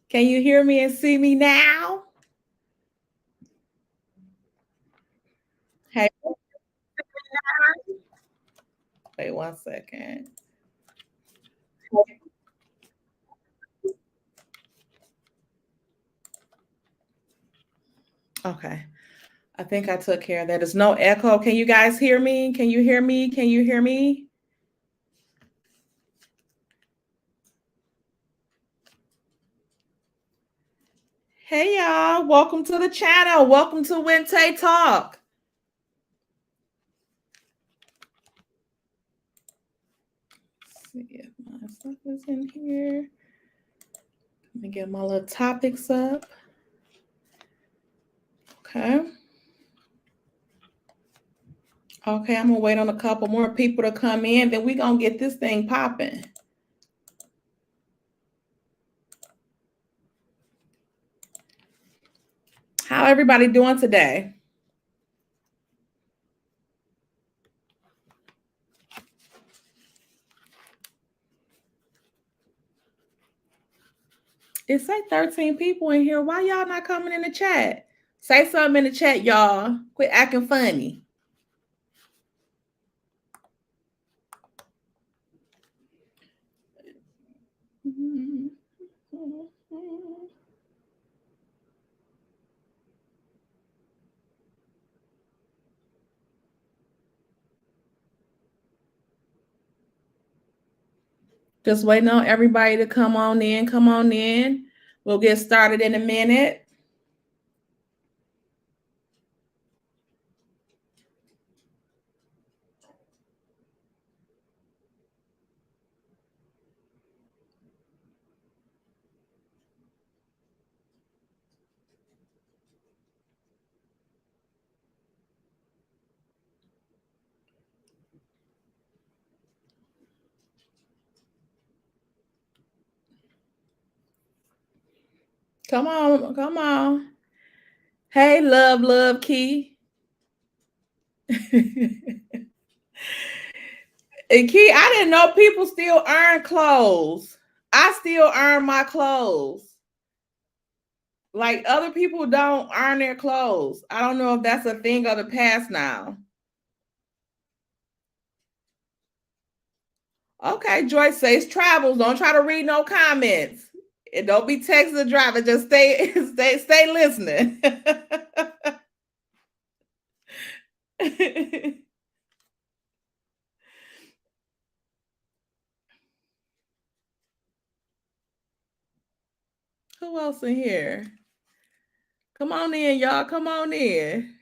Can you hear me and see me now? Hey, wait 1 second. Okay. I think I took care of that. There's no echo. Can you guys hear me? Can you hear me? Can you hear me? Hey y'all, welcome to the channel. Welcome to Wente Talk. Let's see if my stuff is in here. Let me get my little topics up. Okay. Okay, I'm gonna wait on a couple more people to come in, then we're gonna get this thing popping. How everybody doing today? It's like 13 people in here. Why y'all not coming in the chat? Say something in the chat, y'all. Quit acting funny. Just waiting on everybody to come on in. Come on in. We'll get started in a minute. Come on, come on. Hey, love, Key. And Key, I didn't know people still earn clothes. I still earn my clothes. Like other people don't earn their clothes. I don't know if that's a thing of the past now. Okay, Joyce says travels. Don't try to read no comments. And don't be texting the driver. Just stay listening. Who else in here? Come on in, y'all. Come on in.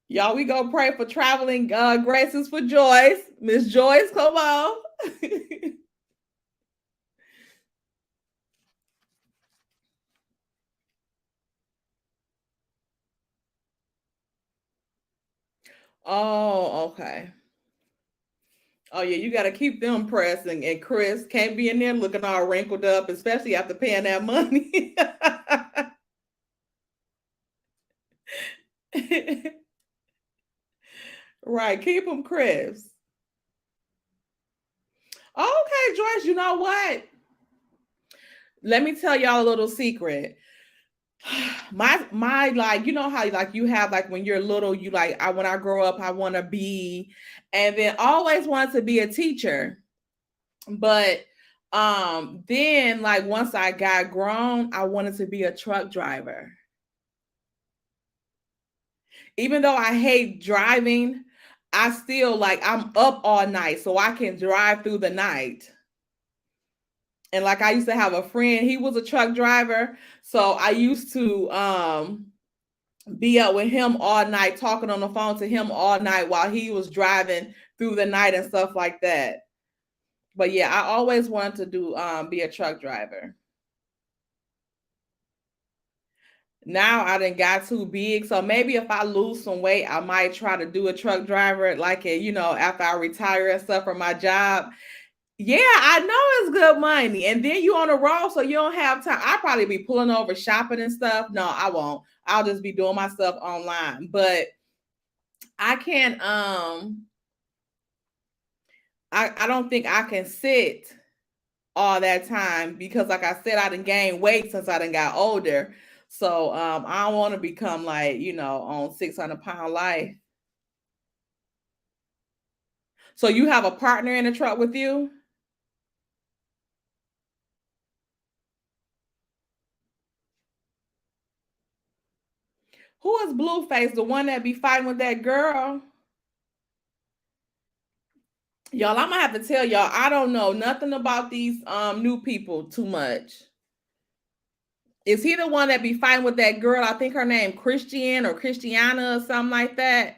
Y'all, we go pray for traveling graces for Joyce. Miss Joyce, come on. Oh, okay. Oh yeah, you got to keep them pressing. And Chris can't be in there looking all wrinkled up, especially after paying that money. Right, keep them crisp. Okay, Joyce, you know what? Let me tell y'all a little secret. My like, you know how like you have like when you're little, you like when I grow up, I want to be, and then always wanted to be a teacher. But then like once I got grown, I wanted to be a truck driver. Even though I hate driving, I still like I'm up all night so I can drive through the night. And like I used to have a friend, he was a truck driver, so I used to be up with him all night, talking on the phone to him all night while he was driving through the night and stuff like that. But yeah, I always wanted to do be a truck driver. Now I done got too big, so maybe if I lose some weight, I might try to do a truck driver, like after I retire and stuff from my job. Yeah, I know it's good money, and then you on the road, so you don't have time. I'll probably be pulling over shopping and stuff. No, I won't. I'll just be doing my stuff online. But I can't. I don't think I can sit all that time because, like I said, I done gained weight since I done got older. So I don't want to become like, on 600-pound life. So you have a partner in the truck with you? Who is Blueface? The one that be fighting with that girl? Y'all, I'm gonna have to tell y'all, I don't know nothing about these new people too much. Is he the one that be fighting with that girl? I think her name Christian or Christiana or something like that.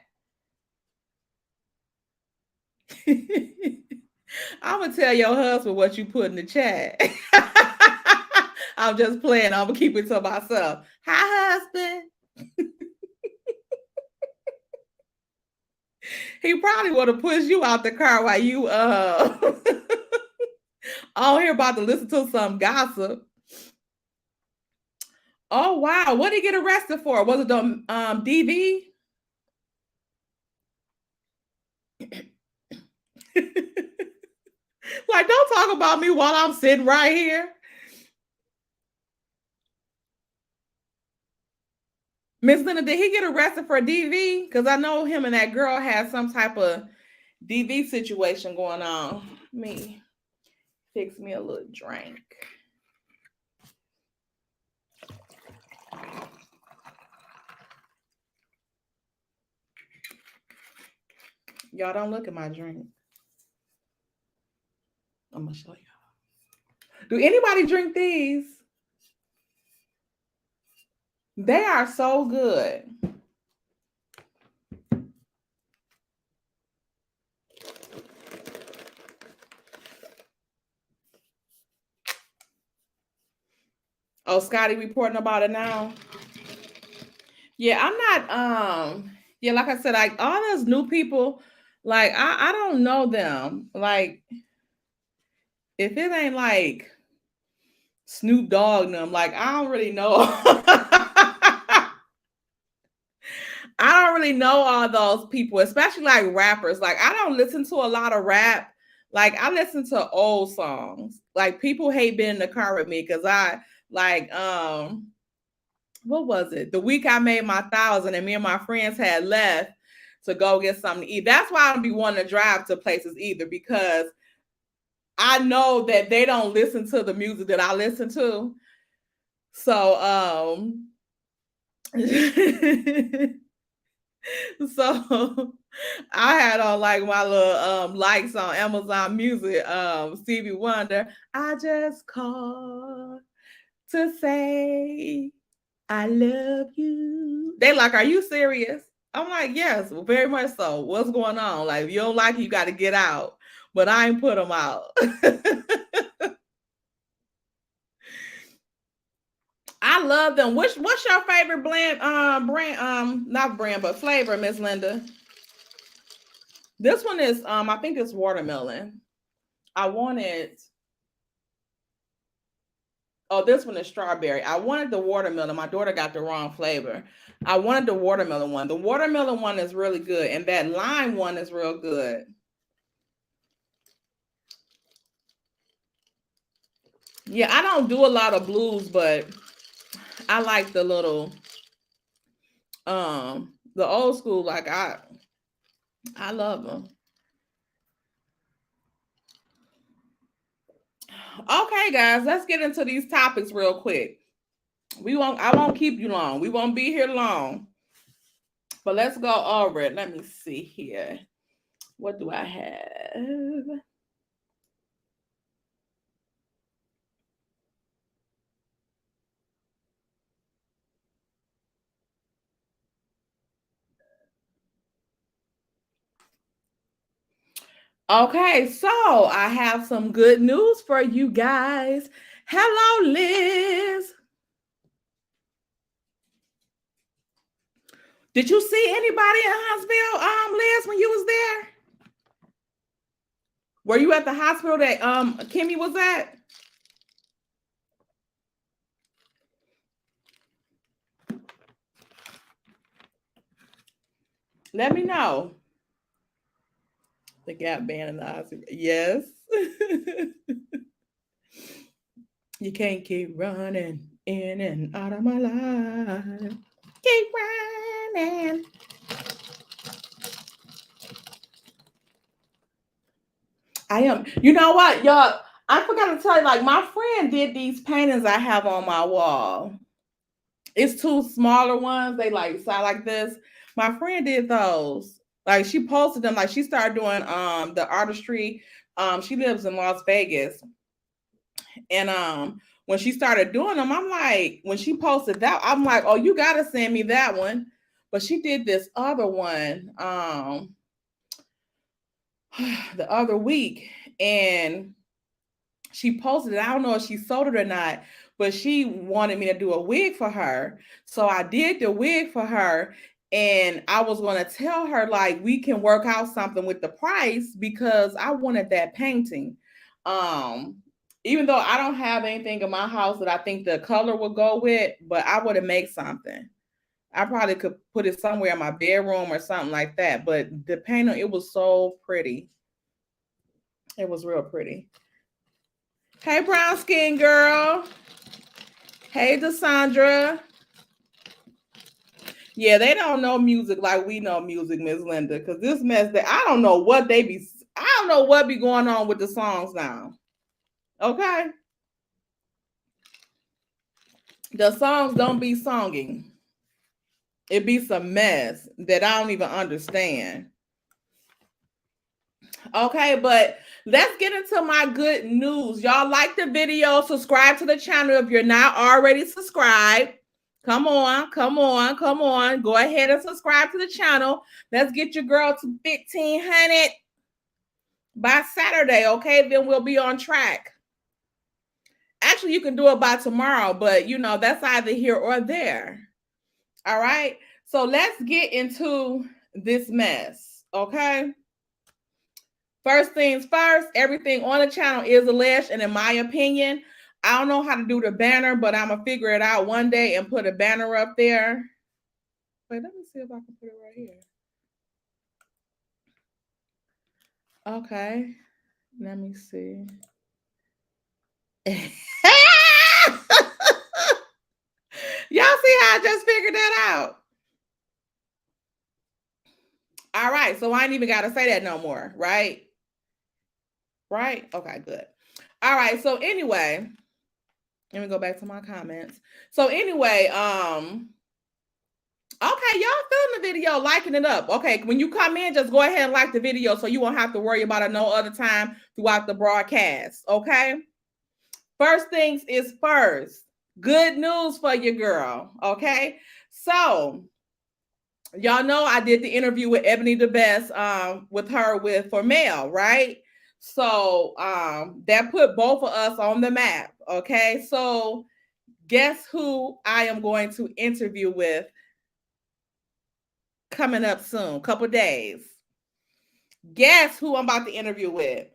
I'm gonna tell your husband what you put in the chat. I'm just playing. I'm gonna keep it to myself. Hi, husband. He probably would have pushed you out the car while you all here about to listen to some gossip. Oh wow, what did he get arrested for? Was it the DV? Like, don't talk about me while I'm sitting right here. Miss Linda, did he get arrested for DV? Because I know him and that girl had some type of DV situation going on. Me fix me a little drink. Y'all don't look at my drink. I'm gonna show y'all. Do anybody drink these? They are so good. Oh, Scotty reporting about it now. Yeah, I'm not yeah, like I said, like all those new people, like I don't know them. Like if it ain't like Snoop Dogg and them, like I don't really know. I don't really know all those people, especially like rappers. Like I don't listen to a lot of rap. Like I listen to old songs. Like people hate being in the car with me because I like what was it? The week I made my 1,000 and me and my friends had left to go get something to eat. That's why I don't be wanting to drive to places either, because I know that they don't listen to the music that I listen to. So so I had on like my little likes on Amazon Music, Stevie Wonder. I just called to say I love you. They like, are you serious? I'm like, yes, very much so. What's going on? Like, if you don't like it, you got to get out. But I ain't put them out. I love them. What's your favorite brand, not brand, but flavor, Miss Linda? This one is I think it's watermelon. I wanted Oh, this one is strawberry. I wanted the watermelon. My daughter got the wrong flavor. I wanted the watermelon one. The watermelon one is really good, and that lime one is real good. Yeah, I don't do a lot of blues, but I like the old school. Like I love them. Okay, guys, let's get into these topics real quick. I won't keep you long. We won't be here long. But let's go over it. Let me see here. What do I have? Okay, so I have some good news for you guys. Hello, Liz. Did you see anybody in Huntsville, Liz, when you was there? Were you at the hospital that Kimmy was at? Let me know. The Gap band in the hospital. Yes. You can't keep running in and out of my life. Keep running. I am. You know what, y'all? I forgot to tell you, like, my friend did these paintings I have on my wall. It's two smaller ones. They like sound like this. My friend did those. Like, she posted them. Like, she started doing the artistry. She lives in Las Vegas. And when she started doing them, I'm like, when she posted that, I'm like, oh, you gotta send me that one. But she did this other one the other week, and she posted it. I don't know if she sold it or not, but she wanted me to do a wig for her. So I did the wig for her, and I was going to tell her, like, we can work out something with the price because I wanted that painting. Even though I don't have anything in my house that I think the color would go with, but I would have made something. I probably could put it somewhere in my bedroom or something like that. But the painting, it was so pretty. It was real pretty. Hey, brown skin girl. Hey, Desandra. Yeah, they don't know music like we know music, Miss Linda. Because this mess, that I don't know what I don't know what be going on with the songs now. Okay? The songs don't be songing. It be some mess that I don't even understand. Okay, but let's get into my good news. Y'all like the video, subscribe to the channel if you're not already subscribed. Come on, come on, come on. Go ahead and subscribe to the channel. Let's get your girl to 1,500 by Saturday, okay? Then we'll be on track. Actually, you can do it by tomorrow, but you know, that's either here or there. All right, so let's get into this mess, okay? First things first, everything on the channel is alleged, and in my opinion, I don't know how to do the banner, but I'm gonna figure it out one day and put a banner up there. Wait, let me see if I can put it right here. Okay, let me see. Y'all see how I just figured that out? All right, so I ain't even got to say that no more, right? Right? Okay, good. All right, so anyway, let me go back to my comments. So anyway, okay, y'all feeling the video, liking it up. Okay, when you come in, just go ahead and like the video so you won't have to worry about it no other time throughout the broadcast, okay? First things is first. Good news for your girl, okay? So, y'all know I did the interview with Ebony the Best with her for Mail, right? So, that put both of us on the map, okay? So, guess who I am going to interview with coming up soon, couple days. Guess who I'm about to interview with?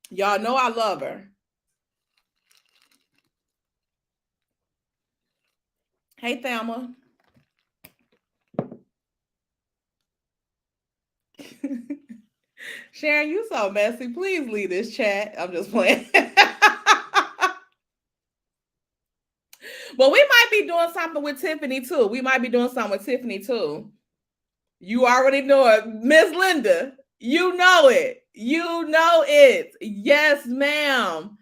Y'all know I love her. Hey, Thelma. Sharon, you so messy. Please leave this chat. I'm just playing. But we might be doing something with Tiffany too. We might be doing something with Tiffany too. You already know it. Miss Linda, you know it. You know it. Yes, ma'am.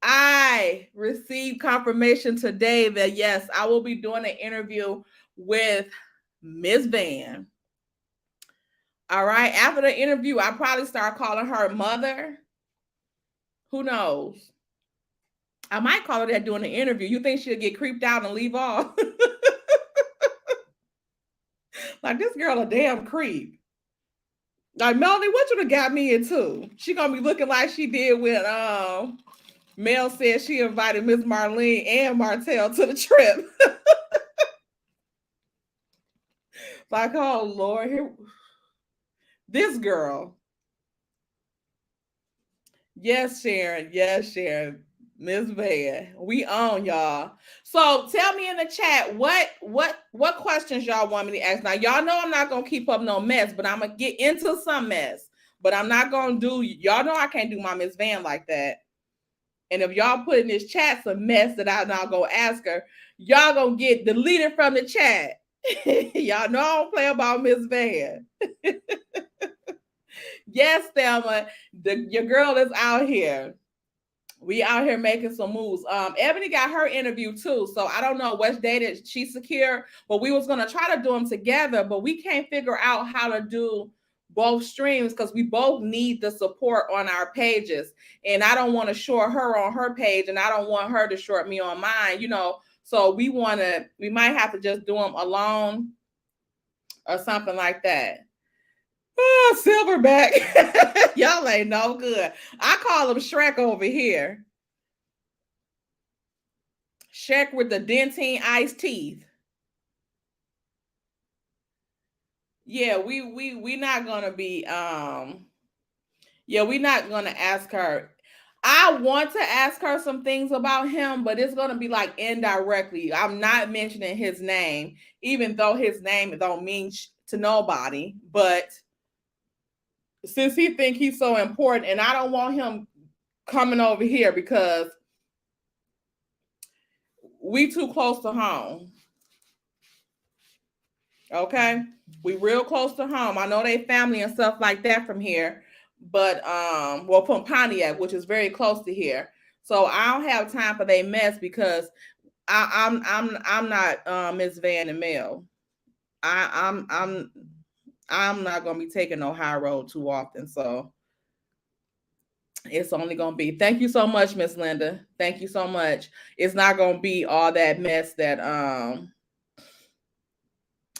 I received confirmation today that yes, I will be doing an interview with Miss Van. All right. After the interview, I'll probably start calling her mother. Who knows? I might call her that during the interview. You think she'll get creeped out and leave off? Like, this girl a damn creep. Like, Melanie, what you done got me into? She gonna be looking like she did when Mel said she invited Miss Marlene and Martell to the trip. Like, oh Lord, here this girl. Yes, Sharon. Yes, Sharon. Miss Van. We on, y'all. So tell me in the chat what questions y'all want me to ask. Now, y'all know I'm not gonna keep up no mess, but I'm gonna get into some mess. But I'm not gonna do, y'all know I can't do my Miss Van like that. And if y'all put in this chat some mess that I'm not gonna ask her, y'all gonna get deleted from the chat. Y'all know I don't play about Miss Van. Yes, Thelma, your girl is out here. We out here making some moves. Ebony got her interview too, so I don't know which day that she secure, but we was gonna try to do them together, but we can't figure out how to do both streams because we both need the support on our pages, and I don't want to short her on her page, and I don't want her to short me on mine, you know. So we might have to just do them alone or something like that. Oh, Silverback. Y'all ain't no good. I call him Shrek over here. Shrek with the dentine iced teeth. Yeah, we not gonna be we're not gonna ask her. I want to ask her some things about him, but it's gonna be like indirectly. I'm not mentioning his name, even though his name don't mean to nobody. But since he think he's so important, and I don't want him coming over here because we too close to home. Okay, we real close to home. I know they family and stuff like that from here, but well, from Pontiac, which is very close to here. So I don't have time for they mess because I'm not Miss Van and Mel. I'm not gonna be taking no high road too often. So it's only gonna be. Thank you so much, Miss Linda. Thank you so much. It's not gonna be all that mess that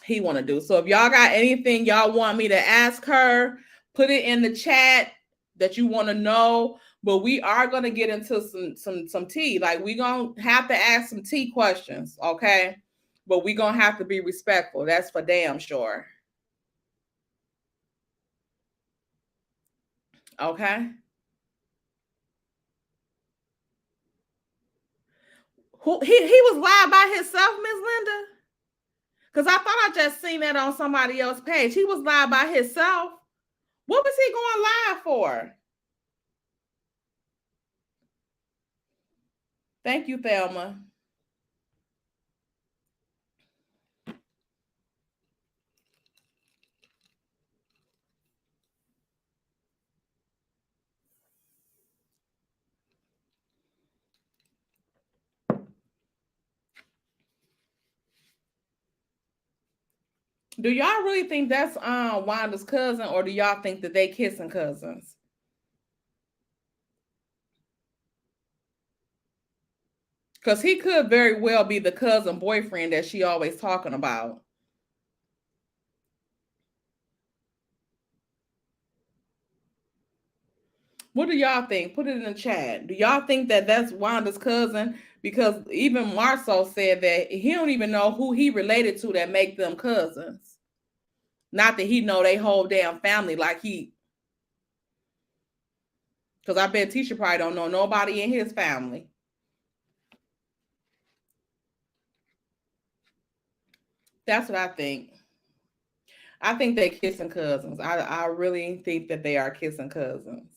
he want to do. So if y'all got anything y'all want me to ask her, put it in the chat that you want to know. But we are gonna get into some tea. Like we gonna have to ask some tea questions, okay? But we gonna have to be respectful. That's for damn sure. Okay. Who he was live by himself, Miss Linda? Because I thought I just seen that on somebody else's page. He was live by himself. What was he going live for? Thank you, Thelma. Do y'all really think that's Wanda's cousin, or do y'all think that they kissing cousins? Because he could very well be the cousin boyfriend that she always talking about. What do y'all think? Put it in the chat. Do y'all think that that's Wanda's cousin? Because even Marceau said that he don't even know who he related to that make them cousins. Not that he know they whole damn family like he. Because I bet Tisha probably don't know nobody in his family. That's what I think. I think they're kissing cousins. I really think that they are kissing cousins.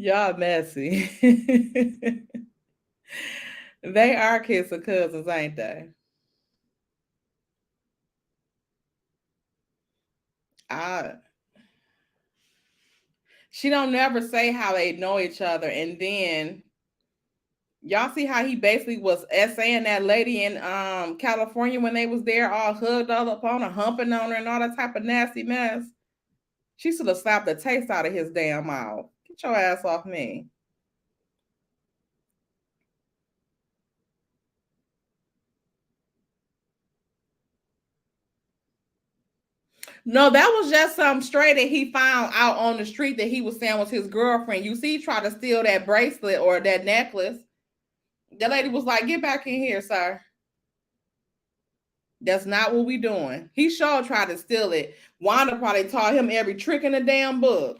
Y'all messy. They are kissing cousins, ain't they? She don't never say how they know each other, and then y'all see how he basically was essaying that lady in California when they was there, all hugged all up on her, humping on her, and all that type of nasty mess. She should have slapped the taste out of his damn mouth. Get your ass off me. No, that was just some stray that he found out on the street that he was saying was his girlfriend. You see, he tried to steal that bracelet or that necklace. The lady was like, "Get back in here, sir. That's not what we doing." He sure tried to steal it. Wanda probably taught him every trick in the damn book.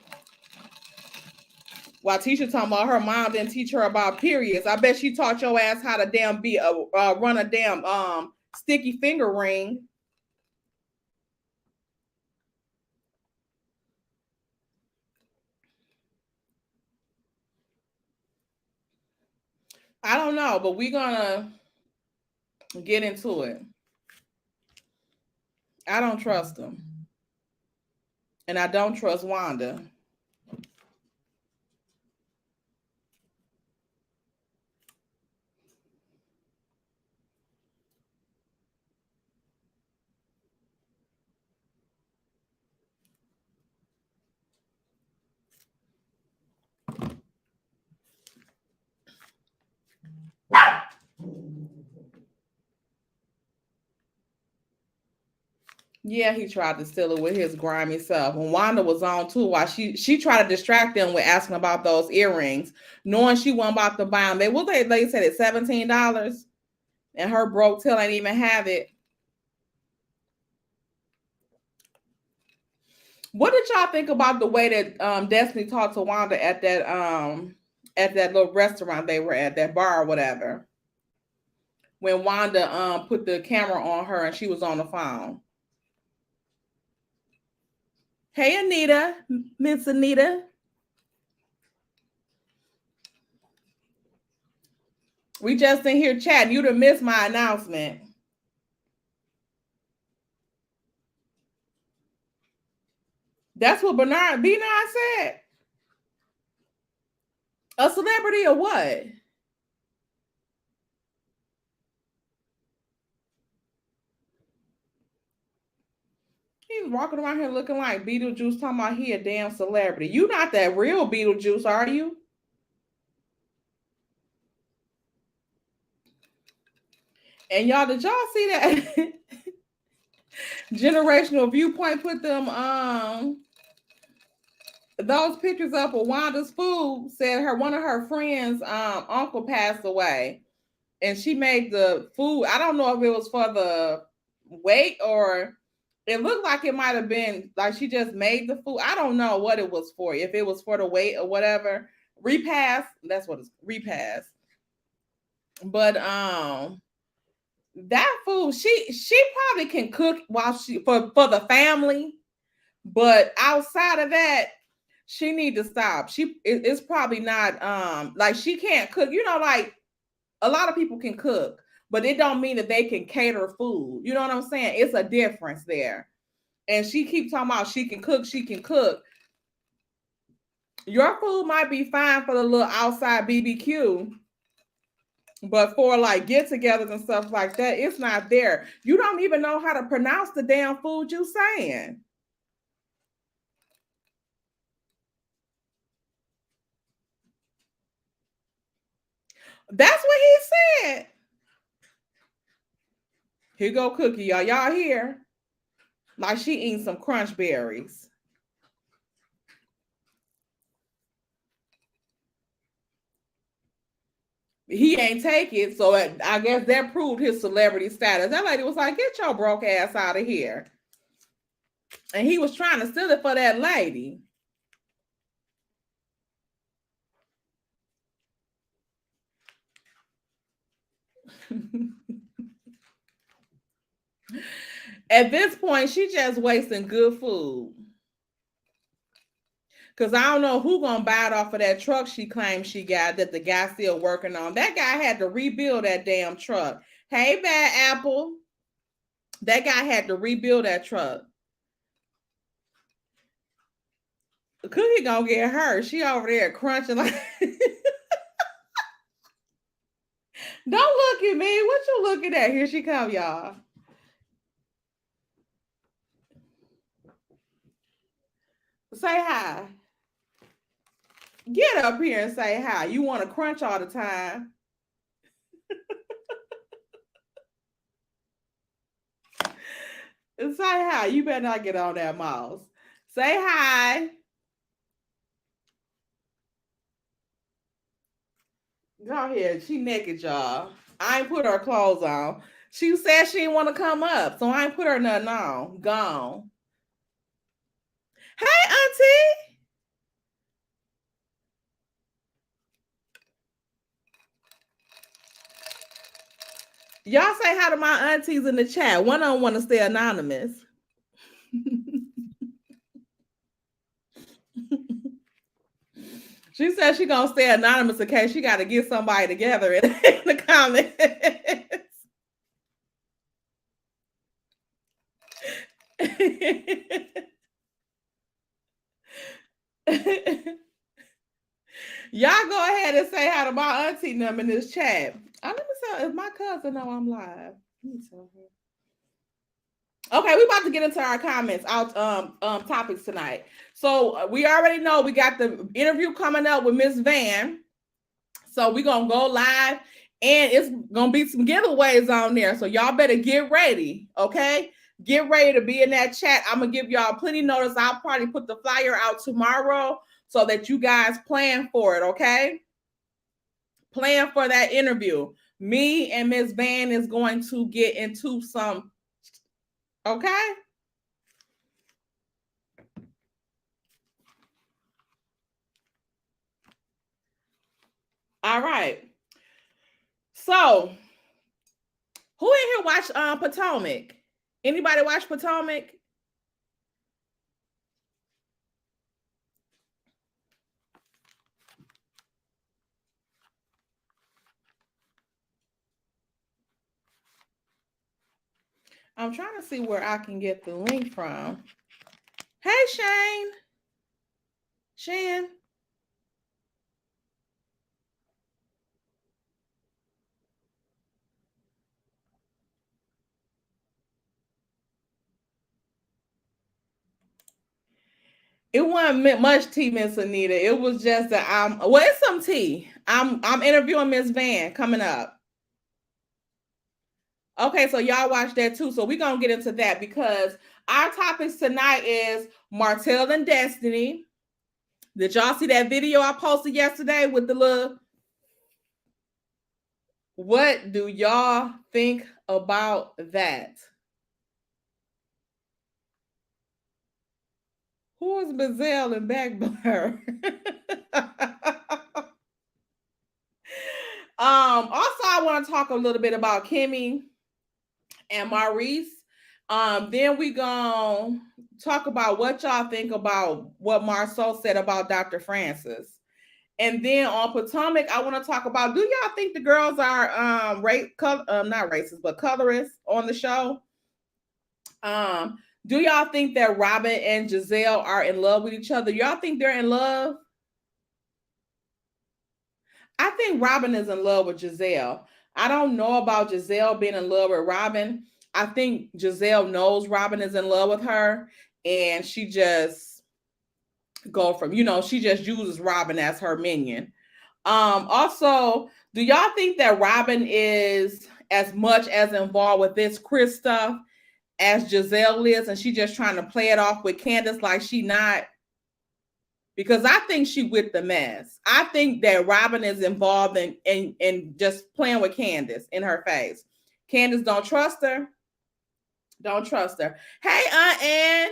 While teacher talking about her mom didn't teach her about periods. I bet she taught your ass how to damn be run a damn sticky finger ring. I don't know, but we're gonna get into it. I don't trust them. And I don't trust Wanda. Yeah, he tried to steal it with his grimy self. When Wanda was on too, while she tried to distract them with asking about those earrings, knowing she wasn't about to buy them. They said it's $17, and her broke tail ain't even have it. What did y'all think about the way that Destiny talked to Wanda at that little restaurant they were at, that bar or whatever? When Wanda put the camera on her and she was on the phone. Hey Anita, Miss Anita. We just in here chatting. You'd have missed my announcement. That's what Bernard said. A celebrity or what? He's walking around here looking like Beetlejuice, talking about he a damn celebrity. You not that real Beetlejuice, are you? And y'all, did y'all see that? Generational Viewpoint put them those pictures up of Wanda's food. Said one of her friends uncle passed away, and she made the food. I don't know if it was for the weight or it looked like it might have been like she just made the food. I don't know what it was for, if it was for the weight or whatever. Repast, that's what it's repast. But that food, she probably can cook while she for the family, but outside of that, she need to stop. It's probably not like she can't cook. You know, like a lot of people can cook, but it don't mean that they can cater food. You know what I'm saying? It's a difference there. And she keeps talking about she can cook, she can cook. Your food might be fine for the little outside BBQ, but for like get-togethers and stuff like that, it's not there. You don't even know how to pronounce the damn food you saying. That's what he said. Here go Cookie, y'all. Y'all here? Like she eating some crunch berries. He ain't take it, so I guess that proved his celebrity status. That lady was like, "Get your broke ass out of here," and he was trying to steal it for that lady. At this point, she just wasting good food. Cause I don't know who gonna buy it off of that truck she claims she got that the guy's still working on. That guy had to rebuild that damn truck. Hey, Bad Apple. That guy had to rebuild that truck. Cookie gonna get hurt. She over there crunching like. Don't look at me. What you looking at? Here she come, y'all. Say hi. Get up here and say hi. You want to crunch all the time. Say hi. You better not get on that mouse. Say hi. Go ahead. She naked, y'all. I ain't put her clothes on. She said she didn't want to come up, so I ain't put her nothing on. Gone. Hey, Auntie. Y'all say hi to my aunties in the chat. One of them want to stay anonymous. She said she gonna stay anonymous in case she got to get somebody together in the comments. Y'all go ahead and say hi to my auntie number in this chat. Let me tell if my cousin know I'm live. Let me tell her. Okay, we about to get into our comments, out topics tonight. So we already know we got the interview coming up with Miss Van. So we're gonna go live, and it's gonna be some giveaways on there. So y'all better get ready, okay? Get ready to be in that chat. I'm gonna give y'all plenty notice. I'll probably put the flyer out tomorrow so that you guys plan for it, okay? Plan for that interview. Me and Miss Van is going to get into some, okay? All right. So, who in here watched Potomac? Anybody watch Potomac? I'm trying to see where I can get the link from. Hey, Shane. Shan. It wasn't much tea, Miss Anita. It was just that well, it's some tea. I'm interviewing Miss Van coming up. Okay, so y'all watch that too. So we're gonna get into that because our topics tonight is Martell and Destiny. Did y'all see that video I posted yesterday with the little? What do y'all think about that? Who is Bazelle and Backblur? Also, I want to talk a little bit about Kimmy and Maurice. Then we gonna talk about what y'all think about what Marceau said about Dr. Francis. And then on Potomac, I want to talk about, do y'all think the girls are not racist, but colorist on the show? Do y'all think that Robin and Giselle are in love with each other? Y'all think they're in love? I think Robin is in love with Giselle. I don't know about Giselle being in love with Robin. I think Giselle knows Robin is in love with her, and she just she just uses Robin as her minion. Also, do y'all think that Robin is as much as involved with this Chris stuff as Giselle is, and she just trying to play it off with Candace like she not? Because I think she with the mess. I think that Robin is involved in just playing with Candace in her face. Candace don't trust her. Don't trust her. Hey, Aunt Ann.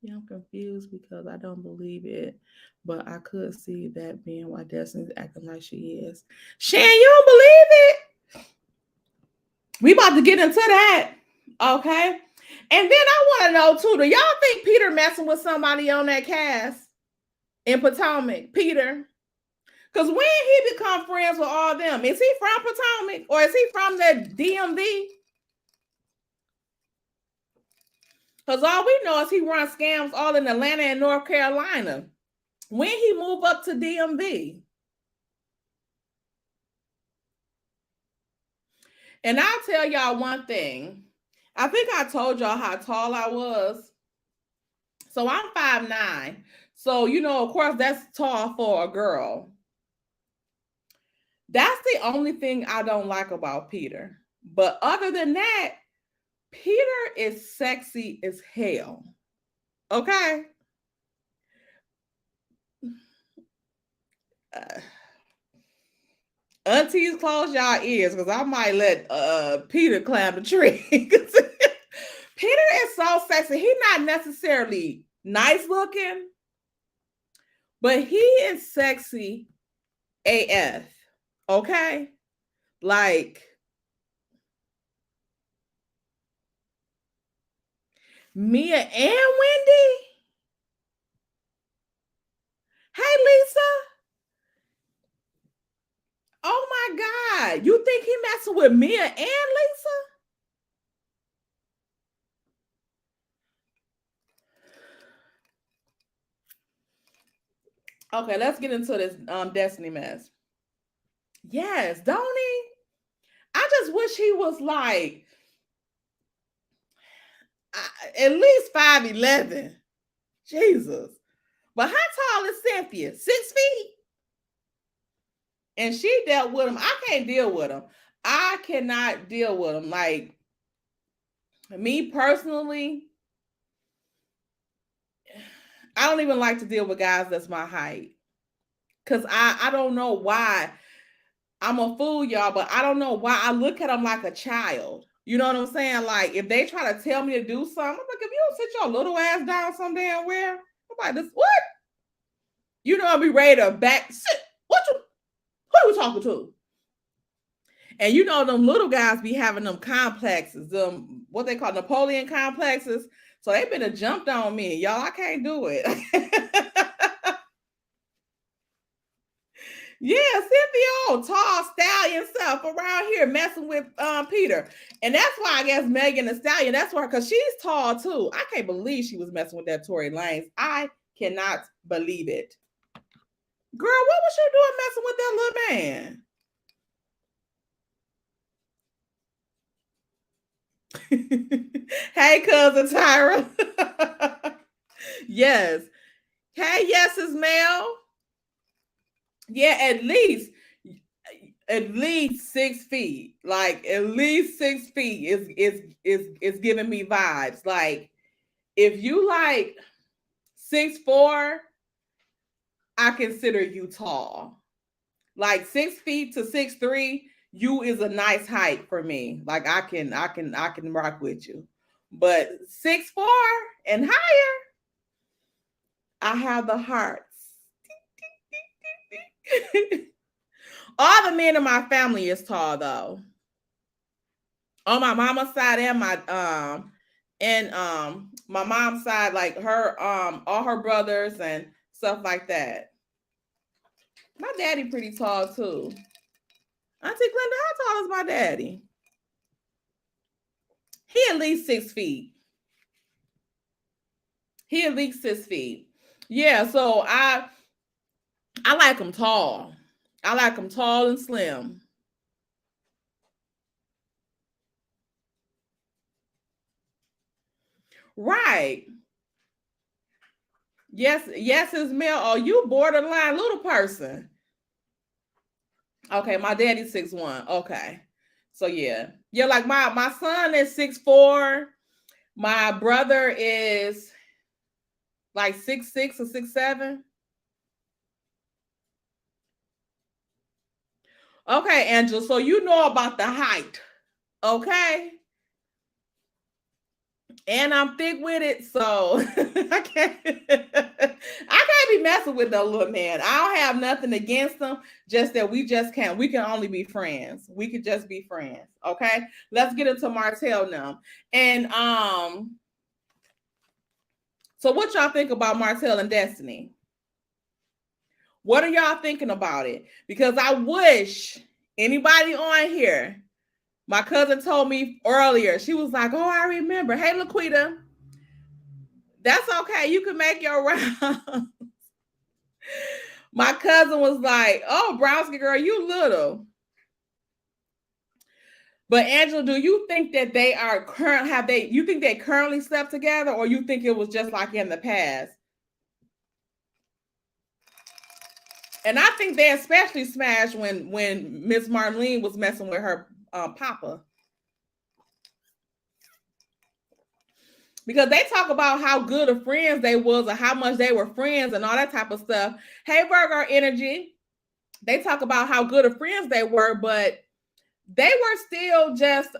Yeah, I'm confused because I don't believe it, but I could see that being why Destiny's acting like she is. Shan, you don't believe it? We about to get into that. Okay. And then I want to know too, do y'all think Peter messing with somebody on that cast in Potomac? Peter. Because when he become friends with all them, is he from Potomac or is he from the DMV? Because all we know is he runs scams all in Atlanta and North Carolina. When he moved up to DMV? And I'll tell y'all one thing. I think I told y'all how tall I was. So I'm 5'9". So, of course, that's tall for a girl. That's the only thing I don't like about Peter. But other than that, Peter is sexy as hell. Okay? Aunties, close y'all ears because I might let Peter climb the tree. Peter is so sexy. He's not necessarily nice looking, but he is sexy AF. Okay? Like, Mia and Wendy? Hey, Lisa. Oh my God. You think he messing with Mia and Lisa? Okay, let's get into this Destiny mess. Yes, don't he? I just wish he was like at least 5'11". Jesus. But how tall is Cynthia? 6 feet? And she dealt with him. I can't deal with him. I cannot deal with him. Like, me personally, I don't even like to deal with guys that's my height. Because I don't know why. I'm a fool, y'all, but I don't know why I look at them like a child. You know what I'm saying? Like, if they try to tell me to do something, I'm like, if you don't sit your little ass down some damn where, I'm like, this what? You know, I'll be ready to back sit. Who are we talking to? And you know, them little guys be having them complexes, them what they call Napoleon complexes. So they been jumped on me, y'all. I can't do it. Yeah, Cynthia, tall stallion stuff around here messing with Peter. And that's why I guess Megan Thee Stallion, that's why, because she's tall too. I can't believe she was messing with that Tory Lanez. I cannot believe it. Girl, what was you doing messing with that little man? Hey, cousin Tyra. Yes. Hey, yes, is Mel. Yeah, at least 6 feet. Like at least 6 feet is giving me vibes. Like if you like 6'4", I consider you tall. Like 6 feet to 6'3", you is a nice height for me. Like I can rock with you. But 6'4" and higher, I have the hearts. All the men in my family is tall though. On my mama's side and my mom's side, like her all her brothers and stuff like that. My daddy pretty tall too. Auntie Glenda, how tall is my daddy? He at least 6 feet. He at least 6 feet. Yeah, so I like him tall. I like him tall and slim. Right. Yes, is Mel. Oh, you borderline little person. Okay, my daddy's 6'1". Okay. So yeah. Yeah, like my son is 6'4". My brother is like 6'6" or 6'7". Okay, Angela. So you know about the height. Okay. And I'm thick with it, so I can't be messing with no little man. I don't have nothing against them, just that we just can't. We can only be friends. We could just be friends. Okay. Let's get into Martell now. And so what y'all think about Martell and Destiny? What are y'all thinking about it? Because I wish anybody on here, my cousin told me earlier, she was like, oh, I remember. Hey, Laquita, that's okay. You can make your round. My cousin was like, oh, Brownsky girl, you little. But Angela, do you think that they are you think they currently slept together, or you think it was just like in the past? And I think they especially smashed when Miss Marlene was messing with her papa. Because they talk about how good of friends they was and how much they were friends and all that type of stuff. Hey, Virgo Energy. They talk about how good of friends they were, but they were still just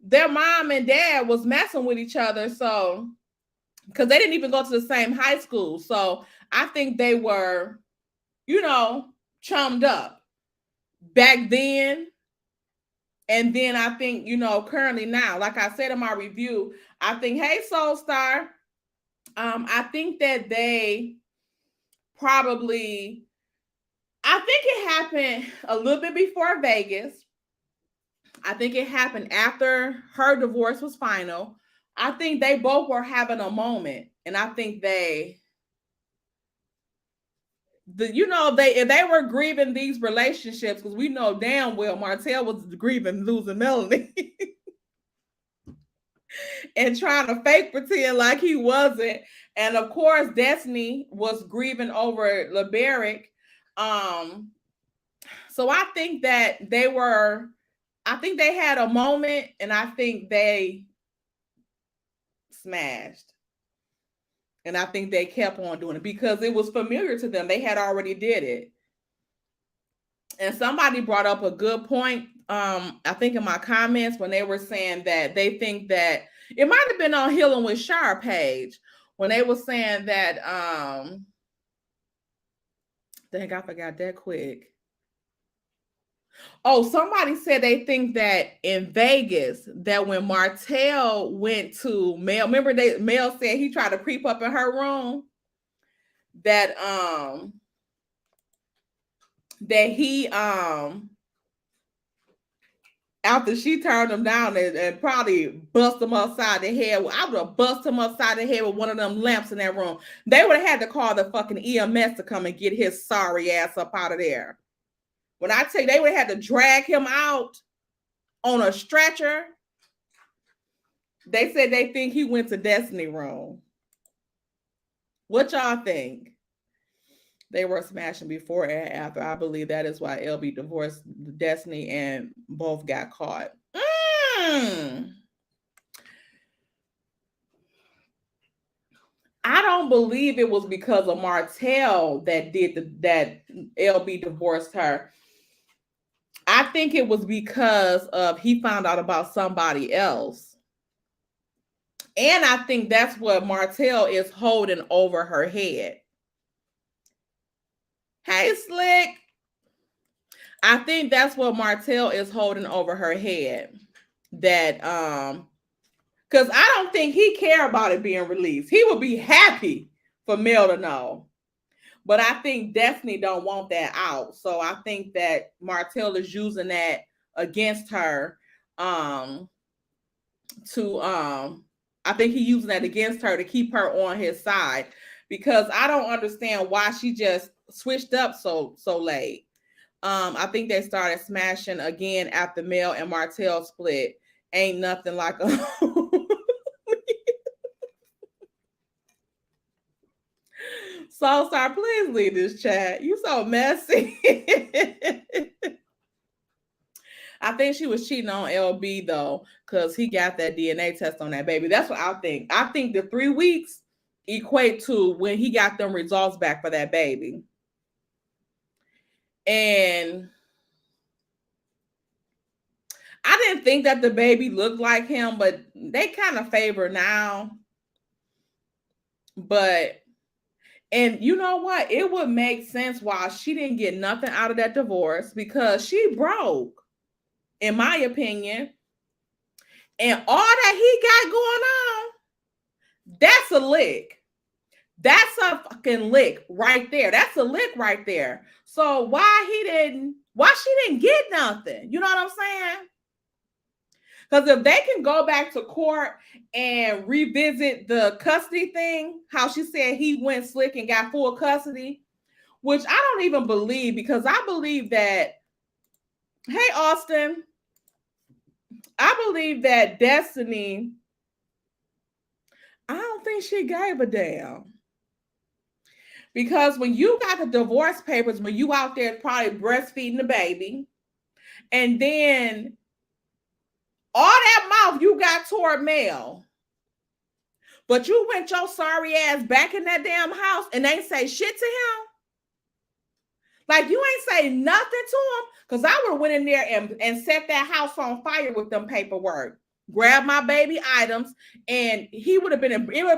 their mom and dad was messing with each other. So because they didn't even go to the same high school. So I think they were, chummed up. Back then, And then I think, currently now, like I said in my review, I think, hey, Soul Star, I think that they probably, I think it happened a little bit before Vegas. I think it happened after her divorce was final. I think they both were having a moment, and I think if they were grieving these relationships, because we know damn well Martell was grieving losing Melanie and trying to fake pretend like he wasn't. And of course, Destiny was grieving over LeBerick. So I think that I think they had a moment, and I think they smashed. And I think they kept on doing it because it was familiar to them. They had already did it. And somebody brought up a good point, I think in my comments, when they were saying that they think that it might have been on Healing with Shar page, when they were saying that, dang, I forgot that quick. Oh, somebody said they think that in Vegas, that when Martell went to Mel, remember Mel said he tried to creep up in her room, that he after she turned him down and probably bust him upside the head. I would have bust him upside the head with one of them lamps in that room. They would have had to call the fucking EMS to come and get his sorry ass up out of there. When I tell you, they would have had to drag him out on a stretcher. They said they think he went to Destiny room. What y'all think? They were smashing before and after. I believe that is why LB divorced Destiny and both got caught. I don't believe it was because of Martell that LB divorced her. I think it was because of he found out about somebody else. And I think that's what Martell is holding over her head. Hey, Slick. I think that's what Martell is holding over her head. That because I don't think he care about it being released. He would be happy for Mel to know. But I think Destiny don't want that out. So I think that Martell is using that against her I think he's using that against her to keep her on his side, because I don't understand why she just switched up so late. I think they started smashing again after Mel and Martell split. Ain't nothing like a Soul Star, please leave this chat. You so messy. I think she was cheating on LB though, because he got that DNA test on that baby. That's what I think. I think the 3 weeks equate to when he got them results back for that baby. And I didn't think that the baby looked like him, but they kind of favor now. And you know what? It would make sense why she didn't get nothing out of that divorce, because she broke, in my opinion. And all that he got going on, that's a lick. That's a fucking lick right there. That's a lick right there. So why she didn't get nothing? You know what I'm saying? Because if they can go back to court and revisit the custody thing, how she said he went slick and got full custody, which I don't even believe, because I believe that, hey, Austin, I believe that Destiny, I don't think she gave a damn. Because when you got the divorce papers, when you out there probably breastfeeding the baby, and then all that mouth you got toward Mel, but you went your sorry ass back in that damn house and ain't say shit to him. Like, you ain't say nothing to him, because I would have went in there and set that house on fire with them paperwork, grab my baby items, and it would have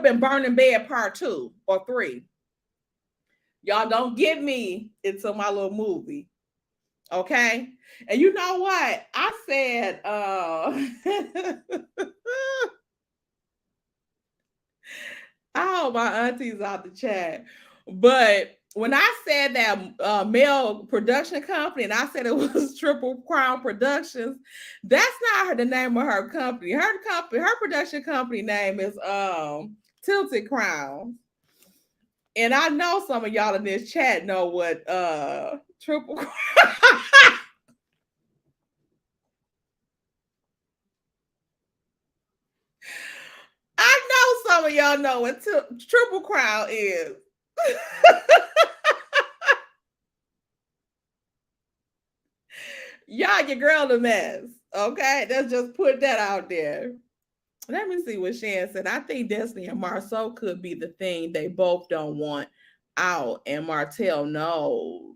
been Burning Bed Part 2 or 3. Y'all don't get me into my little movie. Okay. And you know what? I said, oh, my auntie's out the chat. But when I said that male production company, and I said it was Triple Crown Productions, that's not the name of her company. Her production company name is Tilted Crown. And I know some of y'all in this chat know what Triple Crown. I know some of y'all know what Triple Crown is. Y'all, your girl a mess. Okay, let's just put that out there. Let me see what Shan said. I think Destiny and Marceau could be the thing they both don't want out, and Martell knows.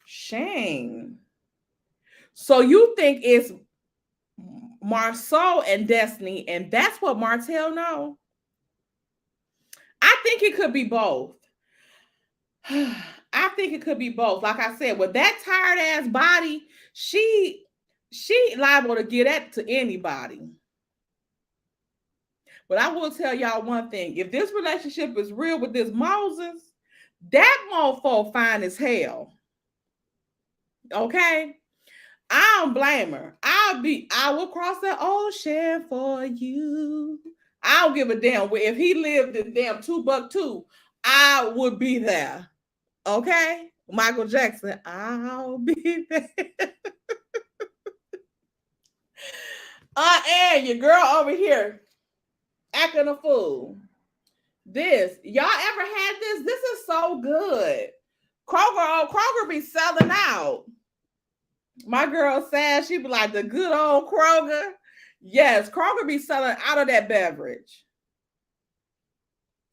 Shane. So you think it's Marceau and Destiny, and that's what Martell know? I think it could be both. I think it could be both. Like I said, with that tired ass body, she liable to get that to anybody. But I will tell y'all one thing: if this relationship is real with this Moses, that mofo fine as hell. Okay, I don't blame her. I will cross the ocean for you. I don't give a damn. If he lived in damn 2 I would be there. Okay, Michael Jackson, I'll be there. And your girl over here acting a fool. Y'all ever had this? This is so good. Kroger be selling out. My girl says she be like the good old Kroger. Yes, Kroger be selling out of that beverage.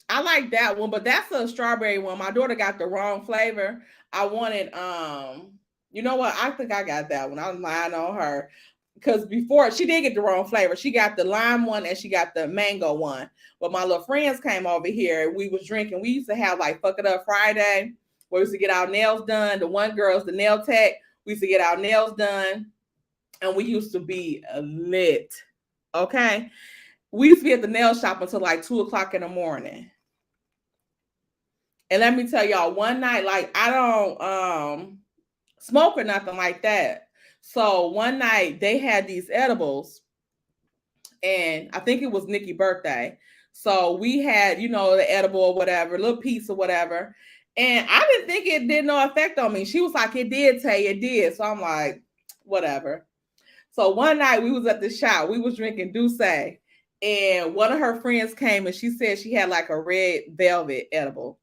I like that one, but that's a strawberry one. My daughter got the wrong flavor. I wanted you know what? I think I got that one. I was lying on her. Because before she did get the wrong flavor. She got the lime one and she got the mango one. But my little friends came over here. We was drinking. We used to have like Fuck It Up Friday, where we used to get our nails done. The one girl's the nail tech. We used to get our nails done. And we used to be lit. Okay. We used to be at the nail shop until like 2:00 in the morning. And let me tell y'all, one night, like I don't smoke or nothing like that. So one night they had these edibles, and I think it was Nikki's birthday. So we had, the edible or whatever, a little piece or whatever. And I didn't think it did no effect on me. She was like, it did, Tay, it did. So I'm like, whatever. So one night we was at the shop, we was drinking Douce, and one of her friends came and she said she had like a red velvet edible.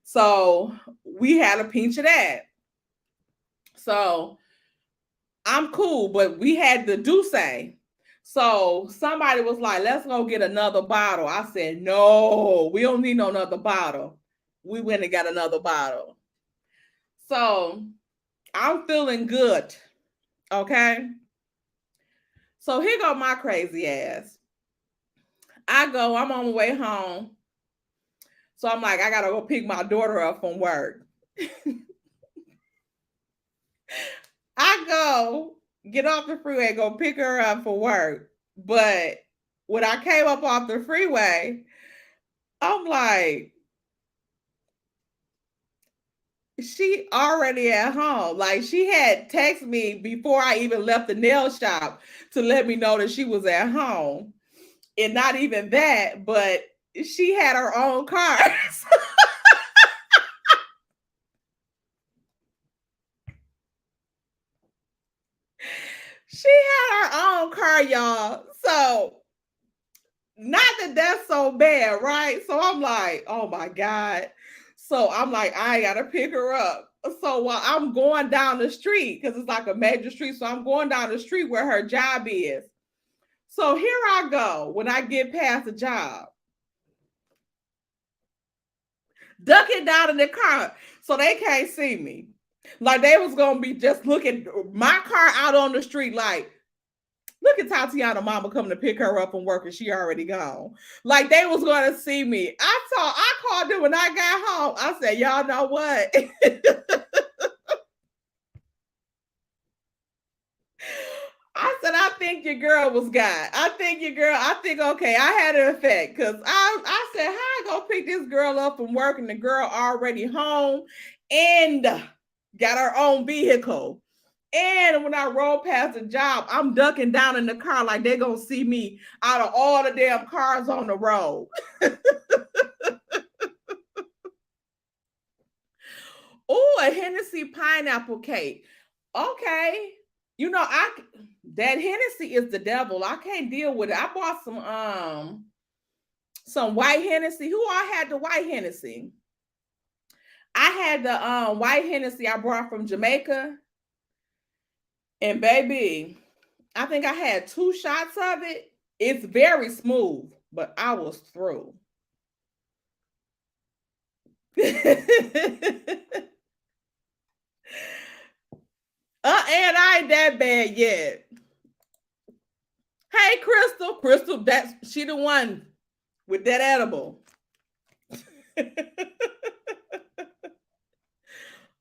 So we had a pinch of that. So I'm cool, but we had the Douce. So somebody was like, let's go get another bottle. I said, no, we don't need no another bottle. We went and got another bottle. So I'm feeling good. Okay. So here go my crazy ass. I'm on my way home. So I'm like, I gotta go pick my daughter up from work. I go get off the freeway, go pick her up for work. But when I came up off the freeway, I'm like, she already at home. Like she had texted me before I even left the nail shop to let me know that she was at home. And not even that, but she had her own car. She had her own car, y'all. So not that that's so bad, right? So I'm like, oh my God. So I'm like, I gotta pick her up. So while I'm going down the street, because it's like a major street, so I'm going down the street where her job is. So here I go when I get past the job, ducking down in the car so they can't see me. Like they was gonna be just looking my car out on the street, like Look at Tatiana mama coming to pick her up from work and she already gone. Like they was going to see me. I called them when I got home. I said, y'all know what? I said, I think your girl was God. I think, okay, I had an effect. Cause I said, how I go pick this girl up from work and the girl already home and got her own vehicle. And when I roll past the job, I'm ducking down in the car like they're gonna see me out of all the damn cars on the road. Oh, a Hennessy pineapple cake. Okay. You know, that Hennessy is the devil. I can't deal with it. I bought some white Hennessy. Who I had the white Hennessy? I had the white Hennessy I brought from Jamaica. And baby, I think I had 2 shots of it. It's very smooth, but I was through. And I ain't that bad yet. Hey, Crystal, that's she the one with that edible.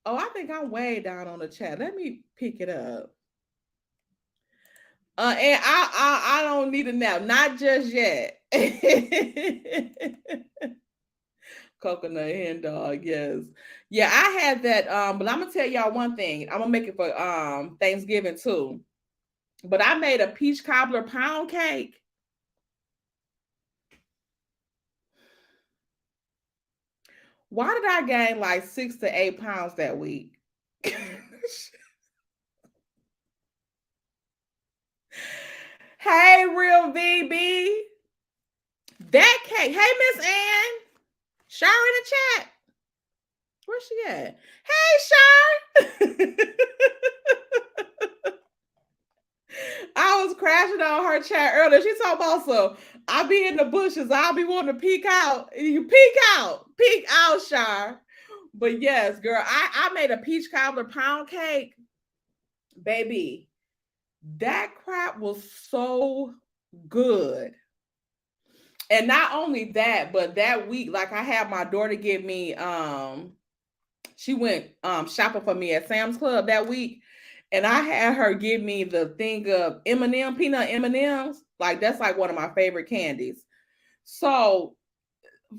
Oh, I think I'm way down on the chat. Let me pick it up. And I don't need a nap, not just yet. Coconut hen dog, yes. Yeah, I had that. But I'm gonna tell y'all one thing. I'm gonna make it for Thanksgiving too. But I made a peach cobbler pound cake. Why did I gain like 6 to 8 pounds that week? Hey, real VB. That cake. Hey, Miss Ann. Shar in the chat. Where's she at? Hey, Shar. I was crashing on her chat earlier. She talking about so I'll be in the bushes. I'll be wanting to peek out. You peek out, Shar. But yes, girl, I made a peach cobbler pound cake. Baby, that crap was so good. And not only that, but that week, like I had my daughter give me, she went shopping for me at Sam's Club that week. And I had her give me the thing of peanut M&Ms. Like that's like one of my favorite candies. So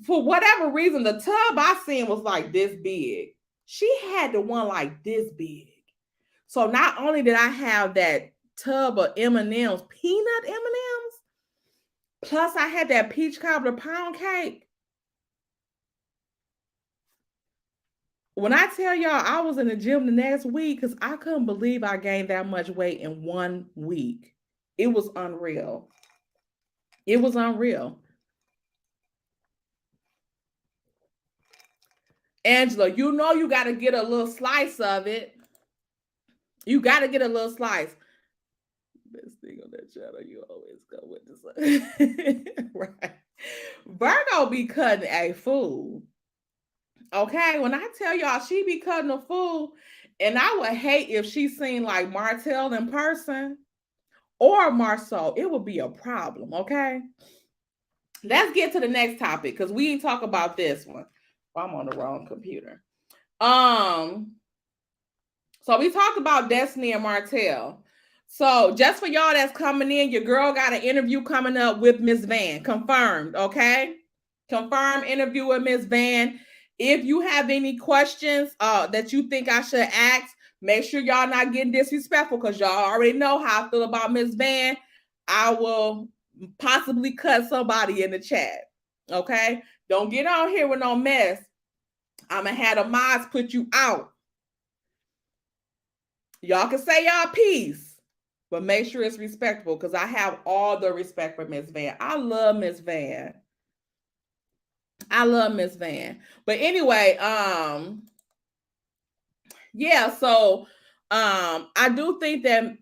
for whatever reason, the tub I seen was like this big. She had the one like this big. So not only did I have that tub of M&Ms, peanut M&Ms, plus I had that peach cobbler pound cake. When I tell y'all I was in the gym the next week because I couldn't believe I gained that much weight in 1 week. It was unreal. It was unreal. Angela, you know you got to get a little slice of it. You got to get a little slice. Best thing on that channel, you always go with this. Right. Virgo be cutting a fool. Okay, when I tell y'all she be cutting a fool, and I would hate if she seen like Martell in person or Marceau, it would be a problem. Okay, let's get to the next topic because we ain't talk about this one. Oh, I'm on the wrong computer. So we talked about Destiny and Martell. So just for y'all that's coming in, your girl got an interview coming up with Miss Van. Confirmed, okay? Confirmed interview with Miss Van. If you have any questions that you think I should ask, make sure y'all not getting disrespectful because y'all already know how I feel about Miss Van. I will possibly cut somebody in the chat, okay? Don't get on here with no mess. I'm going to have the mods put you out. Y'all can say y'all piece, but make sure it's respectable because I have all the respect for Miss Van. I love Miss Van. I love Miss Van. But anyway, yeah, so I do think that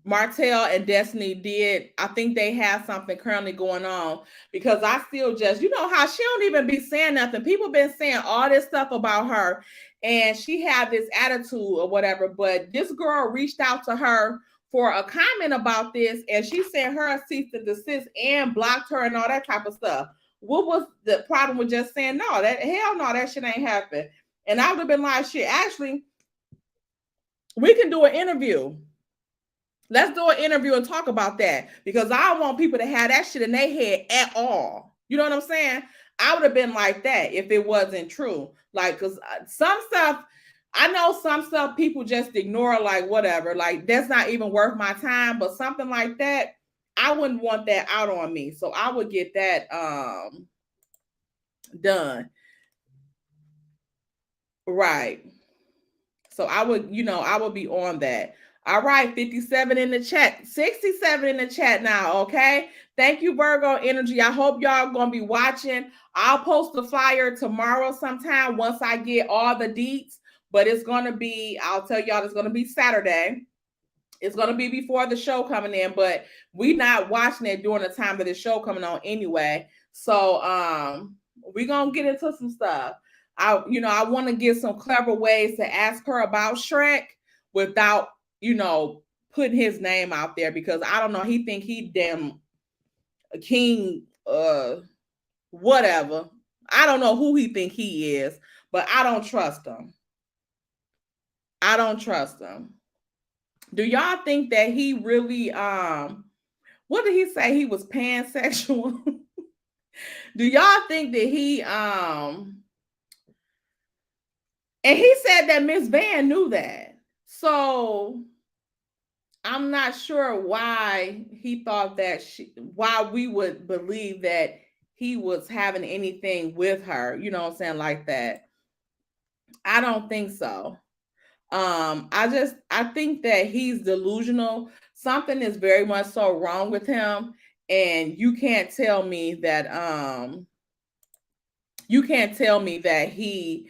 Martell and Destiny did. I think they have something currently going on because I still just, you know how she don't even be saying nothing. People been saying all this stuff about her and she had this attitude or whatever, but this girl reached out to her for a comment about this, and she sent her a cease and desist and blocked her and all that type of stuff. What was the problem with just saying no? That hell no, that shit ain't happened. And I would have been like, shit, actually, we can do an interview. Let's do an interview and talk about that, because I don't want people to have that shit in their head at all. You know what I'm saying? I would have been like that if it wasn't true. Like, because some stuff, I know some stuff people just ignore, like whatever, like that's not even worth my time. But something like that, I wouldn't want that out on me. So I would get that done. Right. So I would, I would be on that. All right, 57 in the chat, 67 in the chat now, okay? Thank you, Virgo Energy. I hope y'all going to be watching. I'll post the flyer tomorrow sometime once I get all the deets, but it's going to be, I'll tell y'all, it's going to be Saturday. It's going to be before the show coming in, but we not watching it during the time that the show coming on anyway. So we're going to get into some stuff. I want to get some clever ways to ask her about Shrek without, putting his name out there, because I don't know, he think he damn king, whatever. I don't know who he think he is, but I don't trust him. I don't trust him. Do y'all think that he really, what did he say? He was pansexual? Do y'all think that he, and he said that Miss Van knew that. So I'm not sure why he thought that why we would believe that he was having anything with her, you know what I'm saying, like that. I don't think so. I think that he's delusional. Something is very much so wrong with him, and you can't tell me that he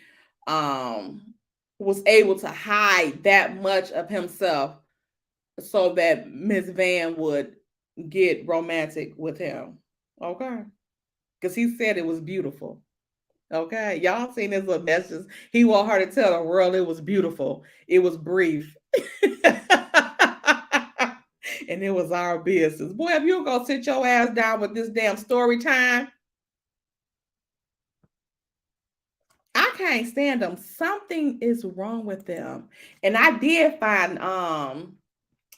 was able to hide that much of himself so that Miss Van would get romantic with him. Okay. Because he said it was beautiful. Okay. Y'all seen his little messages. He want her to tell the world it was beautiful. It was brief. And it was our business. Boy, if you go sit your ass down with this damn story time, I can't stand them. Something is wrong with them. And I did find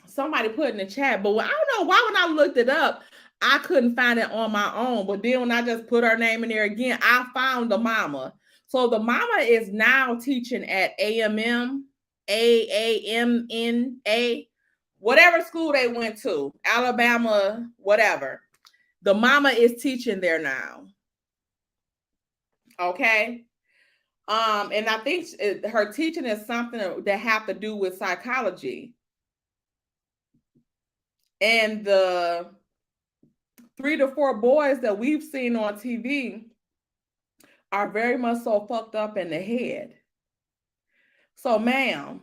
somebody put in the chat, but I don't know why when I looked it up, I couldn't find it on my own. But then when I just put her name in there again, I found the mama. So the mama is now teaching at AMM, AAMNA, whatever school they went to, Alabama, whatever. The mama is teaching there now. Okay. And I think her teaching is something that have to do with psychology. And the 3 to 4 boys that we've seen on TV are very much so fucked up in the head. So, ma'am,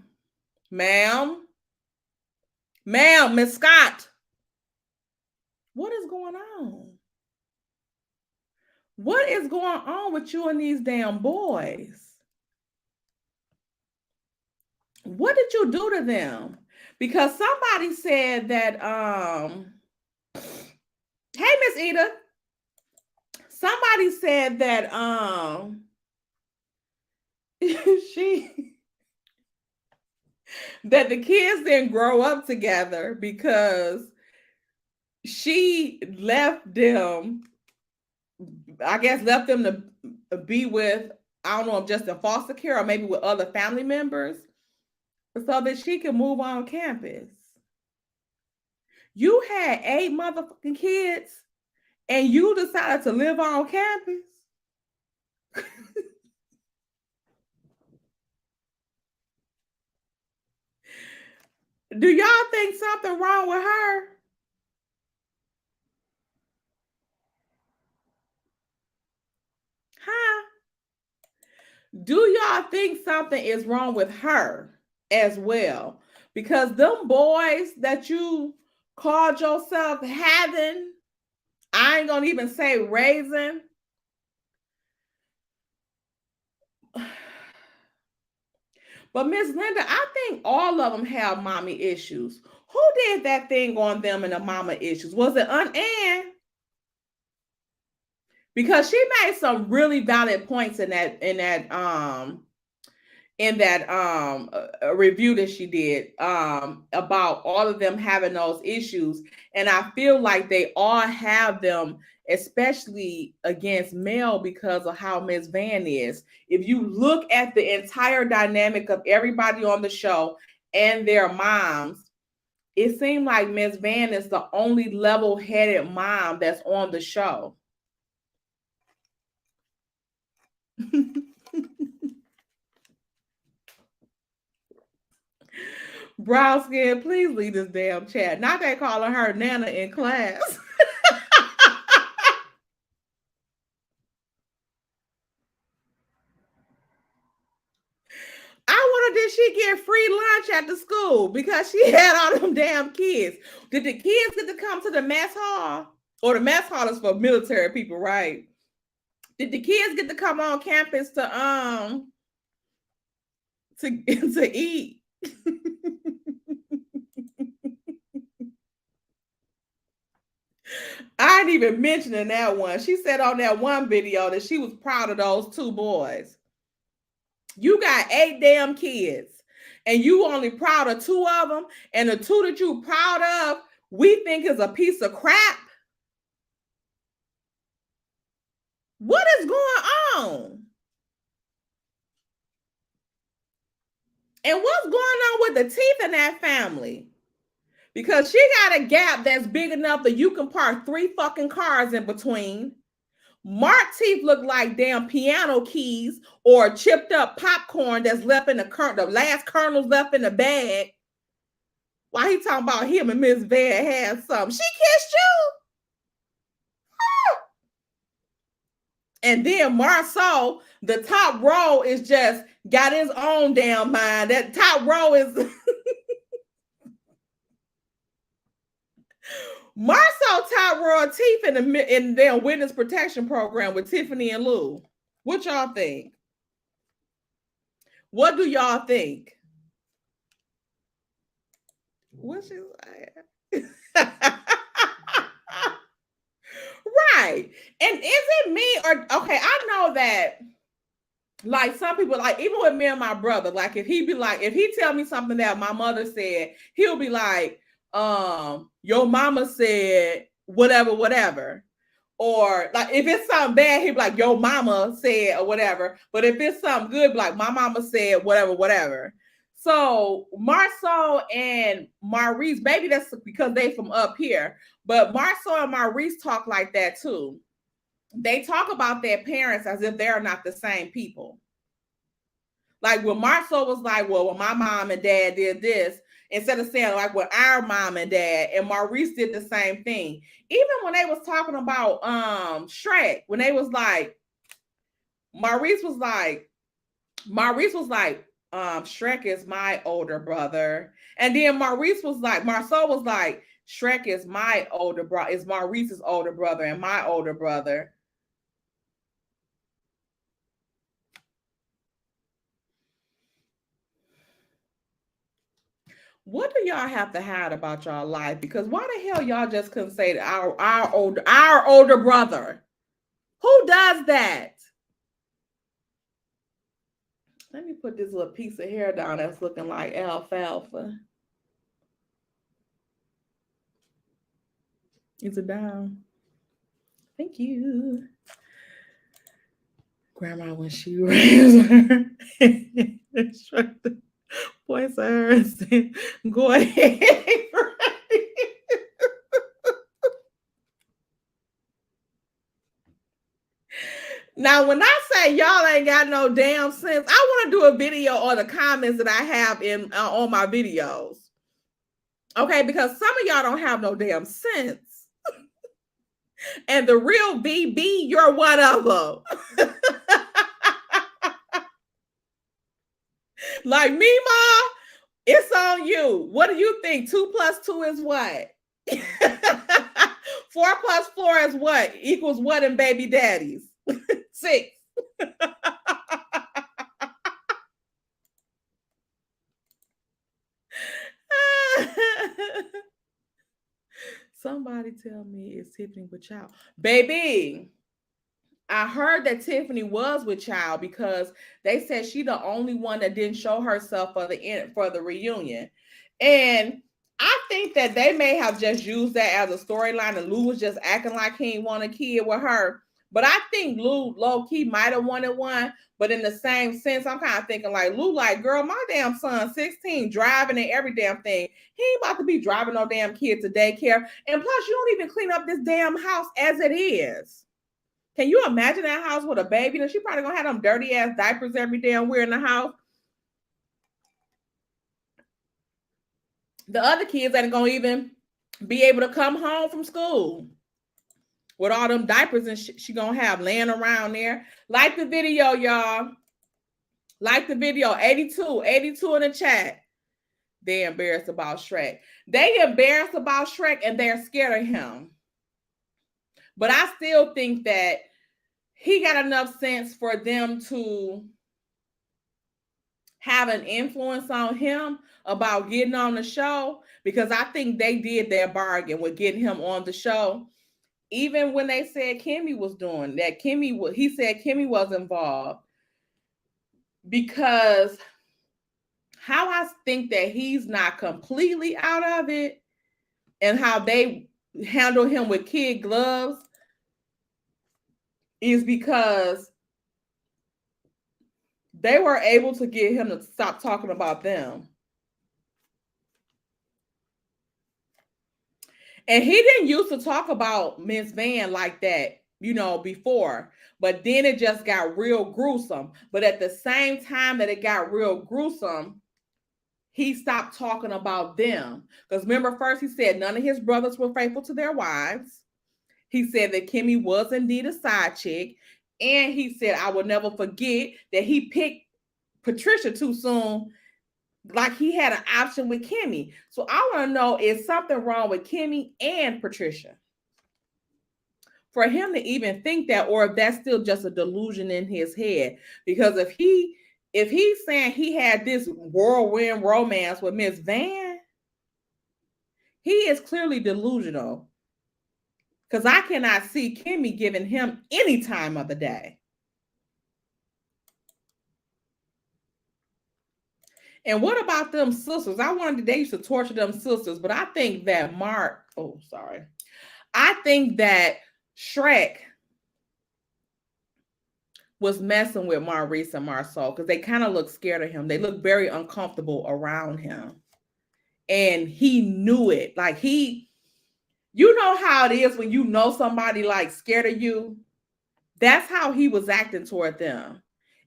Miss Scott, what is going on? What is going on with you and these damn boys? What did you do to them? Because somebody said that, hey, Miss Eda, somebody said that that the kids didn't grow up together because she left them, I guess left them to be with, I don't know if just in foster care or maybe with other family members so that she could move on campus. You had 8 motherfucking kids and you decided to live on campus? Do y'all think something wrong with her? Huh? Do y'all think something is wrong with her as well? Because them boys that you called yourself having, I ain't gonna even say raising. But Miss Linda, I think all of them have mommy issues. Who did that thing on them and the mama issues? Was it Aunt Ann? Because she made some really valid points in that review that she did about all of them having those issues. And I feel like they all have them, especially against Mel, because of how Miss Van is. If you look at the entire dynamic of everybody on the show and their moms, it seemed like Miss Van is the only level-headed mom that's on the show. Brown skin, please leave this damn chat. Not that calling her Nana in class. I wonder, did she get free lunch at the school because she had all them damn kids? Did the kids get to come to the mess hall? Or the mess hall is for military people, right? Did the kids get to come on campus to to eat? I ain't even mentioning that one. She said on that one video that she was proud of those 2 boys. You got 8 damn kids, and you only proud of 2 of them, and the 2 that you proud of, we think is a piece of crap. What is going on? And what's going on with the teeth in that family? Because she got a gap that's big enough that you can park 3 fucking cars in between. Mark's teeth look like damn piano keys or chipped up popcorn that's left in the last kernels left in the bag. Why he talking about him and Miss Van had something? She kissed you? And then Marceau, the top row is just got his own damn mind. That top row is Marceau top row teeth in their witness protection program with Tiffany and Lou. What y'all think? What do y'all think? What she saying? Right. And is it me or okay, I know that like some people, like even with me and my brother, like if he tell me something that my mother said, he'll be like, your mama said whatever. Or like if it's something bad, he'd be like, your mama said or whatever. But if it's something good, like my mama said whatever. So Marceau and Maurice, maybe that's because they from up here, but Marceau and Maurice talk like that too. They talk about their parents as if they're not the same people. Like when Marceau was like, well, when my mom and dad did this, instead of saying like when our mom and dad, and Maurice did the same thing. Even when they was talking about Shrek, when they was like, Maurice was like, Shrek is my older brother. And then Marceau was like, Shrek is my older brother, is Maurice's older brother and my older brother. What do y'all have to hide about y'all life? Because why the hell y'all just couldn't say our older brother? Who does that? Let me put this little piece of hair down that's looking like alfalfa. Is it down? Thank you. Grandma, when she raised her, instructed voice of her and said, go ahead. Now, when I say y'all ain't got no damn sense, I want to do a video on the comments that I have in on my videos. Okay, because some of y'all don't have no damn sense. And the real VB, you're one of them. Like me, Ma, it's on you. What do you think? 2 + 2 is what? 4 + 4 is what? Equals what in baby daddies? 6. Somebody tell me it's Tiffany with child. Baby, I heard that Tiffany was with child because they said she the only one that didn't show herself for the reunion. And I think that they may have just used that as a storyline and Lou was just acting like he didn't want a kid with her. But I think Lou low-key might have wanted one. But in the same sense, I'm kind of thinking like, Lou, like, girl, my damn son, 16, driving and every damn thing. He ain't about to be driving no damn kid to daycare. And plus, you don't even clean up this damn house as it is. Can you imagine that house with a baby? And she probably gonna have them dirty ass diapers every damn where in the house. The other kids ain't gonna even be able to come home from school with all them diapers and she gonna have laying around there. Like the video, y'all. Like the video. 82 in the chat. They're embarrassed about Shrek. They embarrassed about Shrek and they're scared of him. But I still think that he got enough sense for them to have an influence on him about getting on the show, because I think they did their bargain with getting him on the show. Even when they said Kimmy was doing that, he said Kimmy was involved, because how I think that he's not completely out of it and how they handle him with kid gloves is because they were able to get him to stop talking about them. And he didn't used to talk about Miss Van like that, before. But then it just got real gruesome. But at the same time that it got real gruesome, he stopped talking about them. Because remember, first he said none of his brothers were faithful to their wives. He said that Kimmy was indeed a side chick. And he said, I will never forget that he picked Patricia too soon, like he had an option with Kimmy. So I want to know, is something wrong with Kimmy and Patricia for him to even think that, or if that's still just a delusion in his head? Because if he's saying he had this whirlwind romance with Miss Van, he is clearly delusional. Because I cannot see Kimmy giving him any time of the day. And what about them sisters? I wondered, they used to torture them sisters, but I think that I think that Shrek was messing with Maurice and Marceau because they kind of look scared of him. They look very uncomfortable around him. And he knew it. Like you know how it is when you know somebody like scared of you? That's how he was acting toward them.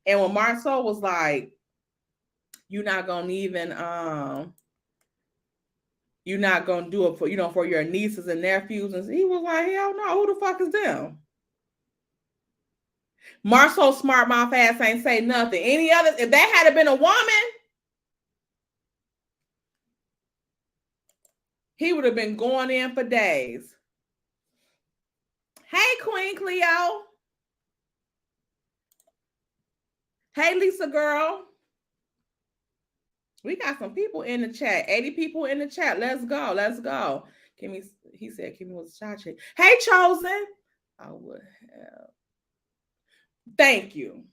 And when Marceau was like, you're not gonna even you're not gonna do it for your nieces and nephews, and he was like, hell no, who the fuck is them? Marceau smart mouth ass ain't say nothing. Any other, if that had been a woman, he would have been going in for days. Hey, Queen Cleo. Hey, Lisa girl. We got some people in the chat. 80 people in the chat. Let's go. Let's go. Kimmy, he said Kimmy was a shy chick. Hey, Chosen. I would have. Thank you.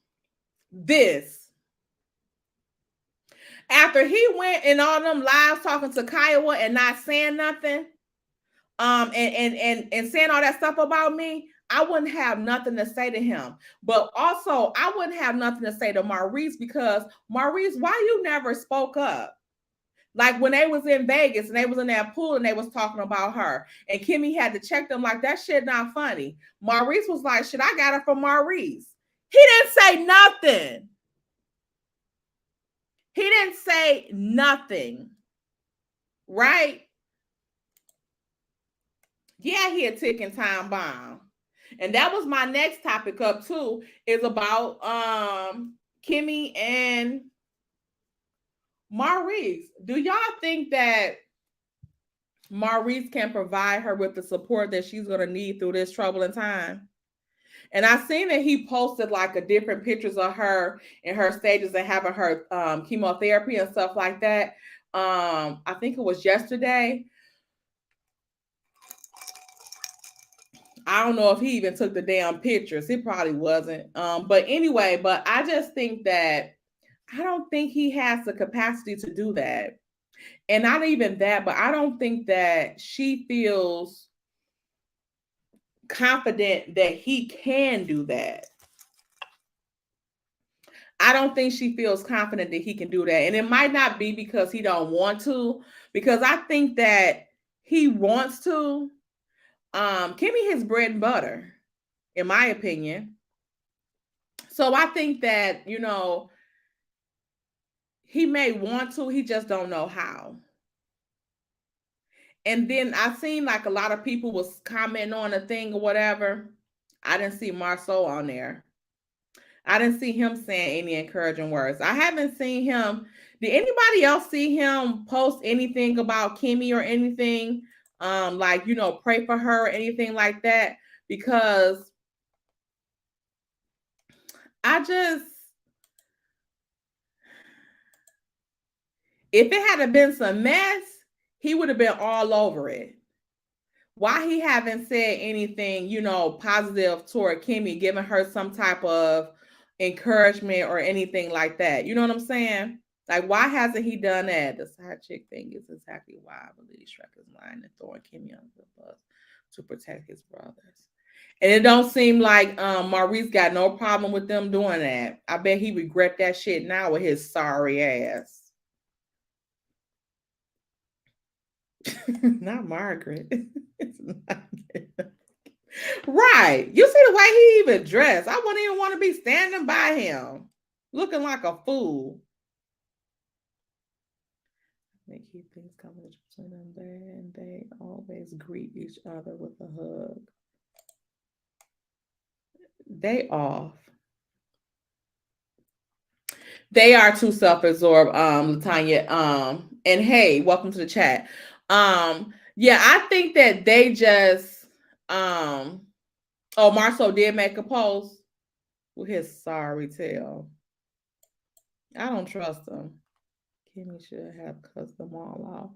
This. After he went in all them lives talking to Kiowa and not saying nothing, and saying all that stuff about me, I wouldn't have nothing to say to him. But also, I wouldn't have nothing to say to Maurice, because Maurice, why you never spoke up? Like when they was in Vegas and they was in that pool and they was talking about her, and Kimmy had to check them like, that shit not funny. Maurice was like, shit, I got it from Maurice. He didn't say nothing. He didn't say nothing. Right? Yeah, he a ticking time bomb. And that was my next topic up too, is about Kimmy and Maurice. Do y'all think that Maurice can provide her with the support that she's going to need through this troubling time? And I seen that he posted like a different pictures of her in her stages and having her chemotherapy and stuff like that. I think it was yesterday. I don't know if he even took the damn pictures. It probably wasn't. But anyway, but I just think that I don't think he has the capacity to do that. And not even that, but I don't think that she feels confident that he can do that. I don't think she feels confident that he can do that. And it might not be because he don't want to, because I think that he wants to. Kimmy his bread and butter, in my opinion. So I think that, he may want to, he just don't know how. And then I seen like a lot of people was commenting on a thing or whatever. I didn't see Marceau on there. I didn't see him saying any encouraging words. I haven't seen him. Did anybody else see him post anything about Kimmy or anything? Like, pray for her or anything like that? Because I just, if it had been some mess, he would have been all over it. Why he haven't said anything, positive toward Kimmy, giving her some type of encouragement or anything like that? You know what I'm saying? Like, why hasn't he done that? The side chick thing is exactly why I believe Shrek is lying and throwing Kimmy under the bus to protect his brothers. And it don't seem like Maurice got no problem with them doing that. I bet he regret that shit now with his sorry ass. Not Margaret. It's not right. You see the way he even dressed. I wouldn't even want to be standing by him, looking like a fool. They keep things coming between them there, and they always greet each other with a hug. They off. They are too self-absorbed, Latanya. And hey, welcome to the chat. Yeah, I think that they just Marceau did make a post with his sorry tail. I don't trust him. Kimmy should have cussed them all out.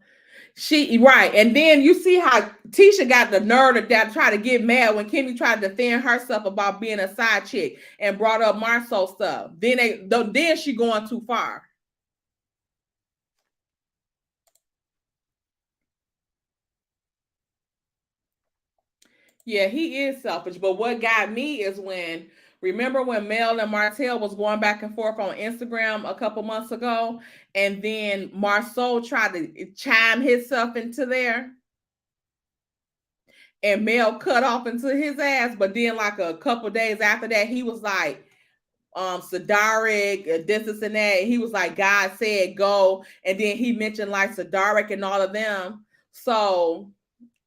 She right, and then you see how Tisha got the nerve to try to get mad when Kimmy tried to defend herself about being a side chick and brought up Marceau stuff. Then she going too far. Yeah, he is selfish. But what got me is remember when Mel and Martell was going back and forth on Instagram a couple months ago, and then Marceau tried to chime himself into there, and Mel cut off into his ass. But then, like a couple days after that, he was like, Sadaric, this and that. He was like, God said go, and then he mentioned like Sadaric and all of them. So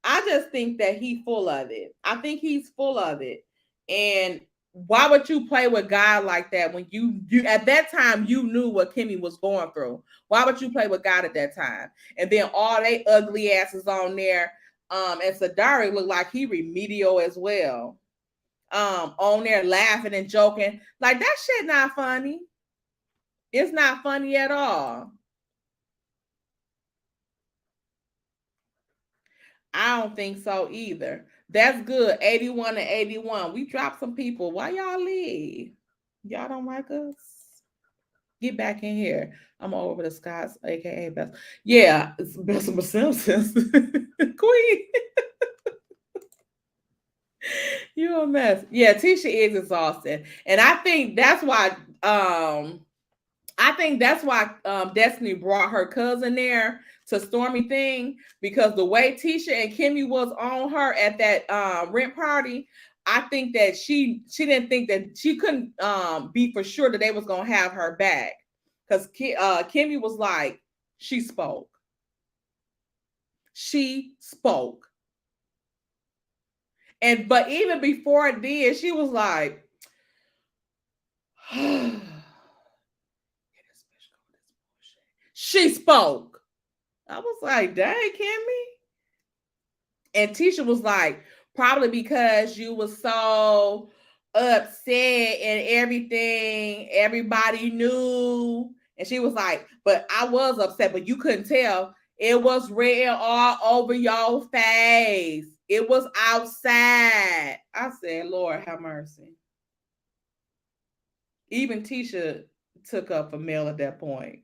I just think that he's full of it. I think he's full of it. And why would you play with God like that when you at that time you knew what Kimmy was going through? Why would you play with God at that time? And then all they ugly asses on there. And Sadari looked like he remedial as well. On there laughing and joking. Like that shit not funny. It's not funny at all. I don't think so either. That's good. 81 to 81. We dropped some people. Why y'all leave? Y'all don't like us? Get back in here. I'm over the Scots, aka Best. Yeah, it's Best of Simpsons. Queen. You a mess. Yeah, Tisha is exhausted. And I think that's why Destiny brought her cousin there to Stormy thing, because the way Tisha and Kimmy was on her at that rent party, I think that she didn't think that she couldn't be for sure that they was gonna have her back, because Kimmy was like, she spoke. But even before it did, she was like, she spoke. I was like, dang, Kimmy. And Tisha was like, probably because you was so upset and everything, everybody knew. And she was like, but I was upset, but you couldn't tell. It was written all over your face. It was outside. I said, Lord have mercy. Even Tisha took up for Mel at that point.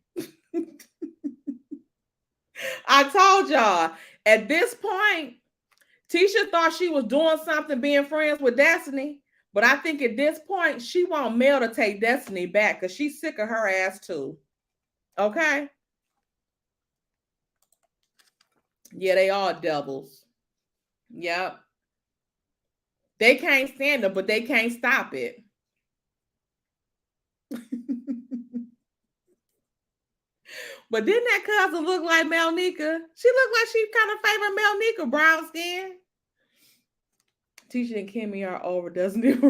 I told y'all, at this point, Tisha thought she was doing something being friends with Destiny. But I think at this point, she want Mel to take Destiny back because she's sick of her ass too. Okay? Yeah, they all devils. Yep. They can't stand it, but they can't stop it. But didn't that cousin look like Melnica? She looked like she kind of favored Melnica, brown skin. Tisha and Kimmy are over, doesn't it?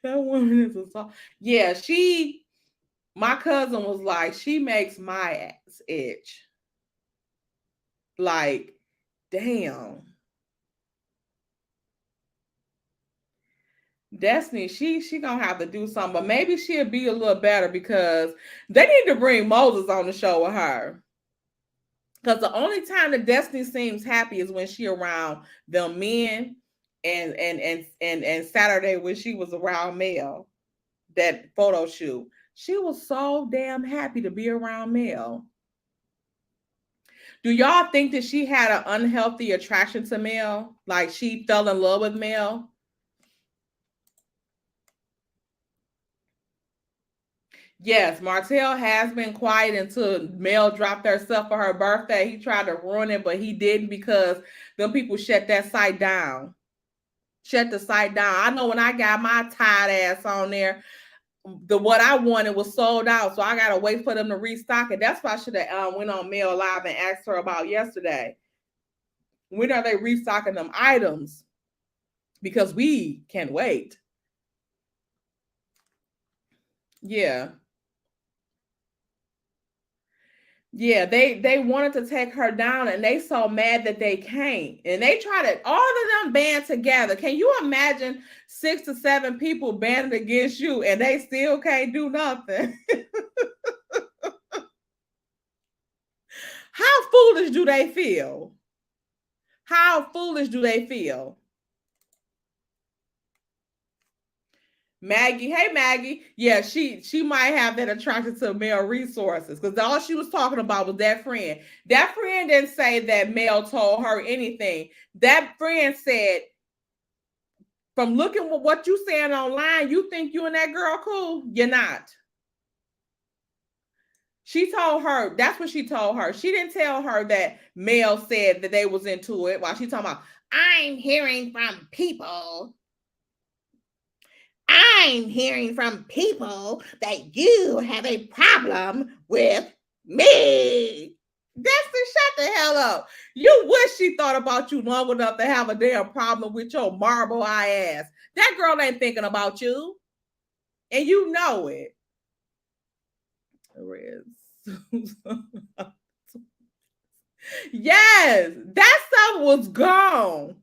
That woman is a song. Yeah, my cousin was like, she makes my ass itch. Like, damn. Destiny, she gonna have to do something, but maybe she'll be a little better because they need to bring Moses on the show with her. Because the only time that Destiny seems happy is when she around them men, and Saturday when she was around Mel, that photo shoot. She was so damn happy to be around Mel. Do y'all think that she had an unhealthy attraction to Mel? Like she fell in love with Mel? Yes, Martell has been quiet until Mel dropped herself for her birthday. He tried to ruin it, but he didn't because them people shut that site down. Shut the site down. I know when I got my tired ass on there, what I wanted was sold out, so I gotta wait for them to restock it. That's why I should have went on Mel Live and asked her about yesterday. When are they restocking them items? Because we can wait. Yeah. Yeah, they wanted to take her down and they so mad that they can't. And they try to all of them band together. Can you imagine 6 to 7 people banding against you and they still can't do nothing? How foolish do they feel? How foolish do they feel? Maggie, hey Maggie, yeah, she might have that attraction to male resources because all she was talking about was that friend. That friend didn't say that Mel told her anything. That friend said, from looking at what you saying online, you think you and that girl cool? You're not. She told her, that's what she told her. She didn't tell her that Mel said that they was into it while she talking about, I'm hearing from people. I'm hearing from people that you have a problem with me. Destiny, shut the hell up. You wish she thought about you long enough to have a damn problem with your marble eye ass. That girl ain't thinking about you. And you know it. Yes, that stuff was gone.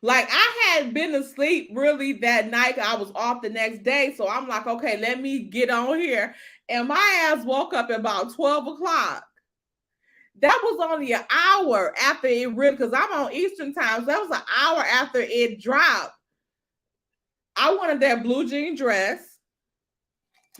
Like I had been asleep really that night. I was off the next day. So I'm like, okay, let me get on here. And my ass woke up at about 12 o'clock. That was only an hour after it really, because I'm on Eastern time. So that was an hour after it dropped. I wanted that blue jean dress.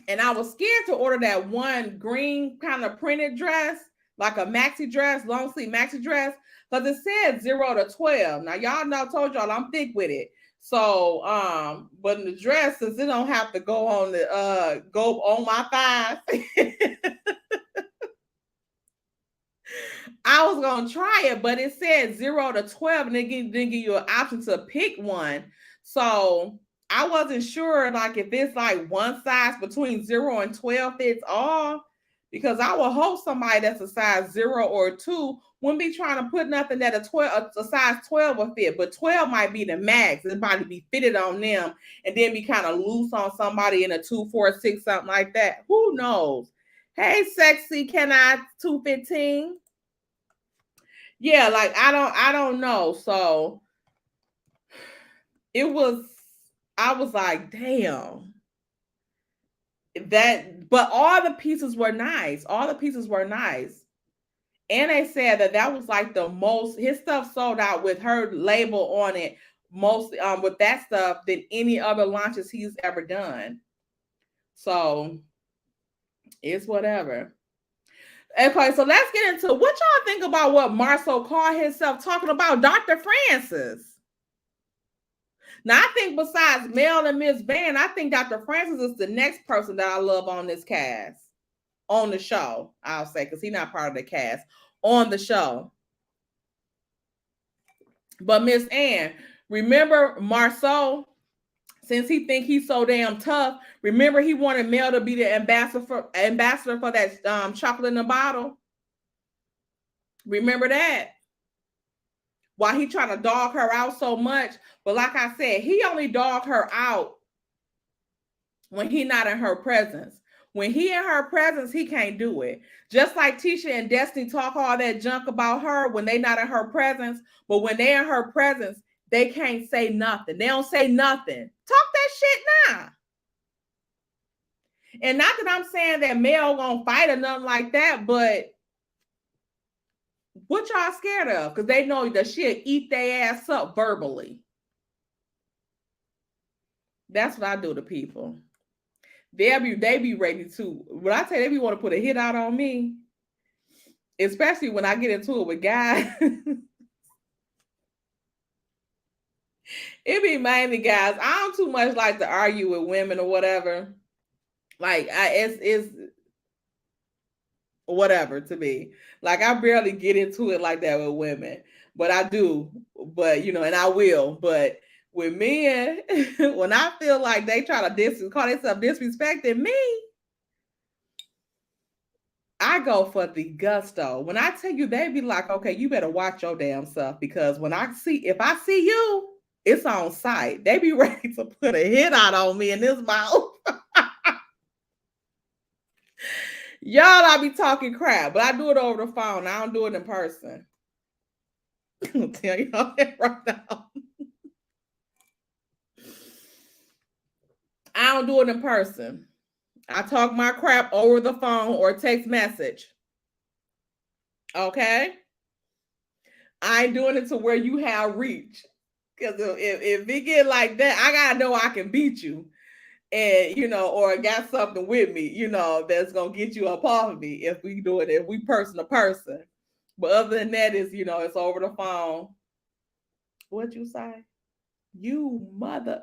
And I was scared to order that one green kind of printed dress, like a maxi dress, long sleeve maxi dress, because it said 0 to 12. Now y'all know, I told y'all I'm thick with it. So but in the dress, since it don't have to go on the go on my thighs. I was gonna try it, but it said 0 to 12, and it didn't give you an option to pick one. So I wasn't sure, like, if it's like one size between 0 and 12 fits all, because I will hope somebody that's a size 0 or 2 wouldn't be trying to put nothing that a size 12 will fit, but 12 might be the max. It might be fitted on them and then be kind of loose on somebody in a 2, 4, 6, something like that. Who knows? Hey, sexy, can I 215? Yeah, like I don't know. So I was like, damn. But all the pieces were nice. All the pieces were nice. And they said that was like the most, his stuff sold out with her label on it, most with that stuff than any other launches he's ever done. So it's whatever. Okay, so let's get into what y'all think about what Marceau called himself talking about Dr. Francis. Now, I think besides Mel and Miss Van, I think Dr. Francis is the next person that I love on this cast. On the show, I'll say, because he's not part of the cast. On the show. But Miss Ann, remember Marceau, since he think he's so damn tough, remember he wanted Mel to be the ambassador for that chocolate in a bottle? Remember that? Why he trying to dog her out so much? But like I said, he only dog her out when he not in her presence. When he in her presence, he can't do it. Just like Tisha and Destiny talk all that junk about her when they not in her presence, but when they in her presence, they can't say nothing. They don't say nothing. Talk that shit now. And not that I'm saying that Mel gonna fight or nothing like that, but what y'all scared of? Because they know that she'll eat their ass up verbally. That's what I do to people. They be ready to. When I tell you they be want to put a hit out on me, especially when I get into it with guys. It be mainly guys. I don't too much like to argue with women or whatever. Like it's whatever to me. Like I barely get into it like that with women, but I do. But and I will. But with men, when I feel like they try to call themselves disrespecting me, I go for the gusto. When I tell you, they be like, okay, you better watch your damn self, because if I see you, it's on sight. They be ready to put a hit out on me in this mouth. Y'all, I be talking crap, but I do it over the phone. I don't do it in person. I'll tell y'all that right now. I don't do it in person. I talk my crap over the phone or text message. Okay? I ain't doing it to where you have reach. Because if it get like that, I gotta know I can beat you. And or got something with me, that's gonna get you up off of me if we do it, if we person to person. But other than that, it's over the phone. What you say? You mother.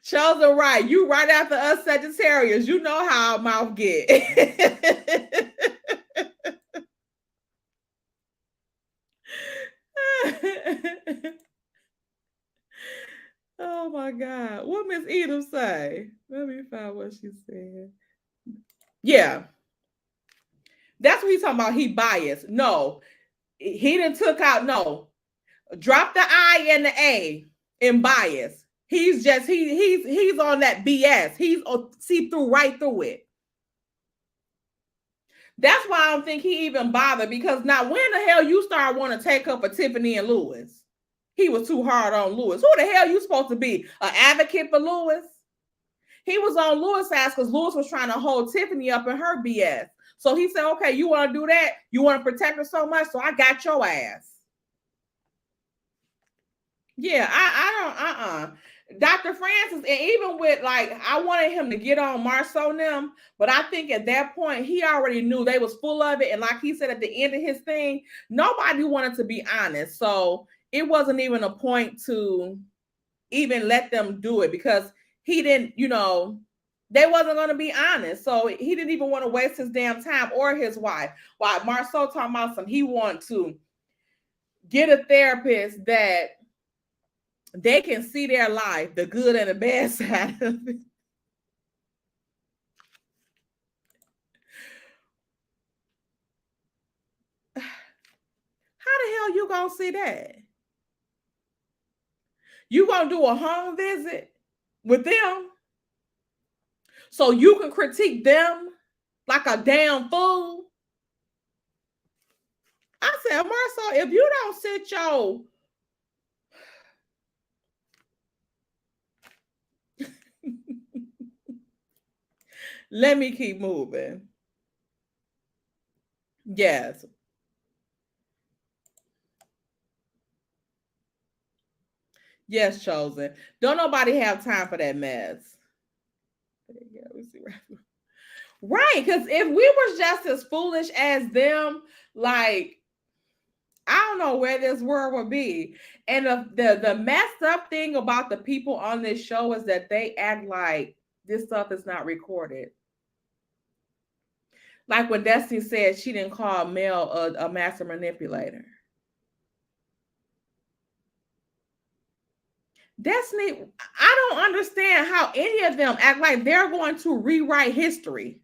Chosen right. You right after us Sagittarius. You know how our mouth get. Oh my God. What Miss Edom say? Let me find what she said. Yeah. That's what he's talking about. He biased. No. He didn't took out, no. Drop the I and the A in bias. He's just he's on that BS. He's see through right through it. That's why I don't think he even bothered, because now when the hell you start wanting to take up for Tiffany and Lewis? He was too hard on Lewis. Who the hell you supposed to be? An advocate for Lewis? He was on Lewis' ass because Lewis was trying to hold Tiffany up in her BS. So he said, okay, you want to do that? You want to protect her so much? So I got your ass. Yeah, I don't, Dr. Francis, and even with, like, I wanted him to get on Marceau and them, but I think at that point, he already knew they was full of it. And like he said at the end of his thing, nobody wanted to be honest. So it wasn't even a point to even let them do it, because he didn't, they wasn't going to be honest. So he didn't even want to waste his damn time or his wife. While Marceau talking about he want to get a therapist that they can see their life, the good and the bad side of it. How the hell you gonna see that? You gonna do a home visit with them so you can critique them like a damn fool? I said, Marceau, if you don't sit your Let me keep moving. Yes. Yes, chosen. Don't nobody have time for that mess. Yeah, we see right. Because if we were just as foolish as them, like I don't know where this world would be. And the messed up thing about the people on this show is that they act like this stuff is not recorded. Like when Destiny said she didn't call Mel a master manipulator. Destiny, I don't understand how any of them act like they're going to rewrite history.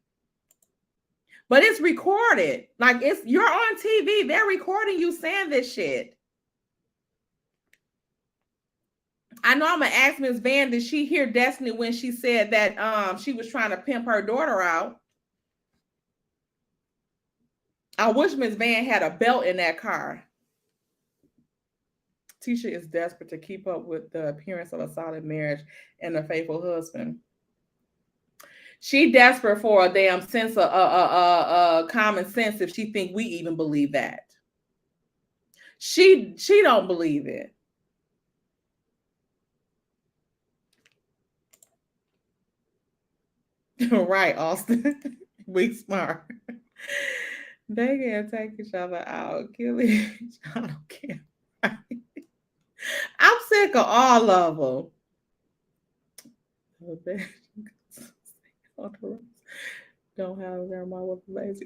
But it's recorded. Like you're on TV. They're recording you saying this shit. I know I'm gonna ask Miss Van, did she hear Destiny when she said that she was trying to pimp her daughter out? I wish Miss Van had a belt in that car. Tisha is desperate to keep up with the appearance of a solid marriage and a faithful husband. She desperate for a damn sense of common sense if she think we even believe that. She don't believe it. Right, Austin. We smart. They can take each other out, kill each. I don't care. I'm sick of all of them. Don't have grandma with a lazy.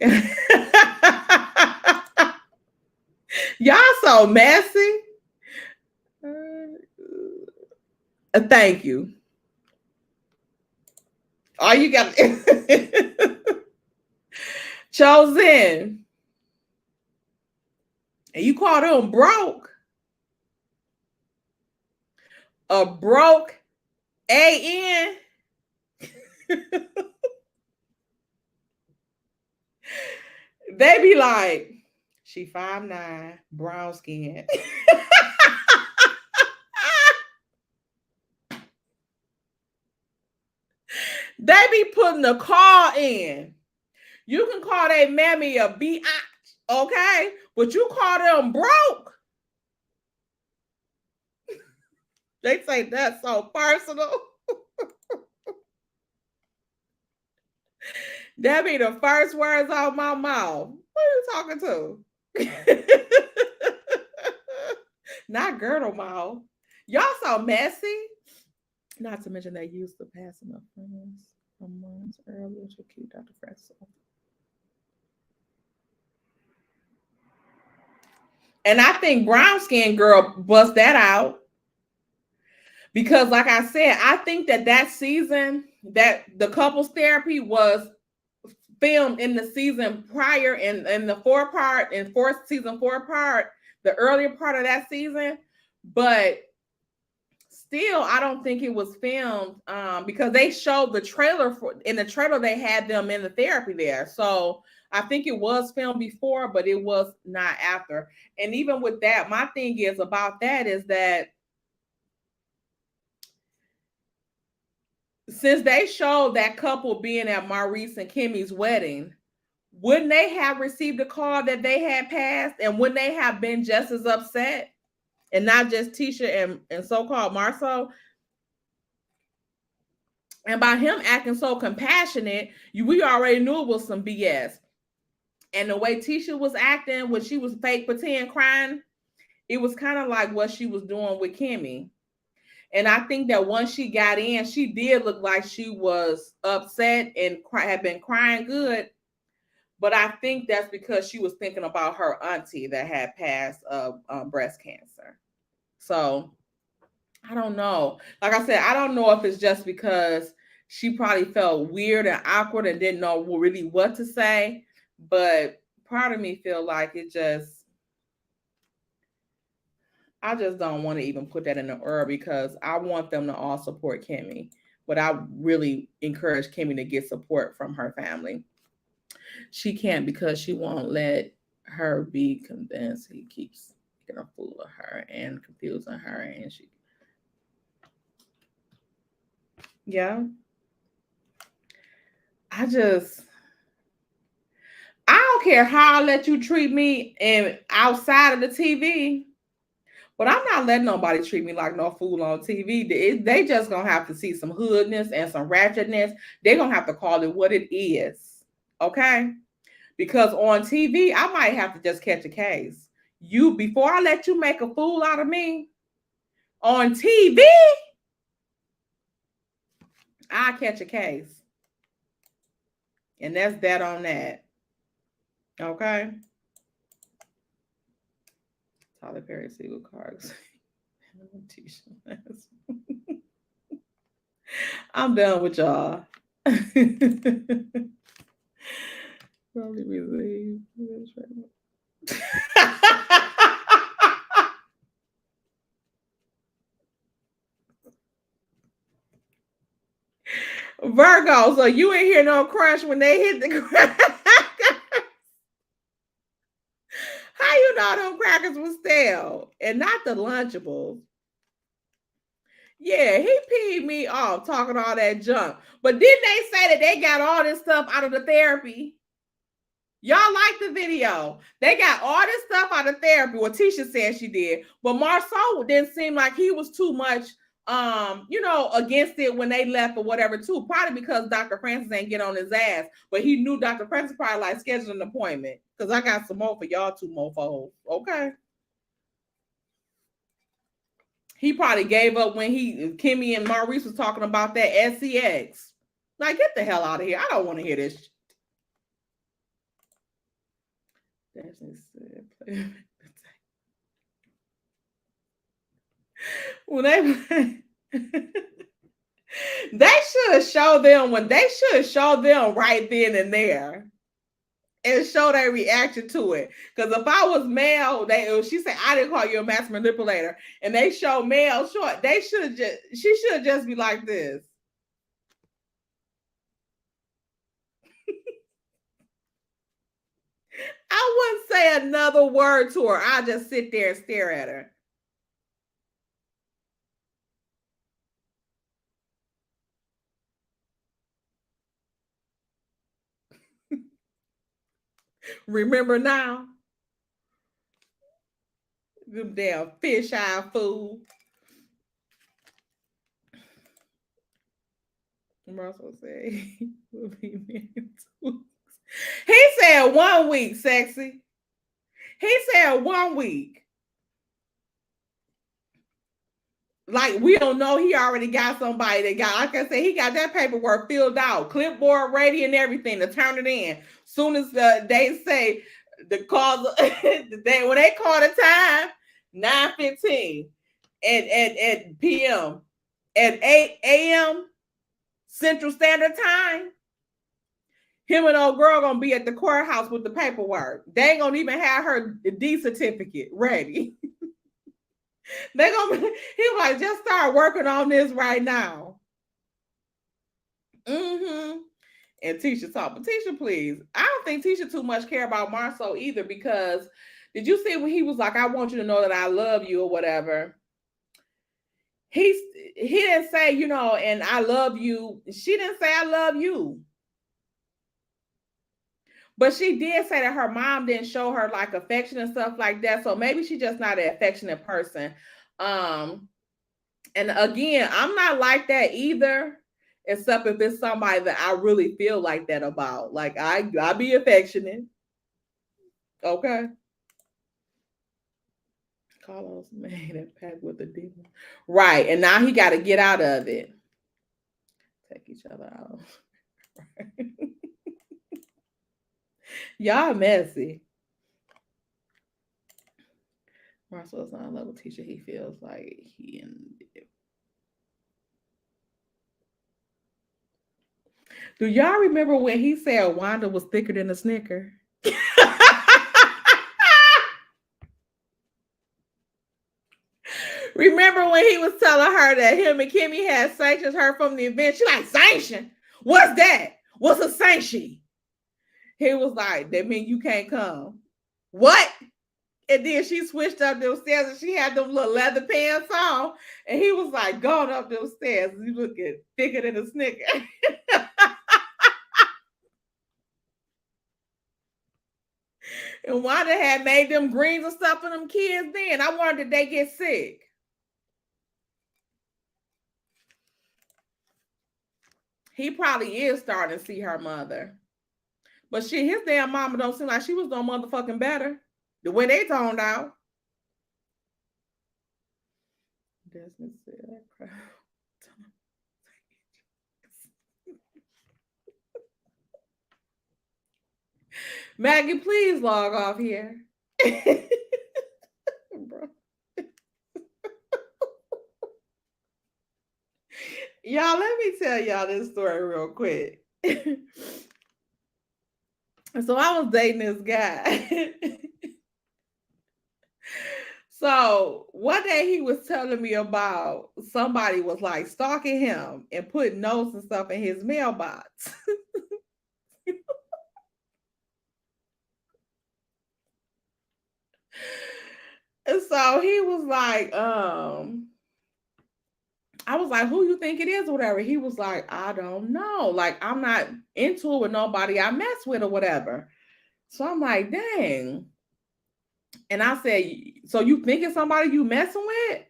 Y'all so messy. Thank you. All you got chosen. And you called them broke. A broke AN. They be like, she 5'9", brown skin. They be putting the call in. You can call that mammy a bitch, okay? But you call them broke. They say that's so personal. That be the first words out my mouth. Who are you talking to? Not girdle mouth. Y'all so messy. Not to mention they used the passing of friends from months earlier to keep Dr. Francis. And I think brown skin girl bust that out. Because like I said, I think that season, that the couples therapy was filmed in the season prior in the season 4 part, the earlier part of that season. But still, I don't think it was filmed because they showed the trailer in the trailer they had them in the therapy there. So I think it was filmed before, but it was not after. And even with that, my thing is about that is that since they showed that couple being at Maurice and Kimmy's wedding, wouldn't they have received a call that they had passed, and wouldn't they have been just as upset? And not just Tisha and so-called Marceau. And by him acting so compassionate, we already knew it was some BS. And the way Tisha was acting when she was fake pretend crying, it was kind of like what she was doing with Kimmy. And I think that once she got in, she did look like she was upset and had been crying good. But I think that's because she was thinking about her auntie that had passed of breast cancer. So I don't know. Like I said, I don't know if it's just because she probably felt weird and awkward and didn't know really what to say. But part of me feel like I just don't want to even put that in the air because I want them to all support Kimmy. But I really encourage Kimmy to get support from her family. She can't because she won't let her be convinced he keeps making a fool of her and confusing her. And yeah. I don't care how I let you treat me and outside of the TV, but I'm not letting nobody treat me like no fool on TV. They just gonna have to see some hoodness and some ratchetness. They're gonna have to call it what it is. Okay? Because on TV, I might have to just catch a case. Before I let you make a fool out of me on TV, I catch a case. And that's that on that. Okay? Tyler Perry single cards. I'm done with y'all. Probably relieved. Virgo, so you ain't hear no crunch when they hit the crackers. How you know them crackers was stale and not the Lunchables? Yeah, he peed me off talking all that junk. But didn't they say that they got all this stuff out of the therapy? Y'all like the video. They got all this stuff out of therapy. Well, Tisha said she did. But Marceau didn't seem like he was too much against it when they left or whatever, too. Probably because Dr. Francis ain't get on his ass. But he knew Dr. Francis probably like scheduled an appointment. Because I got some more for y'all two mofos. Okay. He probably gave up when Kimmy and Maurice was talking about that SCX. Like, get the hell out of here. I don't want to hear this shit. When they should show them right then and there and show their reaction to it. Because if I was male, she said I didn't call you a master manipulator, and they show male short, she should just be like this. I wouldn't say another word to her. I'll just sit there and stare at her. Remember now? Them damn fish eye fool. Russell said he will be married 2 weeks. He said 1 week, sexy. He said 1 week. Like, we don't know. He already got somebody that got, like I said, he got that paperwork filled out, clipboard ready and everything to turn it in. Soon as they say the call, when they call the time, 9:15 at p.m. at 8 a.m. Central Standard Time, him and old girl gonna be at the courthouse with the paperwork. They ain't gonna even have her D certificate ready. They gonna be, he like, just start working on this right now. And Tisha talk, but Tisha, please. I don't think Tisha too much care about Marceau either, because did you see when he was like, I want you to know that I love you or whatever? He didn't say, and I love you. She didn't say I love you. But she did say that her mom didn't show her like affection and stuff like that. So maybe she's just not an affectionate person. And again, I'm not like that either, except if it's somebody that I really feel like that about. Like I be affectionate. Okay. Carlos made a pact with the demon. Right. And now he got to get out of it. Take each other out. Y'all messy. Marcel's not in love with Tisha. He feels like he and do y'all remember when he said Wanda was thicker than a Snicker? Remember when he was telling her that him and Kimmy had sanctioned her from the event? She like, sanction? What's that? What's a sanction? He was like, that means you can't come. What? And then she switched up those stairs and she had them little leather pants on. And he was like, going up those stairs. You looking thicker than a Snicker. And Wanda had made them greens and stuff for them kids then. I wondered, did they get sick? He probably is starting to see her mother. But shit, his damn mama don't seem like she was no motherfucking better. The way they toned out. Desmond said that crap. Maggie, please log off here. Bro. Y'all, let me tell y'all this story real quick. So I was dating this guy. So one day he was telling me about somebody was like stalking him and putting notes and stuff in his mailbox. And so he was like, I was like, who you think it is or whatever? He was like, I don't know. Like, I'm not into it with nobody I mess with or whatever. So I'm like, dang. And I said, so you think it's somebody you messing with?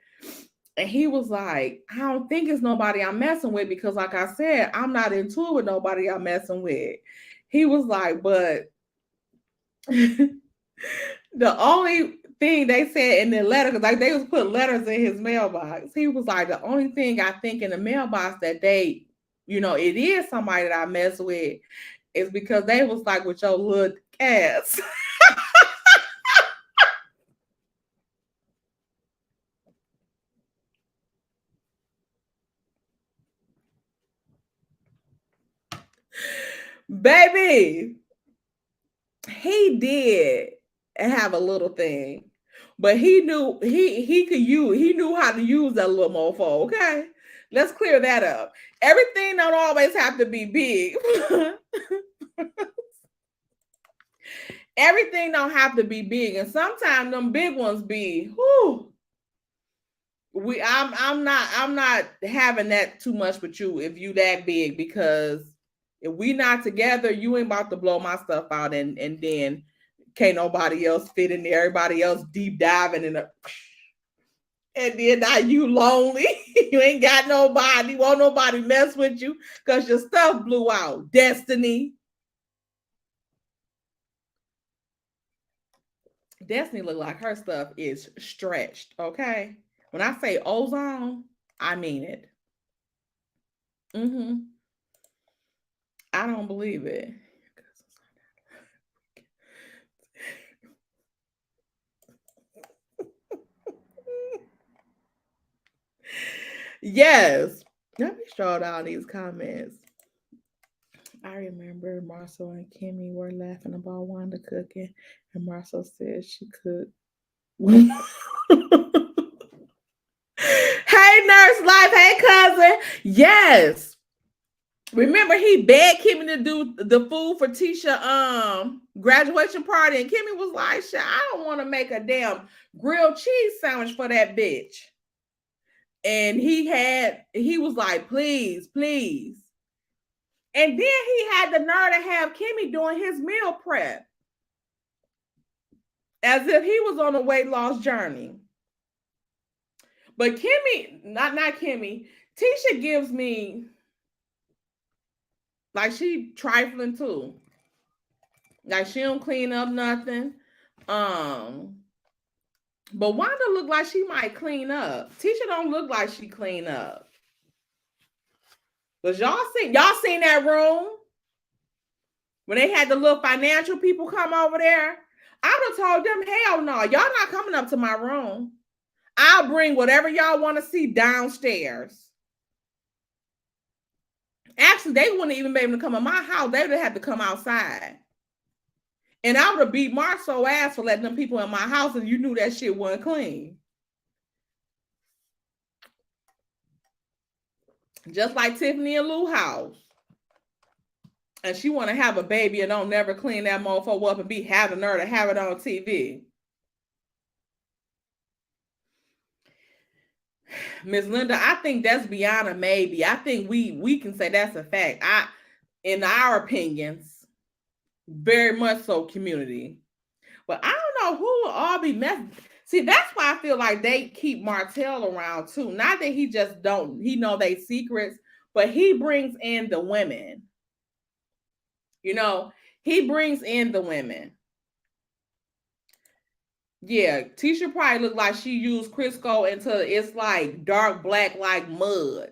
And he was like, I don't think it's nobody I'm messing with because, like I said, I'm not into it with nobody I'm messing with. He was like, but the only thing they said in the letter, because like they was put letters in his mailbox. He was like, the only thing I think in the mailbox that they, you know, it is somebody that I mess with is because they was like with your little ass. Baby, he did have a little thing, but he knew he could use, he knew how to use that little mofo. Okay, let's clear that up. Everything don't always have to be big. Everything don't have to be big, and sometimes them big ones be. Whoo, I'm not having that too much with you if you that big, because if we not together, you ain't about to blow my stuff out and then can't nobody else fit in there. Everybody else deep diving in a, and then now you lonely. You ain't got nobody. Won't nobody mess with you because your stuff blew out. Destiny. Destiny look like her stuff is stretched. Okay. When I say ozone, I mean it. Mm-hmm. I don't believe it. Yes. Let me scroll down these comments. I remember Marcel and Kimmy were laughing about Wanda cooking, and Marcel said she cooked. Hey, Nurse Life. Hey, cousin. Yes. Remember, he begged Kimmy to do the food for Tisha graduation party, and Kimmy was like, "Shit, I don't want to make a damn grilled cheese sandwich for that bitch." And he was like, "Please, please." And then he had the nerve to have Kimmy doing his meal prep as if he was on a weight loss journey. But Kimmy, not Kimmy, Tisha gives me like she trifling too. Like she don't clean up nothing. But Wanda look like she might clean up. Tisha don't look like she clean up. But y'all seen that room when they had the little financial people come over there? I would have told them, hell no, y'all not coming up to my room. I'll bring whatever y'all want to see downstairs. Actually, they wouldn't even be able to come in my house. They would have had to come outside. And I would have beat Marceau ass for letting them people in my house, and you knew that shit wasn't clean. Just like Tiffany and Lou house. And she want to have a baby and don't never clean that motherfucker up and be having her to have it on TV. Miss Linda, I think that's beyond a maybe. I think we can say that's a fact. In our opinions, very much so community. But I don't know who will all be messing. See, that's why I feel like they keep Martell around too. Not that he just don't, he know they secrets, but he brings in the women. You know, he brings in the women. Yeah, Tisha probably looked like she used Crisco until it's like dark black like mud.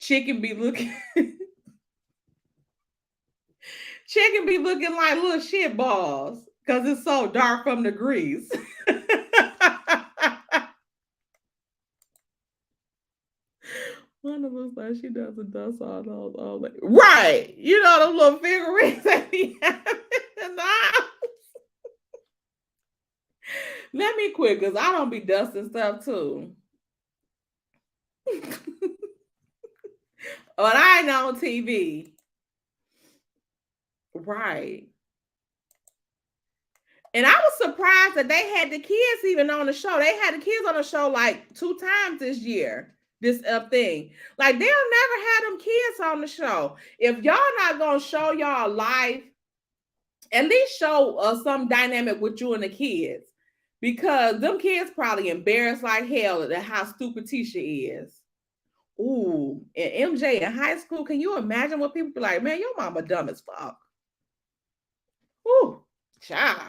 Chicken be looking chicken be looking like little shit balls because it's so dark from the grease. One of us like she doesn't dust all those all day. Right. You know those little figurines that we have in the house. Let me quit because I don't be dusting stuff too. But I ain't on TV. Right. And I was surprised that they had the kids even on the show. They had the kids on the show like 2 times this year. This thing. Like they'll never have them kids on the show. If y'all not gonna show y'all life, at least show some dynamic with you and the kids. Because them kids probably embarrassed like hell at how stupid Tisha is. Ooh, and MJ in high school, can you imagine what people be like? Man, your mama dumb as fuck. Ooh, child.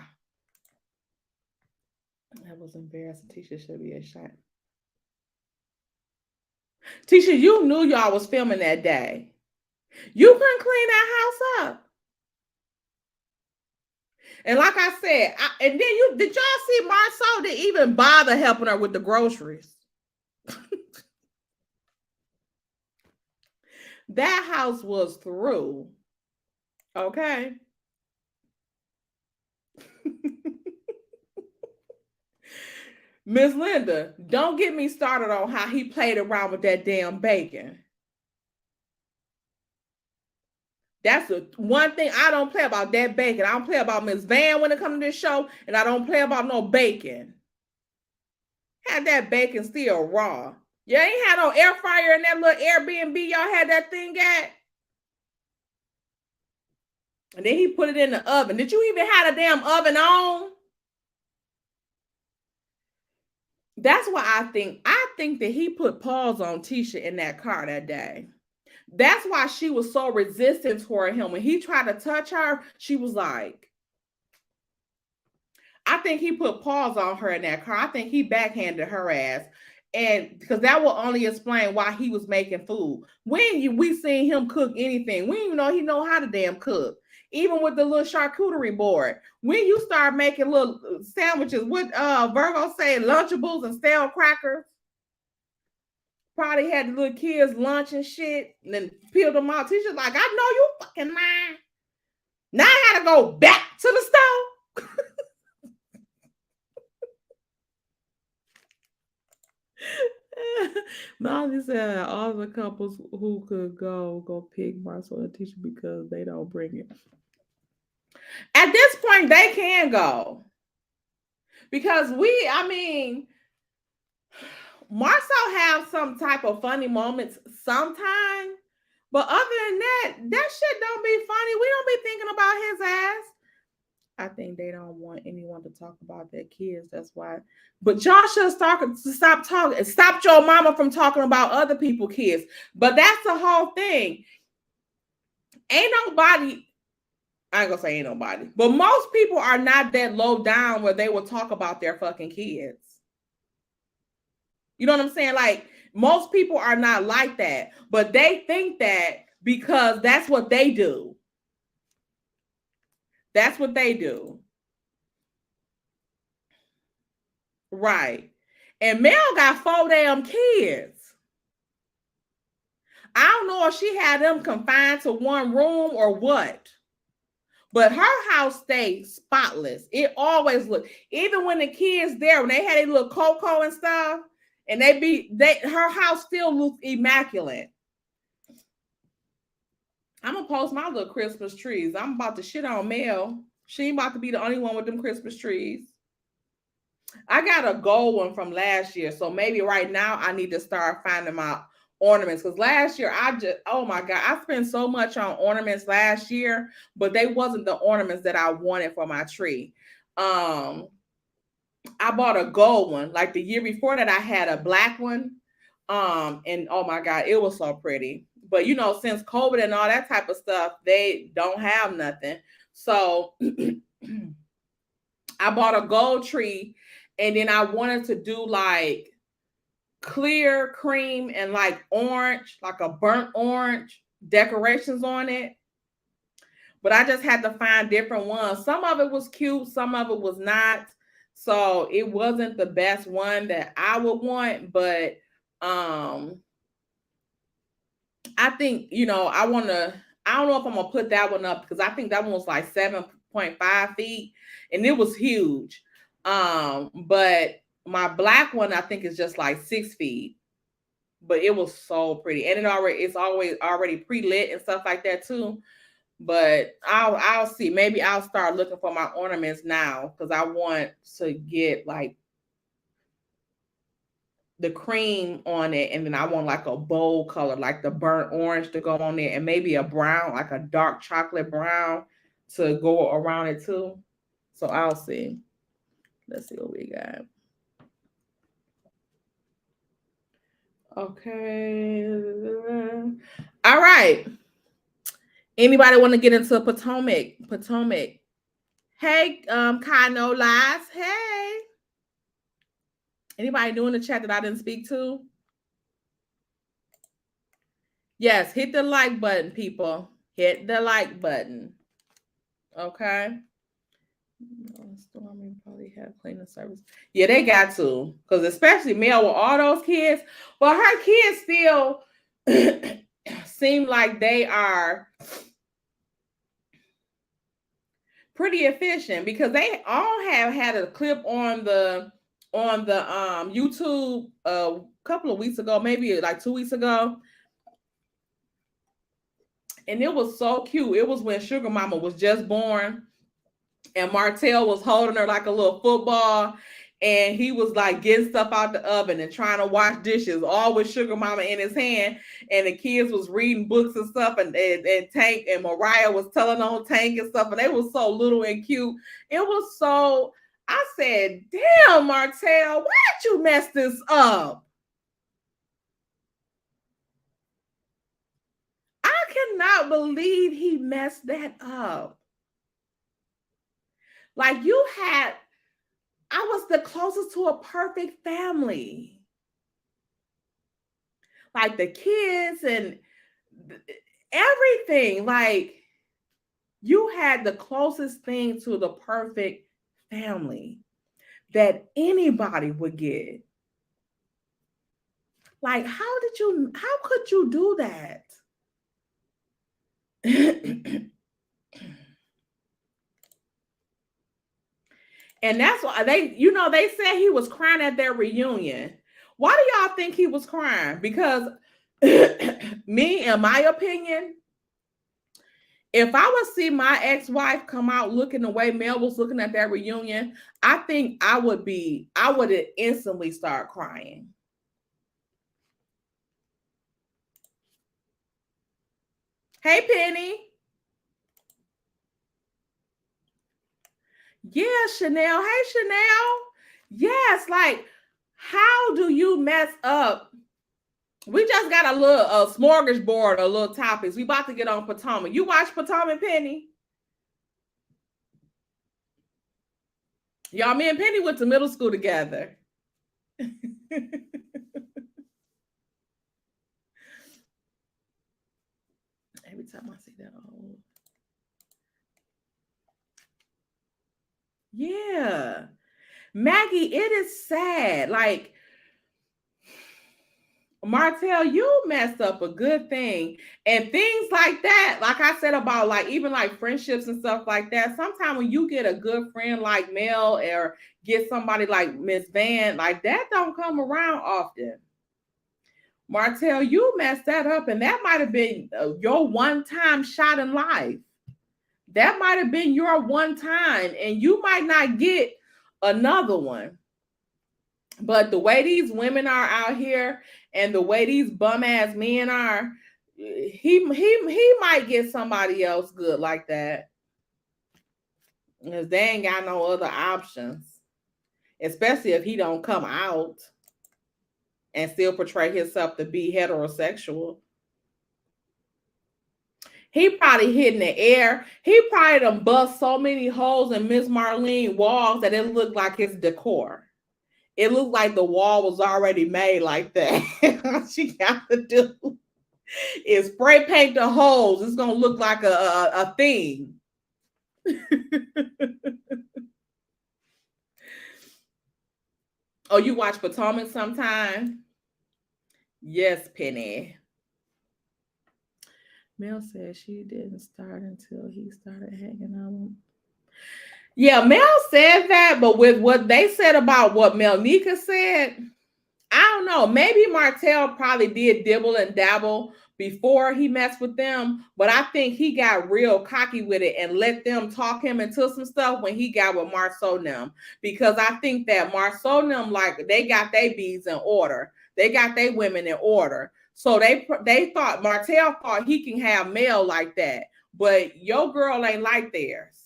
That was embarrassing. Tisha should be ashamed. Tisha, you knew y'all was filming that day. You couldn't clean that house up. And like I said, and then did y'all see Marceau didn't even bother helping her with the groceries? That house was through. Okay. Miss Linda, don't get me started on how he played around with that damn bacon. That's the one thing I don't play about, that bacon. I don't play about Miss Van when it comes to this show, and I don't play about no bacon. Had that bacon still raw. You ain't had no air fryer in that little Airbnb y'all had that thing at. And then he put it in the oven. Did you even have a damn oven on? That's why I think that he put paws on Tisha in that car that day. That's why she was so resistant toward him. When he tried to touch her, she was like, I think he put paws on her in that car. I think he backhanded her ass. And because that will only explain why he was making food. When we seen him cook anything, we even know he know how to damn cook. Even with the little charcuterie board. When you start making little sandwiches, what Virgo say, Lunchables and stale crackers. Probably had the little kids lunch and shit, and then peeled them out. Teacher's like, I know you fucking lying. Now I gotta go back to the stove. Molly said all the couples who could go pick Marcel and Tisha because they don't bring it. At this point, they can go. Because Marcel have some type of funny moments sometimes. But other than that shit don't be funny. We don't be thinking about his ass. I think they don't want anyone to talk about their kids. That's why. But y'all should stop talking. Stop your mama from talking about other people's kids. But that's the whole thing. Ain't nobody, I ain't gonna say ain't nobody, but most people are not that low down where they will talk about their fucking kids. You know what I'm saying? Like, most people are not like that, but they think that because that's what they do. That's what they do. Right. And Mel got 4 damn kids. I don't know if she had them confined to one room or what. But her house stayed spotless. It always looked, even when the kids there, when they had a little cocoa and stuff, and her house still looked immaculate. I'm gonna post my little Christmas trees. I'm about to shit on Mel. She ain't about to be the only one with them Christmas trees. I got a gold one from last year, so maybe right now I need to start finding my ornaments, because last year oh my god, I spent so much on ornaments last year, but they wasn't the ornaments that I wanted for my tree. I bought a gold one. Like the year before that, I had a black one. And oh my God, it was so pretty. But since COVID and all that type of stuff, they don't have nothing. So I bought a gold tree, and then I wanted to do like clear cream and like orange, like a burnt orange decorations on it. But I just had to find different ones. Some of it was cute, some of it was not. So it wasn't the best one that I would want, but I think, I don't know if I'm gonna put that one up because I think that one was like 7.5 feet and it was huge. But my black one I think is just like 6 feet, but it was so pretty, and it's always already pre-lit and stuff like that too. But I'll see. Maybe I'll start looking for my ornaments now because I want to get like the cream on it, and then I want like a bold color, like the burnt orange to go on there, and maybe a brown, like a dark chocolate brown to go around it too. So I'll see. Let's see what we got. Okay. All right. Anybody want to get into Potomac? Potomac. Hey, Kano Lies. Hey. Anybody new in the chat that I didn't speak to? Yes, hit the like button, people. Hit the like button. Okay. Stormy probably have cleaning service. Yeah, they got to. Because especially Mel with all those kids. But her kids still seem like they are pretty efficient because they all have had a clip on the YouTube a couple of weeks ago, maybe like 2 weeks ago. And it was so cute. It was when Sugar Mama was just born and Martell was holding her like a little football, and he was like getting stuff out the oven and trying to wash dishes, all with Sugar Mama in his hand, and the kids was reading books and stuff, and Tank and Mariah was telling on Tank and stuff, and they was so little and cute. It was so, I said, damn, Martell, why'd you mess this up? I cannot believe he messed that up. Like I was the closest to a perfect family. Like the kids and everything. Like you had the closest thing to the perfect family that anybody would get. Like, how could you do that? And that's why they said he was crying at their reunion. Why do y'all think he was crying? Because me, in my opinion, if I would see my ex-wife come out looking the way Mel was looking at that reunion, I think I would instantly start crying. Hey, Penny. Yeah, Chanel. Hey, Chanel. Yes, like, how do you mess up? We just got a little smorgasbord, a little topics. We about to get on Potomac. You watch Potomac, Penny? Y'all, me and Penny went to middle school together. Every time I see that, oh. Yeah. Maggie, it is sad. Like, Martell, you messed up a good thing. And things like that, like I said about like even like friendships and stuff like that, sometimes when you get a good friend like Mel or get somebody like Miss Van, like that don't come around often. Martell, you messed that up, and that might have been your one-time shot in life. That might have been your one time, and you might not get another one. But the way these women are out here and the way these bum ass men are, he might get somebody else good like that. Because they ain't got no other options. Especially if he don't come out and still portray himself to be heterosexual. He probably hit in the air. He probably done bust so many holes in Miss Marlene walls that it looked like his decor. It looked like the wall was already made like that. All she got to do is spray paint the holes. It's gonna look like a thing. Oh, you watch Potomac sometime? Yes, Penny. Mel said she didn't start until he started hanging on. Yeah, Mel said that, but with what they said about what Melnika said, I don't know. Maybe Martell probably did dibble and dabble before he messed with them, but I think he got real cocky with it and let them talk him into some stuff when he got with Marceau them. Because I think that Marceau them, like, they got their bees in order. They got their women in order. So they thought, Martell thought he can have Mel like that, but your girl ain't like theirs.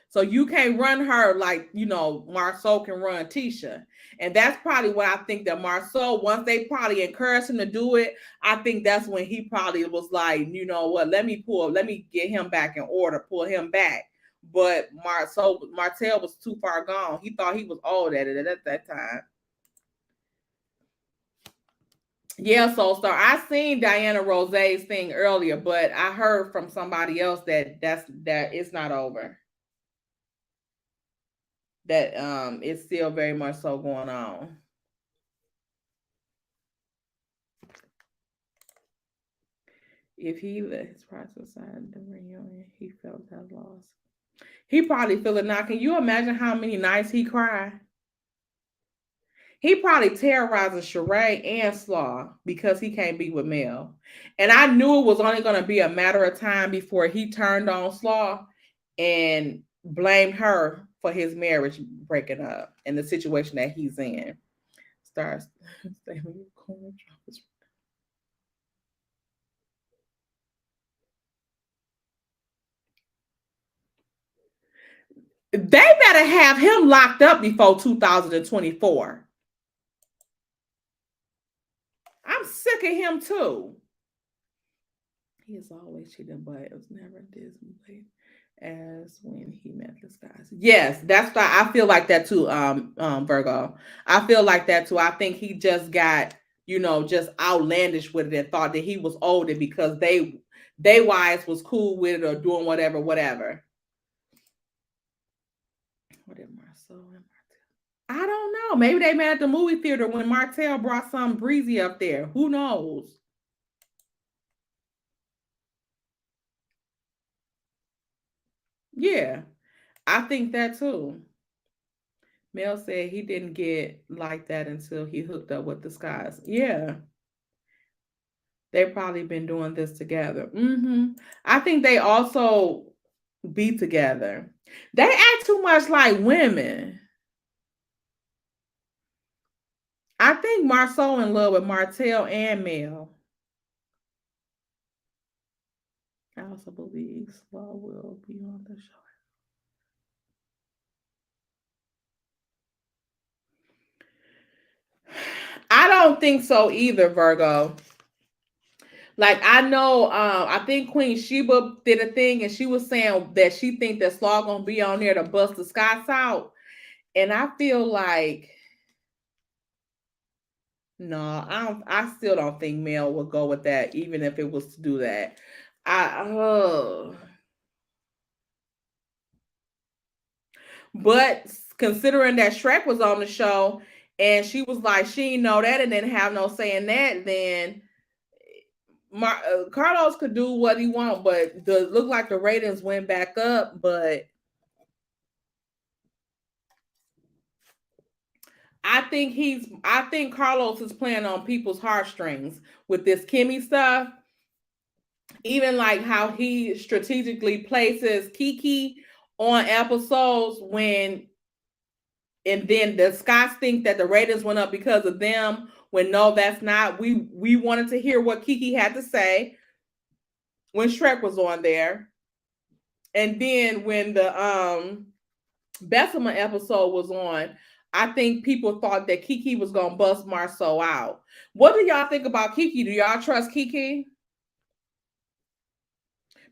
So you can't run her like, Marceau can run Tisha. And that's probably what I think that Marceau, once they probably encouraged him to do it, I think that's when he probably was like, you know what, let me get him back in order, pull him back. But Martell was too far gone. He thought he was old at it at that time. Yeah, Soul Star. I seen Diana Rose's thing earlier, but I heard from somebody else that it's not over. That it's still very much so going on. If he let his process aside the reunion, he felt that loss. He probably feel it now. Can you imagine how many nights he cried? He probably terrorizing Sheree and Slaw because he can't be with Mel. And I knew it was only going to be a matter of time before he turned on Slaw and blamed her for his marriage breaking up and the situation that he's in. Stars. They better have him locked up before 2024. I'm sick of him too. He is always cheating, but it was never Disney as when he met this guy. Yes, that's why I feel like that too, Virgo. I feel like that too. I think he just got, just outlandish with it and thought that he was older because they wives was cool with it or doing whatever. What did Marceau and Martell? I don't know. Maybe they met at the movie theater when Martell brought some breezy up there. Who knows? Yeah, I think that too. Mel said he didn't get like that until he hooked up with the Skies. Yeah. They've probably been doing this together. I think they also be together. They act too much like women. I think Marceau in love with Martell and Mel. I also believe Slaw will be on the show. I don't think so either, Virgo. Like I know, I think Queen Sheba did a thing, and she was saying that she think that Slaw gonna be on there to bust the Scots out, and I feel like no, I don't. I still don't think Mel would go with that, even if it was to do that. But considering that Shrek was on the show, and she was like she didn't know that and didn't have no say in that, then Carlos could do what he want, but the look like the ratings went back up. But I think Carlos is playing on people's heartstrings with this Kimmy stuff. Even like how he strategically places Kiki on episodes when, and then the Scots think that the ratings went up because of them. When no, that's not. We wanted to hear what Kiki had to say when Shrek was on there. And then when the Bessemer episode was on, I think people thought that Kiki was gonna bust Marceau out. What do y'all think about Kiki? Do y'all trust Kiki?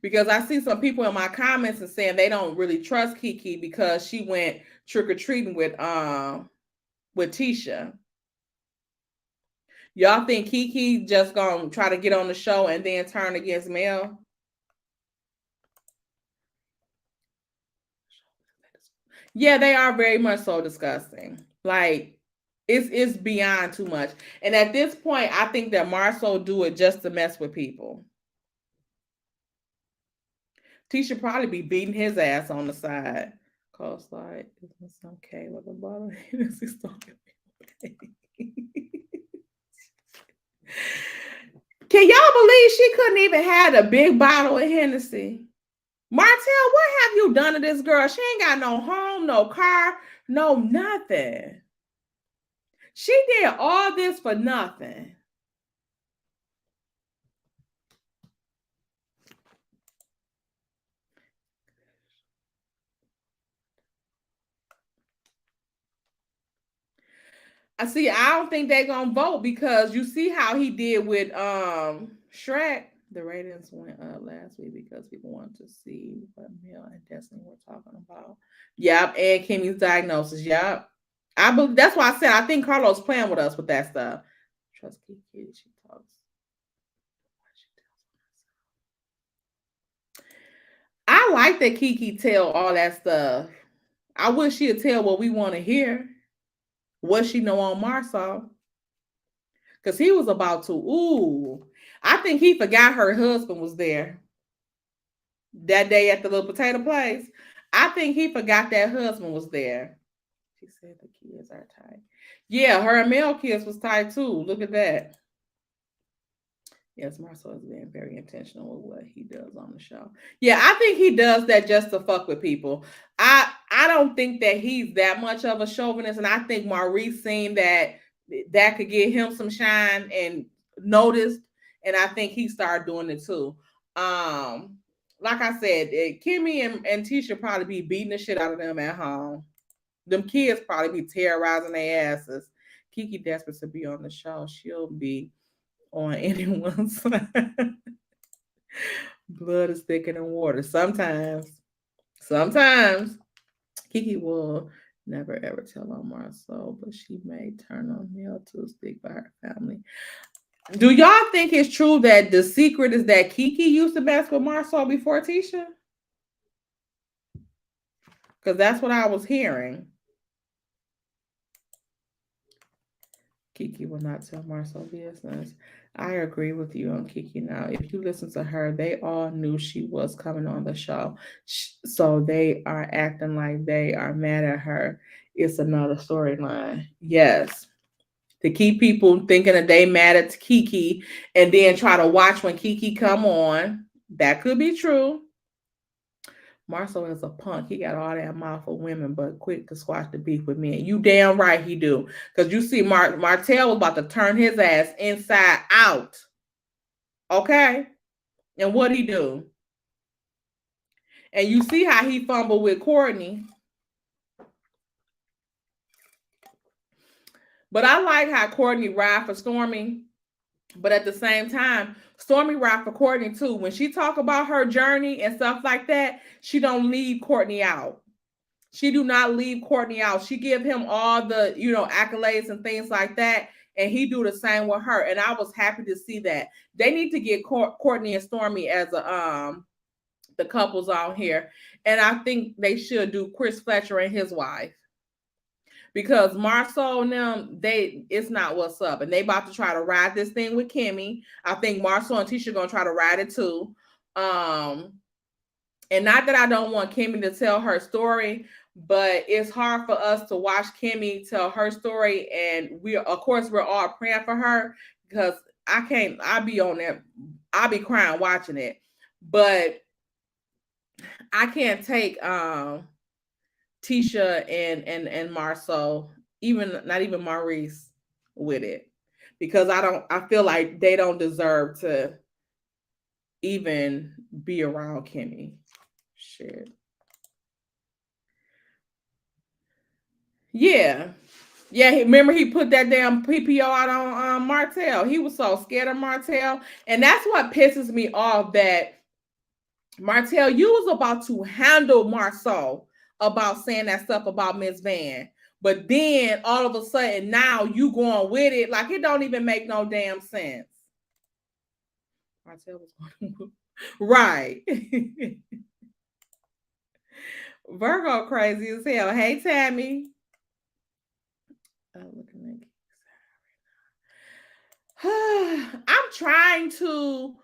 Because I see some people in my comments and saying they don't really trust Kiki because she went trick or treating with Tisha. Y'all think Kiki just gonna try to get on the show and then turn against Mel? Yeah, they are very much so disgusting. Like it's beyond too much. And at this point, I think that Marceau do it just to mess with people. Tisha probably be beating his ass on the side. Cause like it's okay with the bottom. Can y'all believe she couldn't even have a big bottle of Hennessy? Martell, what have you done to this girl? She ain't got no home, no car, no nothing. She did all this for nothing. I see. I don't think they're gonna vote because you see how he did with Shrek. The ratings went up last week because people wanted to see what Mel and Destiny were talking about. Yep, and Kimmy's diagnosis. Yep, I believe that's why I said I think Carlos playing with us with that stuff. Trust Kiki, she talks. I like that Kiki tell all that stuff. I wish she'd tell what we want to hear. What she know on Marceau. Because he was about to, ooh. I think he forgot her husband was there that day at the little potato place. I think he forgot that husband was there. She said the kids are tight. Yeah, her and Mel kids was tight too. Look at that. Yes, Marceau is being very intentional with what he does on the show. Yeah, I think he does that just to fuck with people. I don't think that he's that much of a chauvinist, and I think Maurice seen that could get him some shine and noticed, and I think he started doing it too. Like I said, Kimmy and Tisha probably be beating the shit out of them at home. Them kids probably be terrorizing their asses. Kiki desperate to be on the show. She'll be on anyone's side. Blood is thicker than water. Sometimes Kiki will never ever tell on Marceau, but she may turn on Mel to stick by her family. Do y'all think it's true that the secret is that Kiki used to mess with Marceau before Tisha? Because that's what I was hearing. Kiki will not tell Marceau business. I agree with you on Kiki now. If you listen to her, they all knew she was coming on the show. So they are acting like they are mad at her. It's another storyline. Yes. To keep people thinking that they mad at Kiki and then try to watch when Kiki come on. That could be true. Marceau is a punk. He got all that mouth for women, but quick to squash the beef with men. You damn right he do. Because you see Martell was about to turn his ass inside out. Okay? And what he do? And you see how he fumbled with Courtney. But I like how Courtney ride for Stormy. But at the same time, Stormy ride for Courtney too. When she talk about her journey and stuff like that, she don't leave Courtney out. She do not leave Courtney out. She give him all the, accolades and things like that. And he do the same with her. And I was happy to see that. They need to get Courtney and Stormy as the couples out here. And I think they should do Chris Fletcher and his wife. Because Marceau and them, it's not what's up. And they about to try to ride this thing with Kimmy. I think Marceau and Tisha gonna try to ride it too. And not that I don't want Kimmy to tell her story, but it's hard for us to watch Kimmy tell her story. And we're all praying for her because I'll be on there. I'll be crying watching it. But I can't take Tisha and Marceau, not even Maurice with it. Because I feel like they don't deserve to even be around Kimmy. Shit. Yeah. Yeah, remember he put that damn PPO out on Martell. He was so scared of Martell. And that's what pisses me off, that Martell, you was about to handle Marceau about saying that stuff about Miss Van. But then all of a sudden now you going with it. Like, it don't even make no damn sense. Martell was going right. Virgo crazy as hell. Hey, Tammy. I'm trying to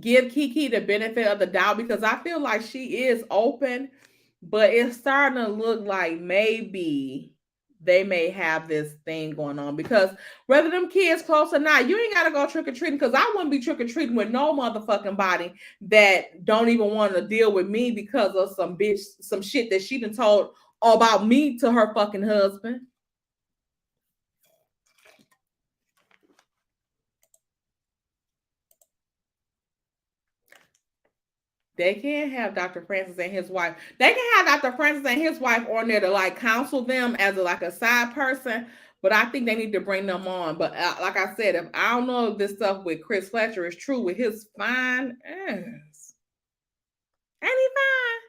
give Kiki the benefit of the doubt, because I feel like she is open, but it's starting to look like maybe they may have this thing going on, because whether them kids close or not, you ain't gotta go trick-or-treating, because I wouldn't be trick-or-treating with no motherfucking body that don't even want to deal with me because of some shit that she done told about me to her fucking husband. They can't have Dr. Francis and his wife. They can have Dr. Francis and his wife on there to like counsel them as like a side person, but I think they need to bring them on. But like I said, if I don't know if this stuff with Chris Fletcher is true with his fine ass. Ain't he fine?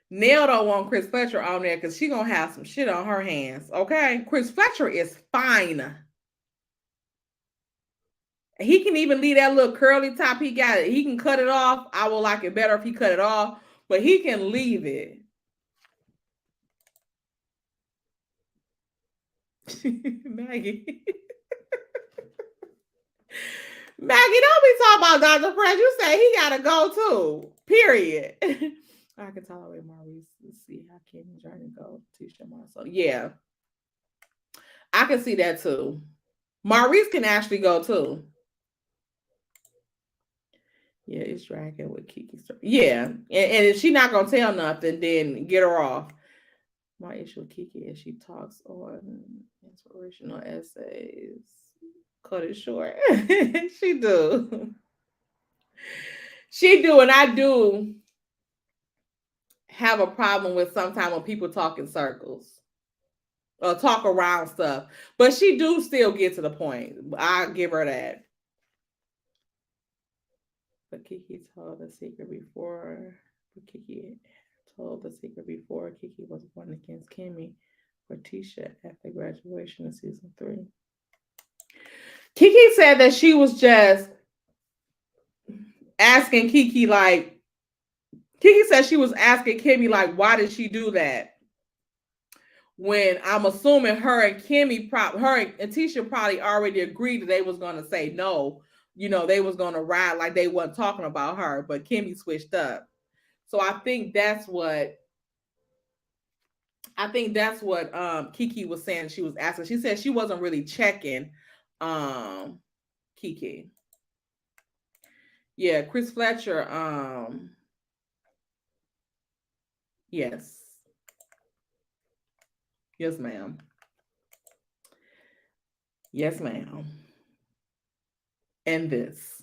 Nell don't want Chris Fletcher on there because she gonna have some shit on her hands. Okay, Chris Fletcher is fine. He can even leave that little curly top he got. He can cut it off. I will like it better if he cut it off, but he can leave it. Maggie. Maggie, don't be talking about Dr. Fresh. You say he gotta go too. Period. I can tolerate Maurice. Let's see how Kenny's journey go. Tisha Marceau. Yeah. I can see that too. Maurice can actually go too. Yeah, it's dragging with Kiki. Yeah. And if she's not gonna tell nothing, then get her off. My issue with Kiki is she talks on inspirational essays. Cut it short. She do. She do, and I do have a problem with sometimes when people talk in circles or talk around stuff. But she do still get to the point. I give her that. But Kiki told the secret before. Kiki told the secret before Kiki was born against Kimmy for Tisha after graduation in season 3. Kiki said that she was just asking Kiki, like, Kiki said she was asking Kimmy, like, why did she do that? When I'm assuming her and Kimmy, her and Tisha probably already agreed that they was going to say no. You know, they was going to ride like they wasn't talking about her, but Kimmy switched up. So I think that's what Kiki was saying. She was asking. She said she wasn't really checking Kiki. Yeah, Chris Fletcher. Yes. Yes, ma'am. Yes, ma'am. And this.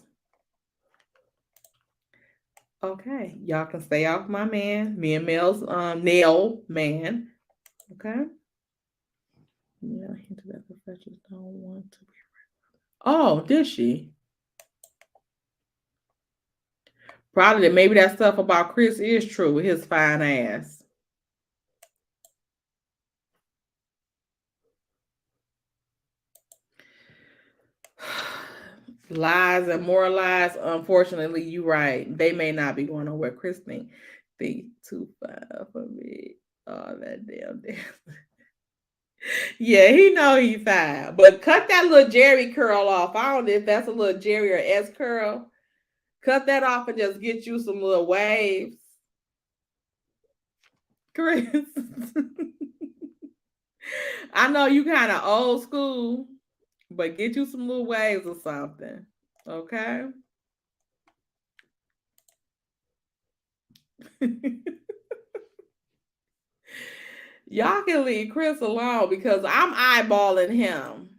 Okay. Y'all can stay off my man. Me and Mel's nail man. Okay. Yeah, hinted that professors don't want to be. Oh, did she? Probably that maybe that stuff about Chris is true with his fine ass. Lies and more lies. Unfortunately, you're right. They may not be going nowhere. Chris think too far for me. Oh, that damn. Yeah, he know he fine. But cut that little Jerry curl off. I don't know if that's a little Jerry or S curl. Cut that off and just get you some little waves. Chris. I know you kind of old school, but get you some little waves or something. Okay. Y'all can leave Chris alone because I'm eyeballing him.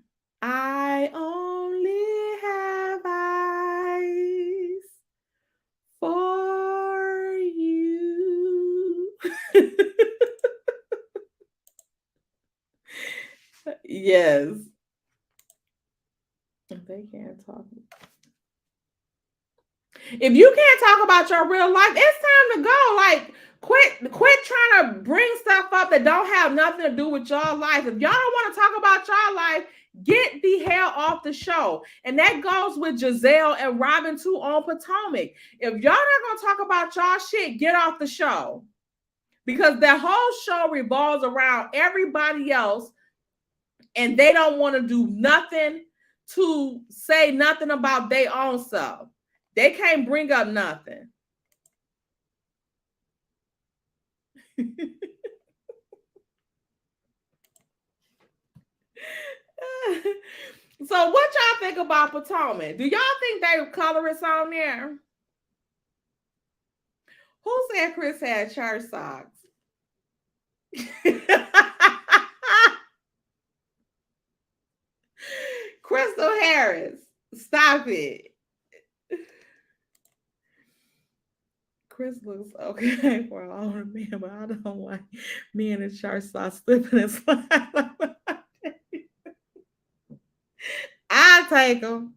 I only have eyes for you. Yes. They can't talk. If you can't talk about your real life, it's time to go. Like, quit trying to bring stuff up that don't have nothing to do with your life. If y'all don't want to talk about your life, get the hell off the show. And that goes with Giselle and Robin too on Potomac. If y'all not gonna talk about y'all shit, get off the show. Because the whole show revolves around everybody else, and they don't want to do nothing to say nothing about their own self. They can't bring up nothing. So what y'all think about Potomac? Do y'all think they colorists on there? Who said Chris had church socks? Crystal Harris, stop it. Chris looks okay for all the men, but I don't like men in church socks slipping and sliding. I'll take them.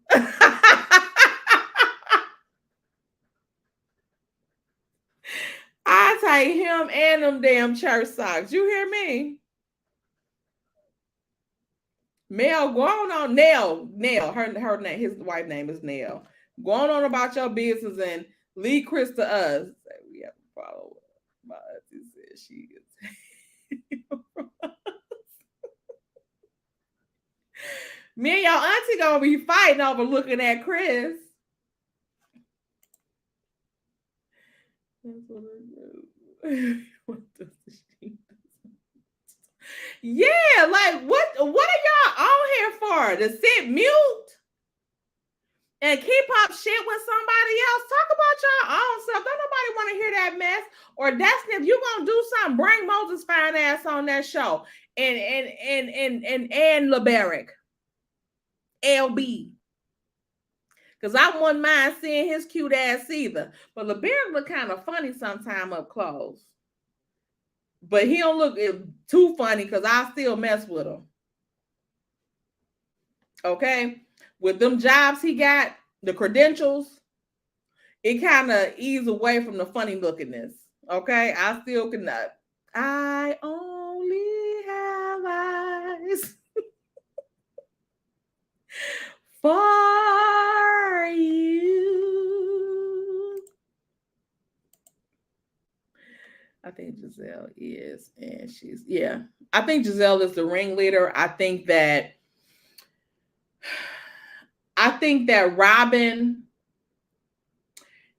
I take him and them damn church socks. You hear me? Mel, going on Nell. Her name, his wife name is Nell. Going on about your business and lead Chris to us. We have to follow my auntie said she is. Me and your auntie gonna be fighting over looking at Chris. That's what it is. What does she do? Yeah, like what are y'all on here for? To sit mute and keep up shit with somebody else? Talk about your own self. Don't nobody want to hear that mess. Or Destiny, if you gonna do something, bring Moses fine ass on that show. And LeBaric. LB. Because I wouldn't mind seeing his cute ass either. But LeBaric look kind of funny sometime up close. But he don't look too funny because I still mess with him. Okay? With them jobs he got, the credentials, it kind of ease away from the funny lookingness. Okay? I still cannot. I only have eyes for you. I think Giselle is, and she's, yeah. I think Giselle is the ringleader. I think that Robin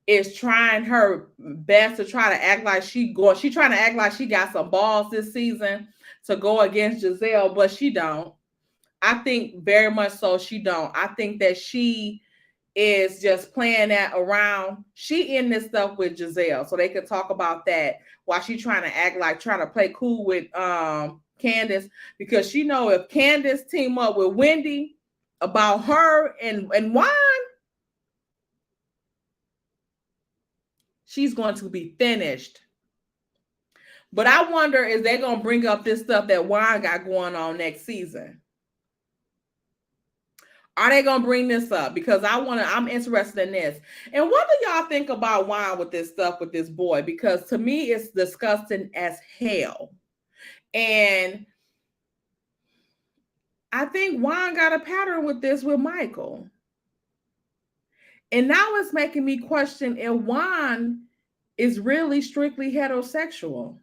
is trying her best to try to act like she trying to act like she got some balls this season to go against Giselle, but she don't. I think very much so she don't. I think that she is just playing that around. She in this stuff with Giselle, so they could talk about that while she trying to act like trying to play cool with Candace, because she know if Candace team up with Wendy about her and Juan, she's going to be finished. But I wonder, is they going to bring up this stuff that Juan got going on next season? Are they going to bring this up? Because I'm interested in this. And what do y'all think about Juan with this stuff with this boy? Because to me, it's disgusting as hell. And I think Juan got a pattern with this with Michael. And now it's making me question if Juan is really strictly heterosexual.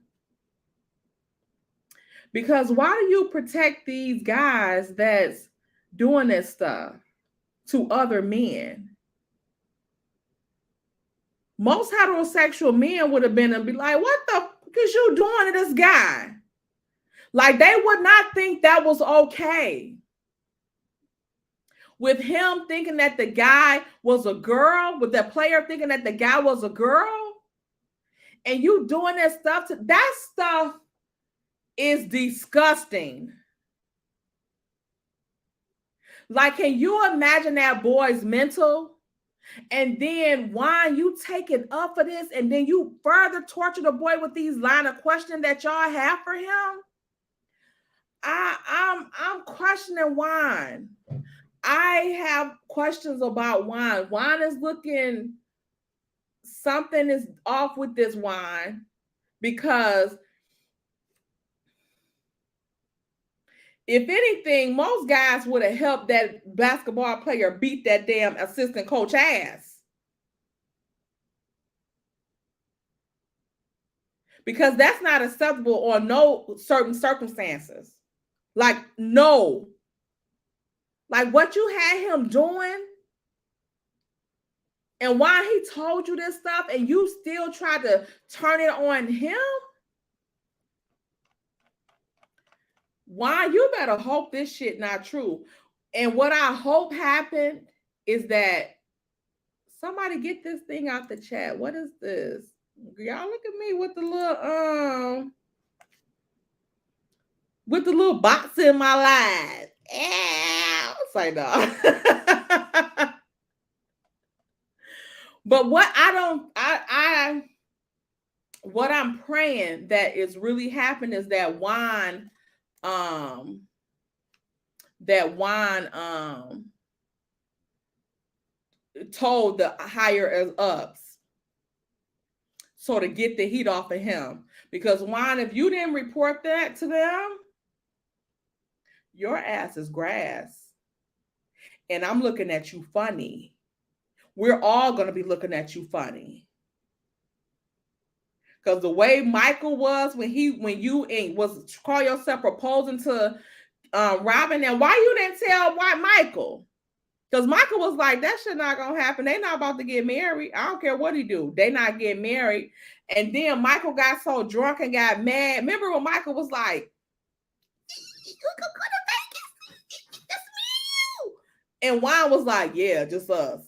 Because why do you protect these guys that's doing this stuff to other men? Most heterosexual men would have been and be like, what the fuck is you doing to this guy? Like, they would not think that was okay. With him thinking that the guy was a girl, with the player thinking that the guy was a girl, and you doing that stuff, that stuff is disgusting. Like, can you imagine that boy's mental? And then why you take it up for this, and then you further torture the boy with these line of questions that y'all have for him? I'm questioning Juan. I have questions about Juan. Juan is looking, something is off with this Juan, because if anything, most guys would have helped that basketball player beat that damn assistant coach ass. Because that's not acceptable on no certain circumstances. Like, no. Like what you had him doing, and why he told you this stuff, and you still try to turn it on him? Why? You better hope this shit not true. And what I hope happened is that somebody get this thing out the chat. What is this? Y'all look at me with the little box in my life. It's like, no. But what what I'm praying that is really happening is that Juan told the higher ups so to get the heat off of him. Because Juan, if you didn't report that to them, your ass is grass. And I'm looking at you funny. We're all going to be looking at you funny. Because the way Michael was when you was call yourself proposing to Robin, and why you didn't tell Michael? Because Michael was like, that shit not gonna happen. They not about to get married. I don't care what he do. They not getting married. And then Michael got so drunk and got mad. Remember when Michael was like, and Juan was like, yeah, just us.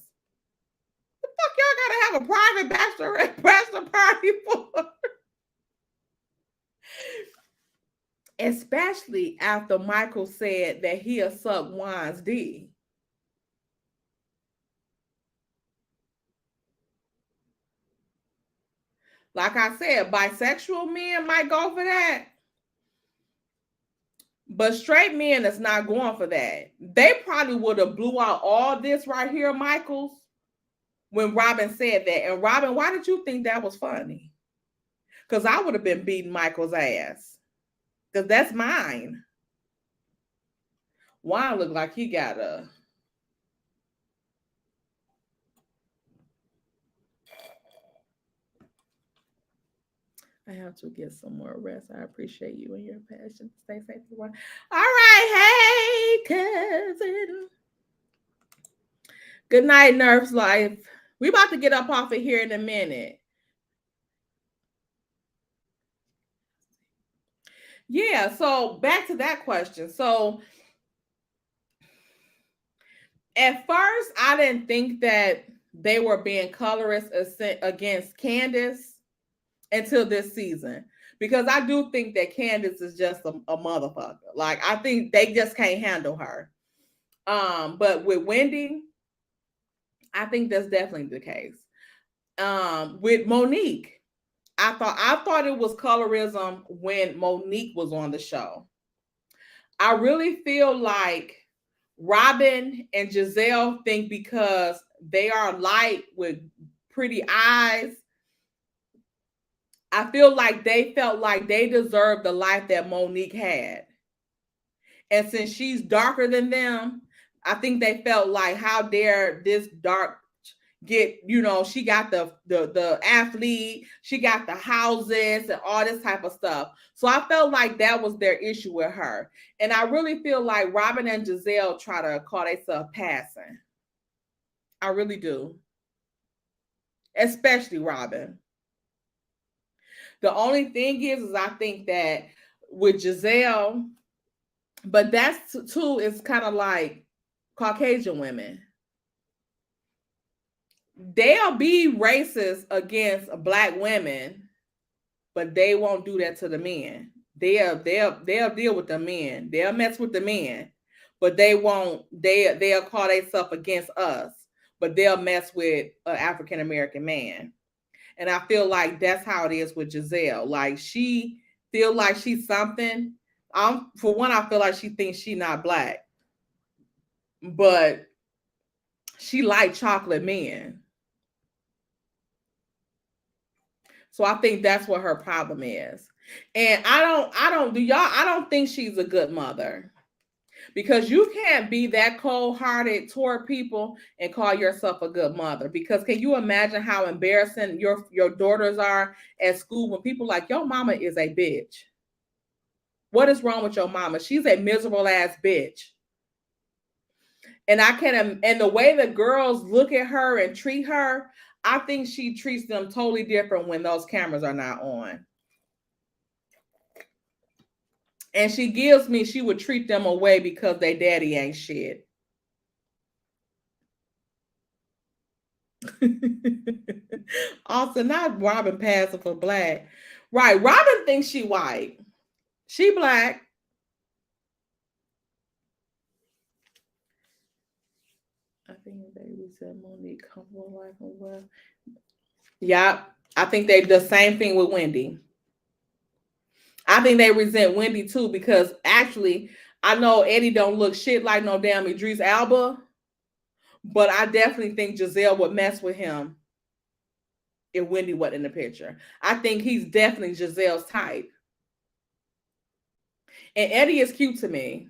The fuck y'all gotta have a private bachelor party for? Especially after Michael said that he'll suck Juan's D. Like I said, bisexual men might go for that. But straight men is not going for that. They probably would have blew out all this right here, Michaels, when Robin said that. And Robin, why did you think that was funny? Because I would have been beating Michael's ass. Because that's mine. Juan looked like he got a... I have to get some more rest. I appreciate you and your passion. Stay safe. All right. Hey, cousin. Good night, Nerf's Life. We about to get up off of here in a minute. Yeah, so back to that question. So at first, I didn't think that they were being colorist against Candace until this season, because I do think that Candace is just a motherfucker. Like, I think they just can't handle her. But with Wendy, I think that's definitely the case. With Monique, I thought it was colorism when Monique was on the show. I really feel like Robin and Giselle think because they are light with pretty eyes, I feel like they felt like they deserved the life that Monique had. And since she's darker than them, I think they felt like, how dare this dark get, she got the athlete, she got the houses and all this type of stuff. So I felt like that was their issue with her. And I really feel like Robin and Giselle try to call themselves passing. I really do. Especially Robin. The only thing is I think that with Giselle, but that's too, it's kind of like Caucasian women. They'll be racist against Black women, but they won't do that to the men. They'll deal with the men. They'll mess with the men, but they won't. They'll call themselves against us, but they'll mess with an African American man. And I feel like that's how it is with Giselle. Like she feel like she's something. For one, I feel like she thinks she's not black, but she like chocolate men. So I think that's what her problem is. And I don't think she's a good mother. Because you can't be that cold-hearted toward people and call yourself a good mother. Because can you imagine how embarrassing your daughters are at school when people like, your mama is a bitch? What is wrong with your mama? She's a miserable ass bitch. And and the way the girls look at her and treat her, I think she treats them totally different when those cameras are not on. And she gives me, she would treat them away because they daddy ain't shit. Also, not Robin passing for black. Right. Robin thinks she white. She black. I think they said Monique comfortable life and well. Yeah. I think they the same thing with Wendy. I think they resent Wendy too, because actually I know Eddie don't look shit like no damn Idris Elba, but I definitely think Giselle would mess with him if Wendy wasn't in the picture. I think he's definitely Giselle's type. And Eddie is cute to me.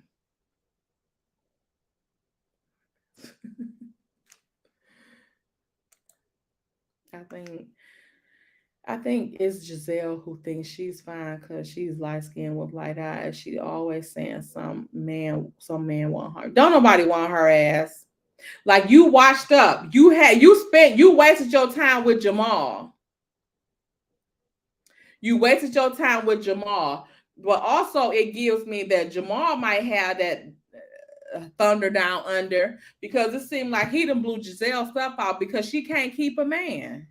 I think it's Giselle who thinks she's fine because she's light skinned with light eyes. She always saying some man want her. Don't nobody want her ass. Like you washed up. You wasted your time with Jamal. You wasted your time with Jamal. But also it gives me that Jamal might have that thunder down under, because it seemed like he done blew Giselle's stuff out because she can't keep a man.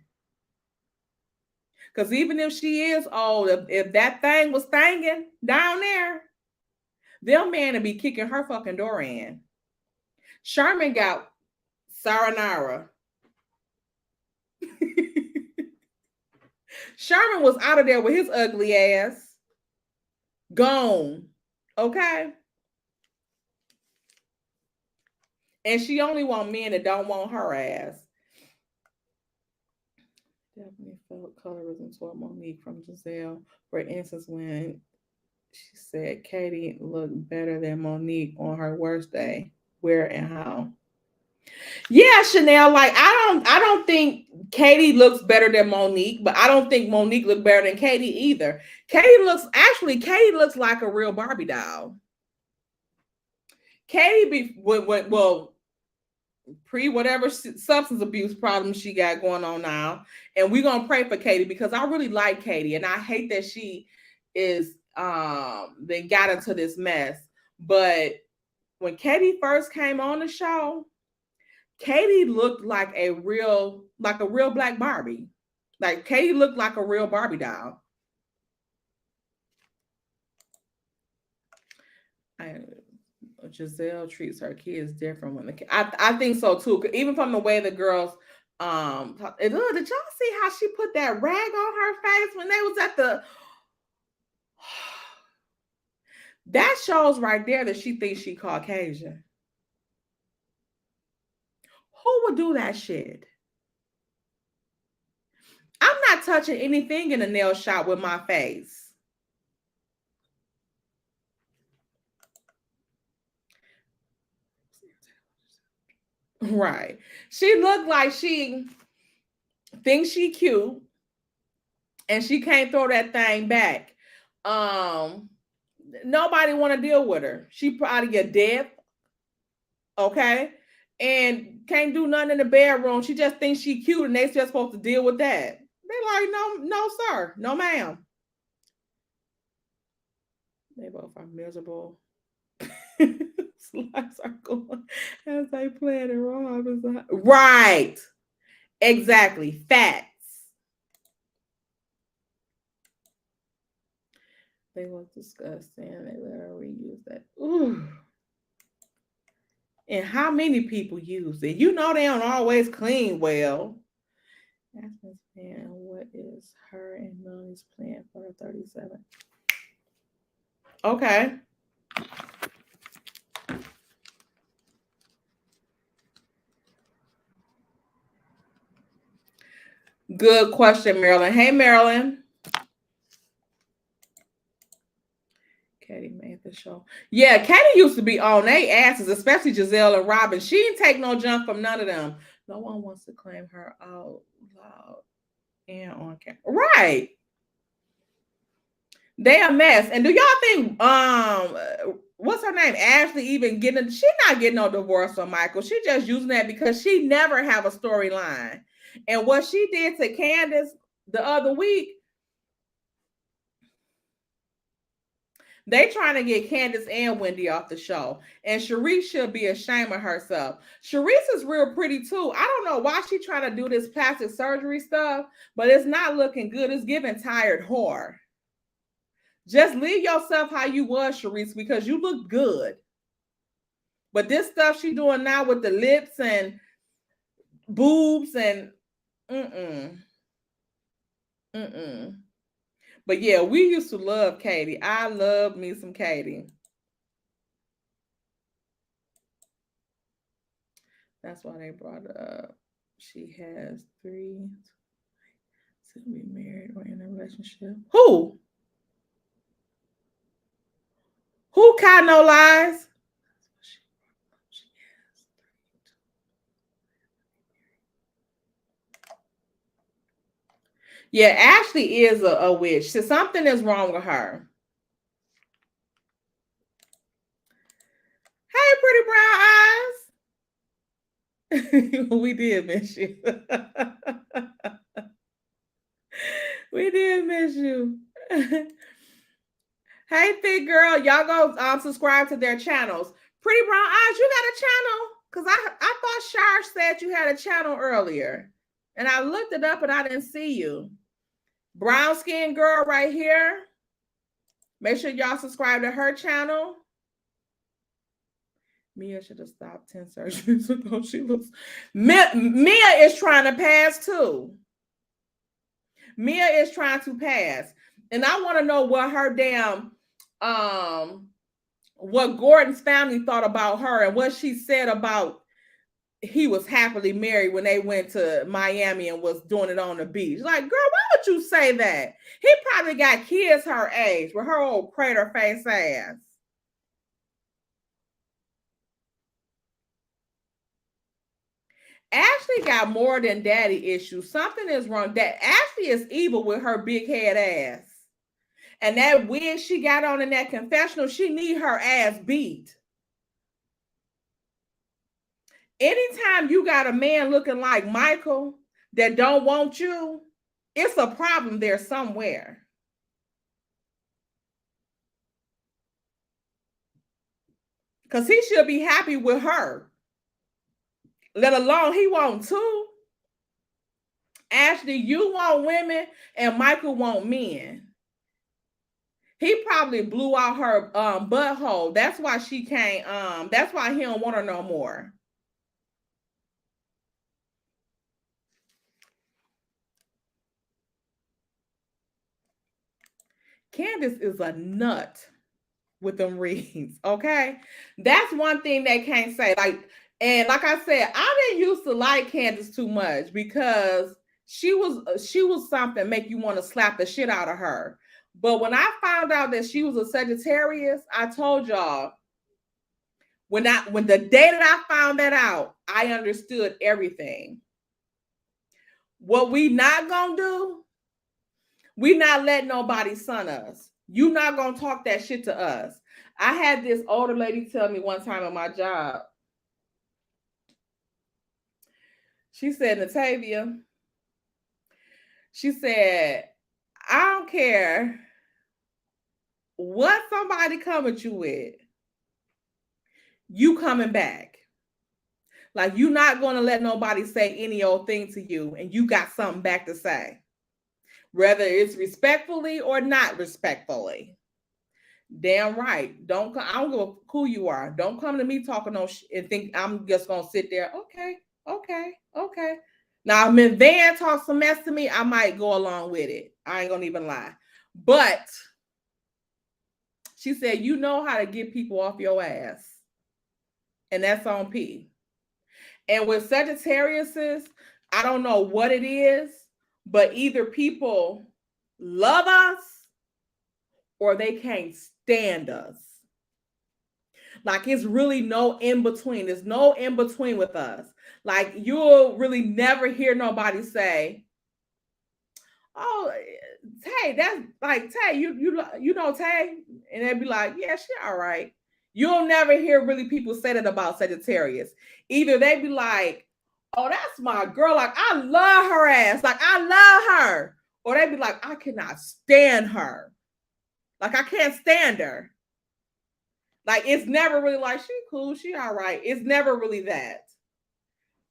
Because even if she is old, if that thing was thanging down there, them man would be kicking her fucking door in. Sherman got Saranara. Sherman was out of there with his ugly ass. Gone. Okay. And she only want men that don't want her ass. Definitely felt colorism toward Monique from Giselle. For instance, when she said Katie looked better than Monique on her worst day. Where and how? Yeah, Chanel. Like I don't think Katie looks better than Monique, but I don't think Monique looked better than Katie either. Katie looks like a real Barbie doll. Katie pre whatever substance abuse problem she got going on now, and we're gonna pray for Katie because I really like Katie, and I hate that she is then got into this mess. But when Katie first came on the show, Katie looked like a real black Barbie. Like Katie looked like a real Barbie doll. Giselle treats her kids different when I think so too. Even from the way the girls did y'all see how she put that rag on her face when they was at the that shows right there that she thinks she Caucasian. Who would do that shit? I'm not touching anything in a nail shop with my face. Right. She looked like she thinks she cute and she can't throw that thing back. Nobody want to deal with her. She probably get deaf. Okay. And can't do nothing in the bedroom. She just thinks she cute and they just supposed to deal with that. They like, no, sir. No, ma'am. They both are miserable. Slides are going as they play the Rhop. Right. Exactly. Facts. They was disgusting. They let her reuse that. Ooh. And how many people use it? You know they don't always clean well. Aspen's plan. What is her and Melanie's plan for her 37? Okay. Good question, Marilyn. Hey, Marilyn. Katie made the show. Yeah, Katie used to be on their asses, especially Giselle and Robin. She didn't take no junk from none of them. No one wants to claim her out loud and on camera. Right. They a mess. And do y'all think what's her name? Ashley even getting she not getting no divorce from Michael. She just using that because she never have a storyline. And what she did to Candace the other week, they trying to get Candace and Wendy off the show. And Sharice should be ashamed of herself. Sharice is real pretty too. I don't know why she trying to do this plastic surgery stuff, but it's not looking good. It's giving tired whore. Just leave yourself how you was, Sharice, because you look good. But this stuff she doing now with the lips and boobs and But yeah, we used to love Katie. I love me some Katie. That's why they brought up. She has 3 to be married or in a relationship. Who? Who got no lies? Yeah, Ashley is a witch. So something is wrong with her. Hey, pretty brown eyes. We did miss you. We did miss you. Hey, thick girl, y'all go subscribe to their channels. Pretty brown eyes, you got a channel? Because I thought Shar said you had a channel earlier. And I looked it up and I didn't see you. Brown skin girl right here. Make sure y'all subscribe to her channel. Mia should have stopped 10 surgeries ago. She looks. Mia is trying to pass too. Mia is trying to pass. And I want to know what her damn what Gordon's family thought about her and what she said about he was happily married when they went to Miami and was doing it on the beach. Like, girl, why would you say that? He probably got kids her age with her old crater face ass. Ashley got more than daddy issues. Something is wrong. That Ashley is evil with her big head ass. And that wig she got on in that confessional, she need her ass beat. Anytime you got a man looking like Michael that don't want you, it's a problem there somewhere. Because he should be happy with her. Let alone he want two. Ashley, you want women and Michael want men. He probably blew out her butthole. That's why she can't, that's why he don't want her no more. Candace is a nut with them reads, okay? That's one thing they can't say. And like I said, I didn't used to like Candace too much because she was something make you want to slap the shit out of her. But when I found out that she was a Sagittarius, I told y'all, when the day that I found that out, I understood everything. What we not gonna do, we not letting nobody son us. You not gonna talk that shit to us. I had this older lady tell me one time at my job. She said, Natavia, she said, I don't care what somebody come at you with, you coming back. Like, you not going to let nobody say any old thing to you and you got something back to say. Whether it's respectfully or not respectfully. Damn right. Don't come. I don't give a who you are. Don't come to me talking on and think I'm just gonna sit there. Okay, okay. Now, if Van talks some mess to me, I might go along with it. I ain't gonna even lie. But she said, you know how to get people off your ass, and that's on P. And with Sagittariuses, I don't know what it is, but either people love us or they can't stand us. Like it's really no in between. There's no in between with us. Like you'll really never hear nobody say, "Oh, Tay, that's like Tay, you know Tay," and they'd be like, "Yeah, she all right." You'll never hear really people say that about Sagittarius. Either they be like, "Oh, that's my girl. Like I love her ass. Like I love her," or they be like, "I cannot stand her. Like I can't stand her." Like it's never really like she cool, she all right. It's never really that.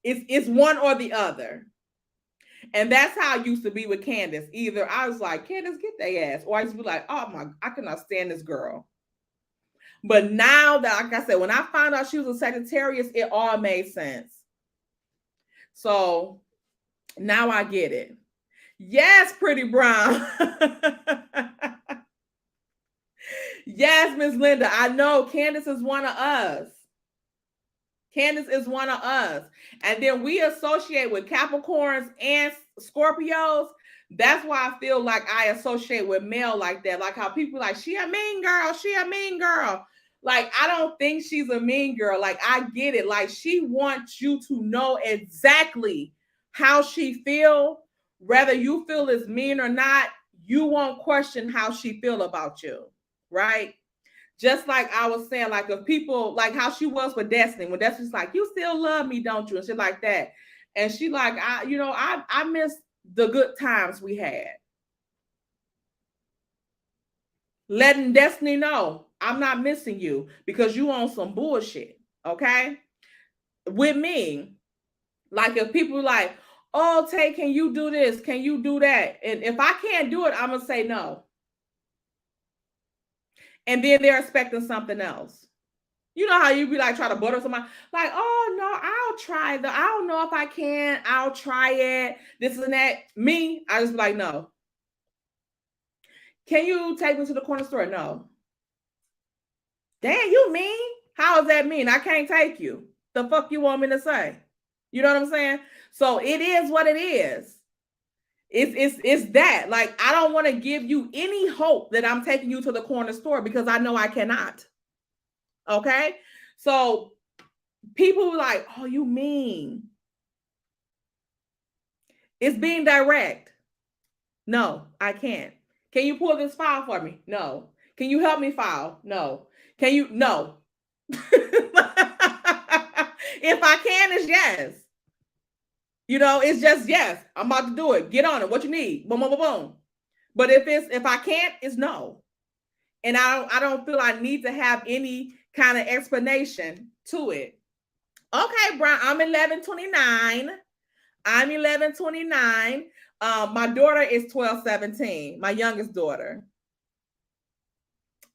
It's one or the other. And that's how I used to be with Candace. Either I was like, Candace, get their ass, or I used to be like, oh my, I cannot stand this girl. But now that, like I said, when I found out she was a Sagittarius, it all made sense. So now I get it. Yes, Pretty Brown. Yes, Miss Linda. I know Candace is one of us. Candace is one of us. And then we associate with Capricorns and Scorpios. That's why I feel like I associate with male like that. Like how people like, she a mean girl, she a mean girl. Like, I don't think she's a mean girl. Like, I get it. Like, she wants you to know exactly how she feel. Whether you feel is mean or not, you won't question how she feel about you, right? Just like I was saying, like if people like how she was with Destiny, when Destiny's like, you still love me, don't you? And shit like that. And she like, I miss the good times we had. Letting Destiny know I'm not missing you because you on some bullshit. Okay. With me, like if people like, oh, Tay, can you do this? Can you do that? And if I can't do it, I'm gonna say no. And then they're expecting something else. You know how you be like try to butter somebody, like, oh no, I'll try I don't know if I can, I'll try it. This and that. Me, I just be like, no. Can you take me to the corner store? No. Damn, you mean? How does that mean? I can't take you. The fuck you want me to say? You know what I'm saying? So it is what it is. It's that. Like, I don't want to give you any hope that I'm taking you to the corner store because I know I cannot. Okay. So people were like, oh, you mean? It's being direct. No, I can't. Can you pull this file for me? No. Can you help me file? No. Can you? No. If I can, it's yes. You know, it's just yes. I'm about to do it. Get on it. What you need? Boom, boom, boom, boom. But if I can't, it's no. And I don't feel I need to have any kind of explanation to it. Okay, Brian, I'm 1129. I'm 1129. My daughter is 1217. My youngest daughter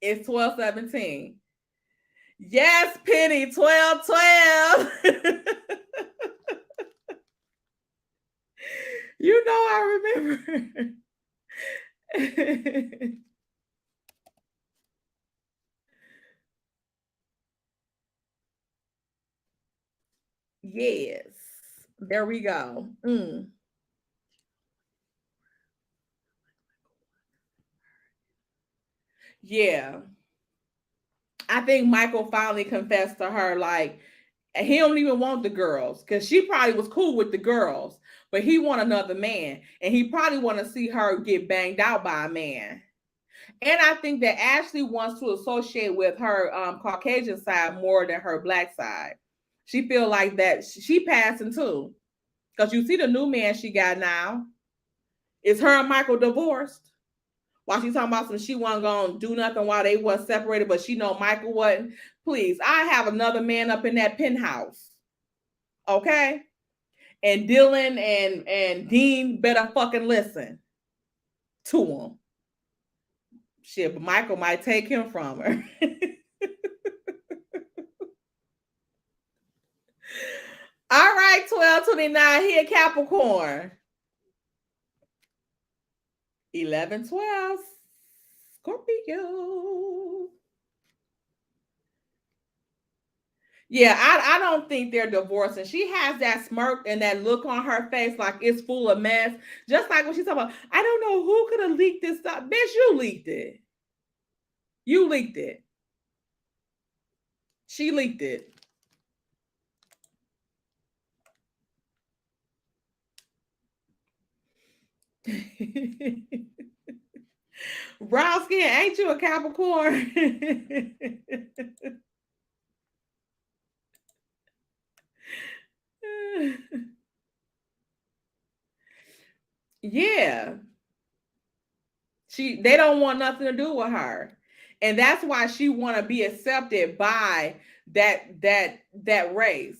is 1217. Yes, Penny, 1212. You know I remember. Yes. There we go. Yeah. I think Michael finally confessed to her, like, he don't even want the girls because she probably was cool with the girls, but he want another man, and he probably want to see her get banged out by a man. And I think that Ashley wants to associate with her Caucasian side more than her black side. She feel like that she passing too, because you see the new man she got now. Is her and Michael divorced? While she's talking about some, she wasn't gonna do nothing while they was separated, but she know Michael wasn't. Please, I have another man up in that penthouse. Okay? And Dylan and Dean better fucking listen to him. Shit, but Michael might take him from her. All right, 1229. He a Capricorn. 1112. Scorpio. Yeah, I don't think they're divorcing. She has that smirk and that look on her face like it's full of mess. Just like when she's talking about, I don't know who could have leaked this stuff. Bitch, you leaked it. You leaked it. She leaked it. Brown skin, ain't you a Capricorn? Yeah. They don't want nothing to do with her. And that's why she want to be accepted by that race.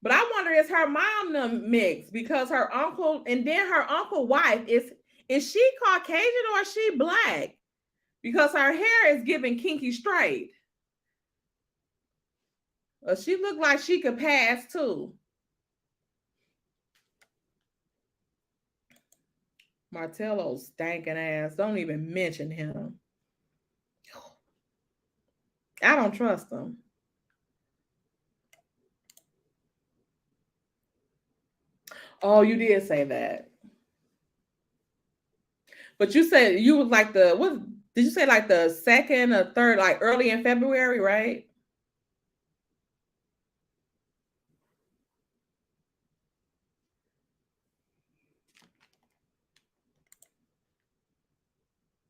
But I wonder, is her mom mixed? Because her uncle, and then her uncle wife, is she Caucasian or is she black? Because her hair is giving kinky straight. She looked like she could pass too. Martello's stinking ass. Don't even mention him. I don't trust him. Oh, you did say that. But you said you was like what did you say, like the second or third, like early in February, right?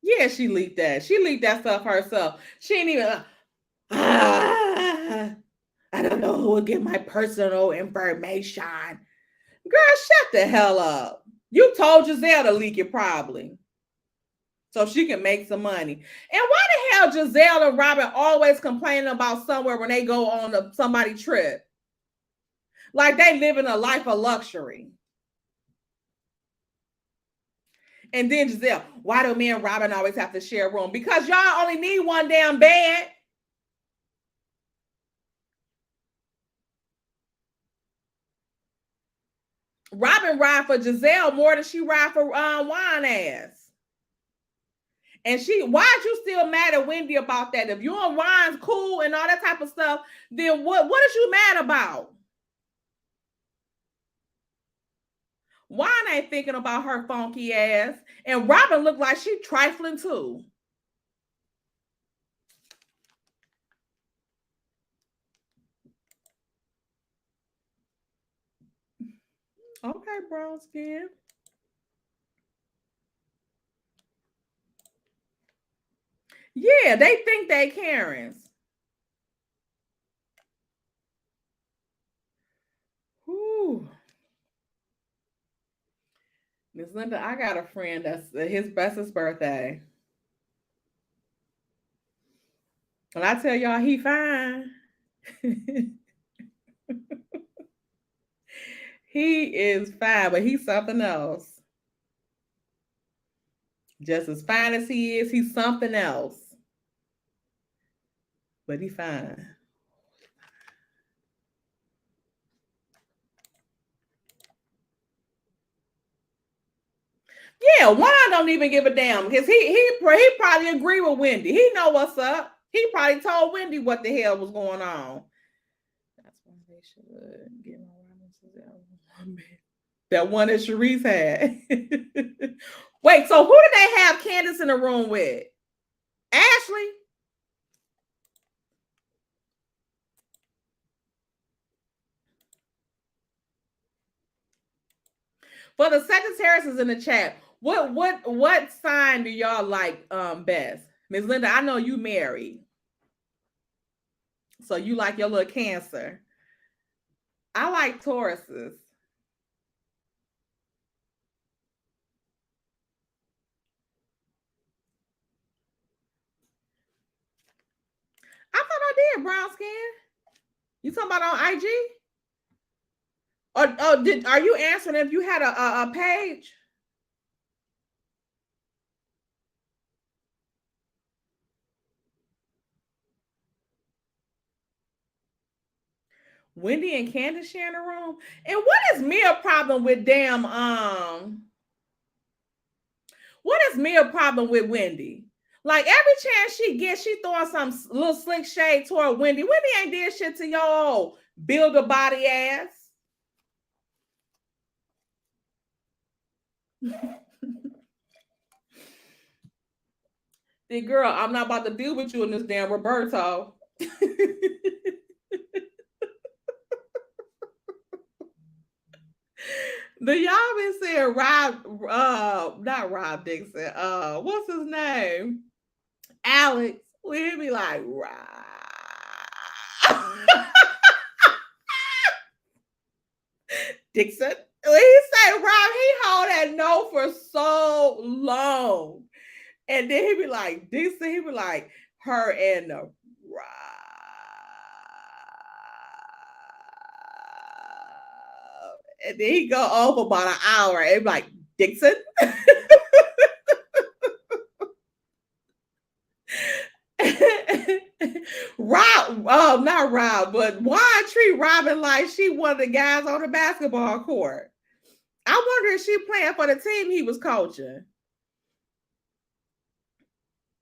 Yeah, she leaked that. She leaked that stuff herself. She ain't even I don't know who will get my personal information. Girl, shut the hell up. You told Giselle to leak it probably, so she can make some money. And why the hell Giselle and Robin always complaining about somewhere when they go on somebody trip? Like they living a life of luxury. And then Giselle, why do me and Robin always have to share a room? Because y'all only need one damn bed. Robin ride for Giselle more than she ride for Wine ass. And why'd you still mad at Wendy about that? If you and Wine's cool and all that type of stuff, then what is you mad about? Wine ain't thinking about her funky ass. And Robin looked like she trifling too. Okay, brown skin. Yeah, they think they Karens. Whew. Miss Linda, I got a friend that's his birthday. And I tell y'all he fine. He is fine, but he's something else. Just as fine as he is, he's something else. But he fine. Yeah, Juan don't even give a damn because he probably agree with Wendy. He know what's up. He probably told Wendy what the hell was going on. That's why they should get on that one that Sharice had. Wait, so who did they have Candace in the room with? Ashley? For the Sagittarius is in the chat. What sign do y'all like best? Ms. Linda, I know you married. So you like your little Cancer. I like Tauruses. I thought I did, brown skin. You talking about on IG? Or are you answering if you had a page? Wendy and Candace sharing a room. And what is Mia problem with damn what is Mia problem with Wendy? Like every chance she gets, she throwing some little slick shade toward Wendy. Wendy ain't did shit to your build a body ass. The girl, I'm not about to deal with you in this damn Roberto. The y'all been saying not Rob Dixon. What's his name? Alex. We'd be like, Rob. Dixon. When he say Rob, he hold that note for so long. And then he'd be like, Dixon, he'd be like, her and the Rob. And then he go off about an hour and be like, Dixon. Rob, not Rob, but why treat Robin like she one of the guys on the basketball court? I wonder if she playing for the team he was coaching.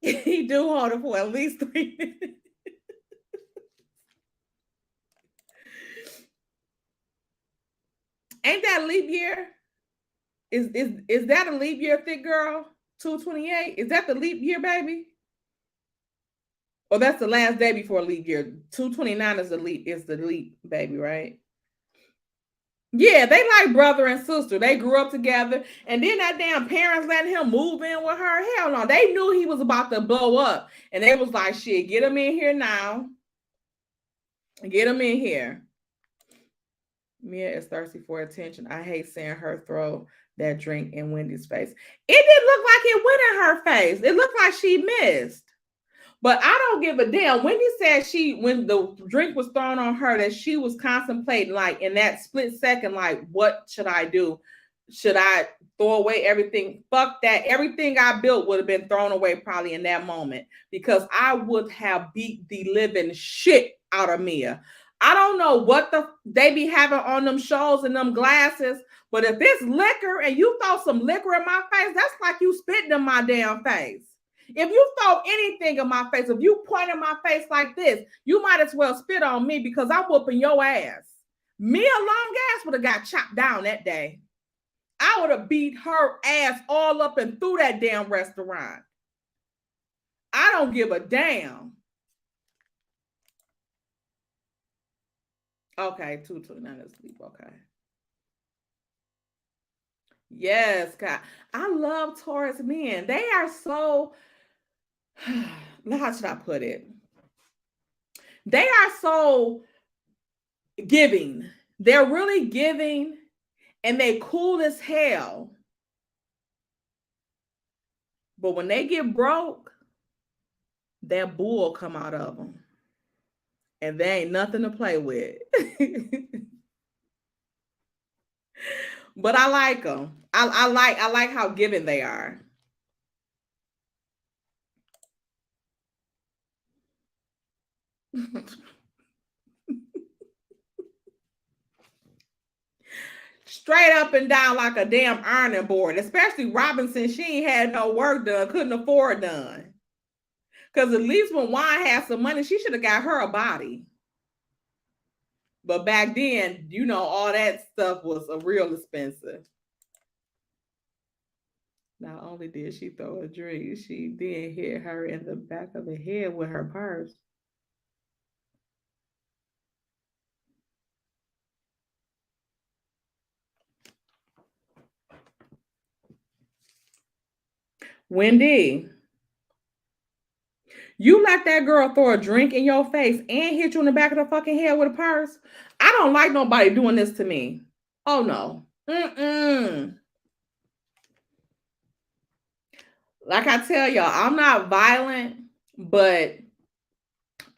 He do hold it for at least 3 minutes. Ain't that leap year? Is that a leap year, thick girl? 228? Is that the leap year, baby? Or that's the last day before leap year. 229 is the leap, baby, right? Yeah, they like brother and sister. They grew up together. And then that damn parents letting him move in with her. Hell no. They knew he was about to blow up. And they was like, shit, get him in here now. Get him in here. Mia is thirsty for attention. I hate seeing her throw that drink in Wendy's face. It didn't look like it went in her face. It looked like she missed. But I don't give a damn. Wendy said when the drink was thrown on her, that she was contemplating, like, in that split second, like, what should I do? Should I throw away everything? Fuck that. Everything I built would have been thrown away probably in that moment, because I would have beat the living shit out of Mia. I don't know what they be having on them shows and them glasses, but if it's liquor and you throw some liquor in my face, that's like you spitting in my damn face. If you throw anything in my face, if you point in my face like this, you might as well spit on me, because I'm whooping your ass. Mia long ass would have got chopped down that day. I would have beat her ass all up and through that damn restaurant. I don't give a damn. Okay, 229 is sleep. Okay. Yes, God. I love Taurus men. They are so, how should I put it? They are so giving. They're really giving, and they cool as hell. But when they get broke, that bull come out of them. And there ain't nothing to play with. But I like them. I like how giving they are. Straight up and down like a damn ironing board. Especially Robinson, she ain't had no work done, couldn't afford done. Because at least when Juan had some money, she should have got her a body. But back then, you know, all that stuff was a real expensive. Not only did she throw a drink, she did hit her in the back of the head with her purse. Wendy, you let that girl throw a drink in your face and hit you in the back of the fucking head with a purse? I don't like nobody doing this to me. Oh, no. Like I tell y'all, I'm not violent, but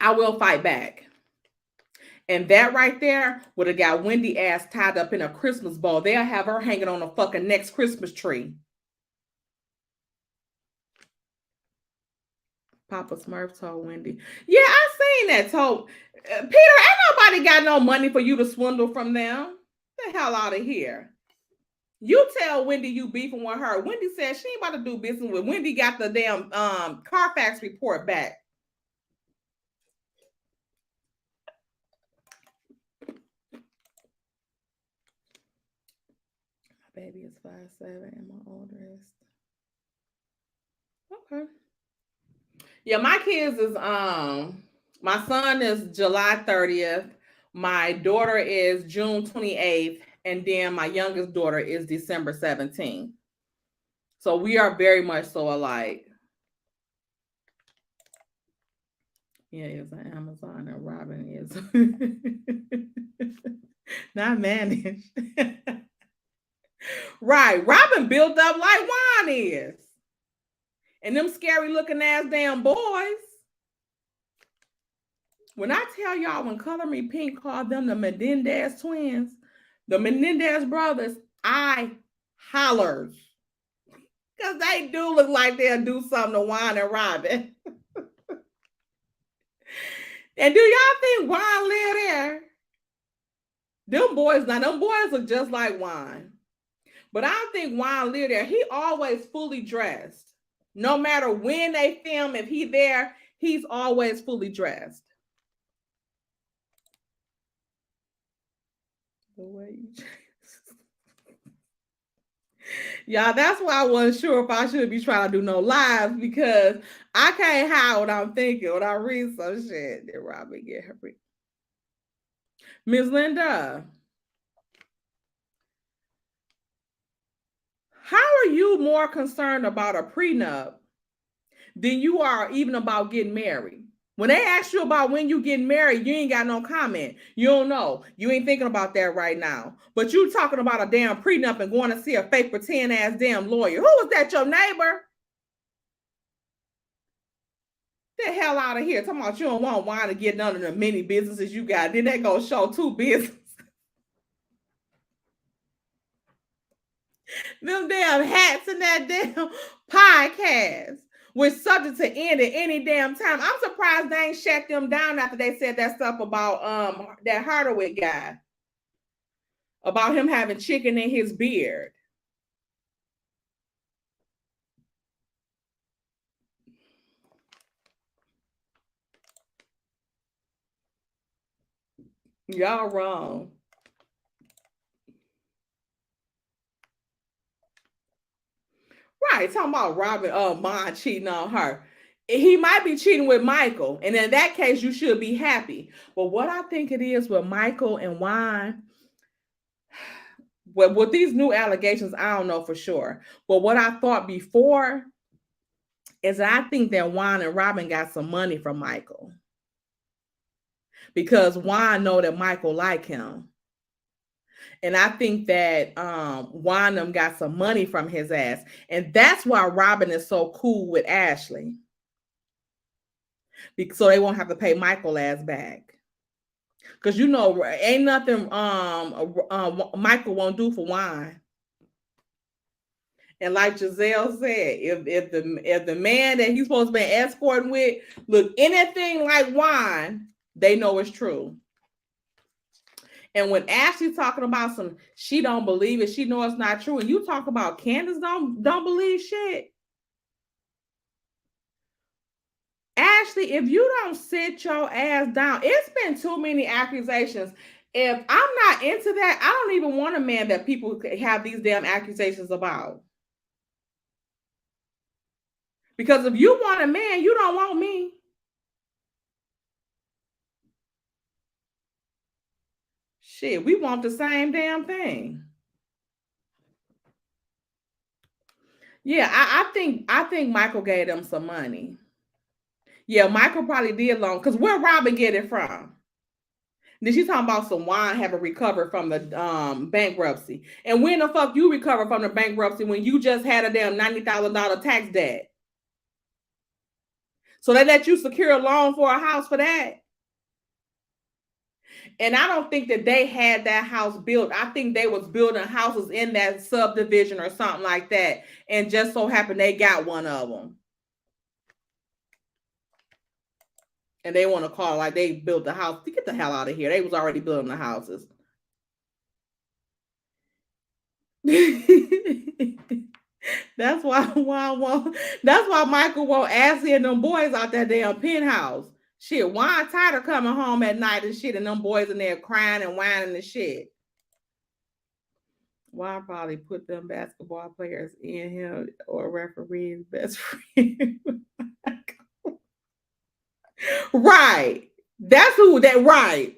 I will fight back. And that right there would have got Wendy ass tied up in a Christmas ball. They'll have her hanging on a fucking next Christmas tree. Papa Smurf told Wendy. Yeah, I seen that. So, Peter, ain't nobody got no money for you to swindle from them. Get the hell out of here. You tell Wendy you beefing with her. Wendy said she ain't about to do business with. Wendy got the damn Carfax report back. My baby is 5'7" and my oldest. Okay. Yeah, my kids is my son is July 30th, my daughter is June 28th, and then my youngest daughter is December 17th. So we are very much so alike. Yeah, it's an Amazon and Robin is not managed. Right. Robin built up like Juan is. And them scary looking ass damn boys. When I tell y'all, when Color Me Pink called them the Menendez twins, the Menendez brothers, I hollers. Because they do look like they'll do something to Juan and Robin. And do y'all think Juan live there? Them boys look just like Juan. But I don't think Juan live there. He always fully dressed. No matter when they film, if he there, he's always fully dressed. The way you y'all, that's why I wasn't sure if I should be trying to do no lives, because I can't hide what I'm thinking when I read some shit. Did Robin get her? Miss Linda, how are you more concerned about a prenup than you are even about getting married? When they ask you about when you getting married, you ain't got no comment. You don't know. You ain't thinking about that right now. But you talking about a damn prenup and going to see a fake pretend ass damn lawyer. Who was that, your neighbor? The hell out of here. Talking about you don't want wine to get none of the many businesses you got. Then they go show two businesses. Them damn hats and that damn podcast. We're subject to end at any damn time. I'm surprised they ain't shut them down after they said that stuff about that Hardaway guy. About him having chicken in his beard. Y'all wrong. Right, talking about Robin Mon cheating on her. He might be cheating with Michael, and in that case, you should be happy. But what I think it is with Michael and Juan, well, with these new allegations, I don't know for sure. But what I thought before is I think that Juan and Robin got some money from Michael, because Juan know that Michael like him. And I think that Juan them got some money from his ass. And that's why Robin is so cool with Ashley. So they won't have to pay Michael ass back. Because you know, ain't nothing Michael won't do for Juan. And like Giselle said, if the man that he's supposed to be escorting with look anything like Juan, they know it's true. And when Ashley's talking about some, she don't believe it, she know it's not true. And you talk about Candace don't believe shit. Ashley, if you don't sit your ass down, it's been too many accusations. If I'm not into that, I don't even want a man that people have these damn accusations about. Because if you want a man, you don't want me. Shit, we want the same damn thing. Yeah, I think Michael gave them some money. Yeah, Michael probably did loan, because where Robin get it from? Then she's talking about some wine having recovered from the bankruptcy. And when the fuck you recover from the bankruptcy when you just had a damn $90,000 tax debt? So they let you secure a loan for a house for that? And I don't think that they had that house built. I think they was building houses in that subdivision or something like that. And just so happened they got one of them. And they want to call like they built the house. Get the hell out of here. They was already building the houses. That's why Michael won't ask seeing them boys out that damn penthouse. Shit, why Tyler coming home at night and shit, and them boys in there crying and whining and shit. Why probably put them basketball players in him or referee's best friend. Right. That's who that right.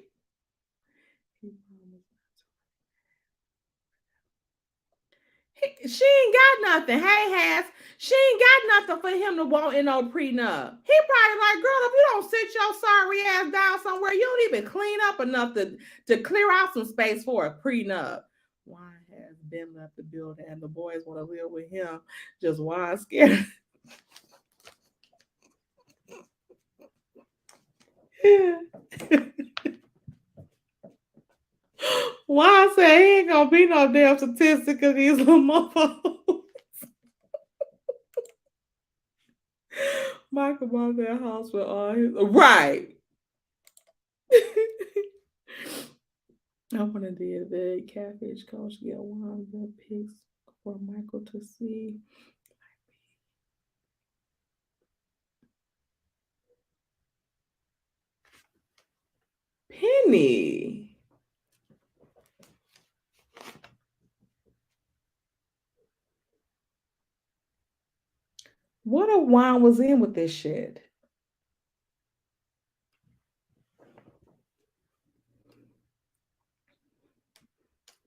She ain't got nothing. Hey, Hass, she ain't got nothing for him to want in no prenup. He probably like, girl, if you don't sit your sorry ass down somewhere, you don't even clean up enough to clear out some space for a prenup. Why has Ben left the building and the boys want to live with him? Just why scared. Why I say he ain't gonna be no damn statistic because he's a motherfucker. Michael bought that house with all his right. I want to do the catfish coach get one of the pics for Michael to see. Penny. What a wine was in with this shit?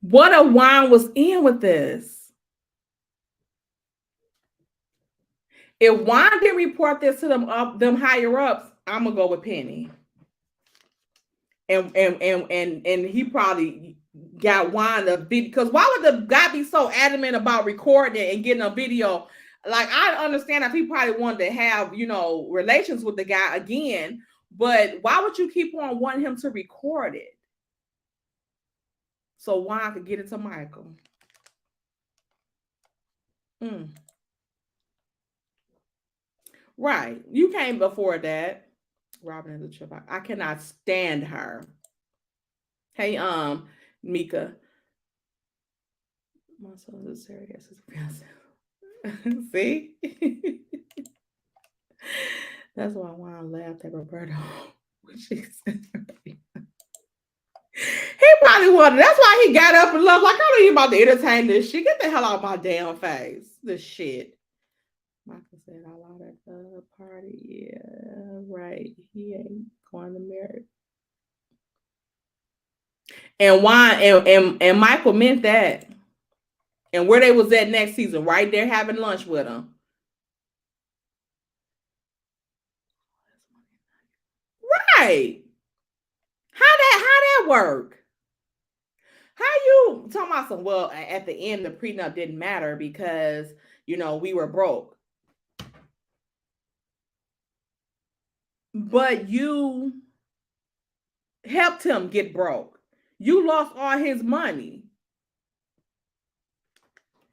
What a wine was in with this? If Juan didn't report this to them higher ups, I'm gonna go with Penny. And he probably got Juan to be, because why would the guy be so adamant about recording it and getting a video? Like, I understand if he probably wanted to have, relations with the guy again, but why would you keep on wanting him to record it? So Juan could get it to Michael. Right. You came before that. Robin is a trip. I cannot stand her. Hey, Mika. My son is serious. See? That's why I laughed at Roberto when she said he probably wanted. That's why he got up and left. Like, I don't even about to entertain this shit. Get the hell out of my damn face. This shit. Michael said I lied at the party. Yeah, right. He ain't going to marry. And why? And Michael meant that. And where they was at next season, right there having lunch with him. Right. How that work? How you talking about some? Well, at the end, the prenup didn't matter because we were broke. But you helped him get broke. You lost all his money.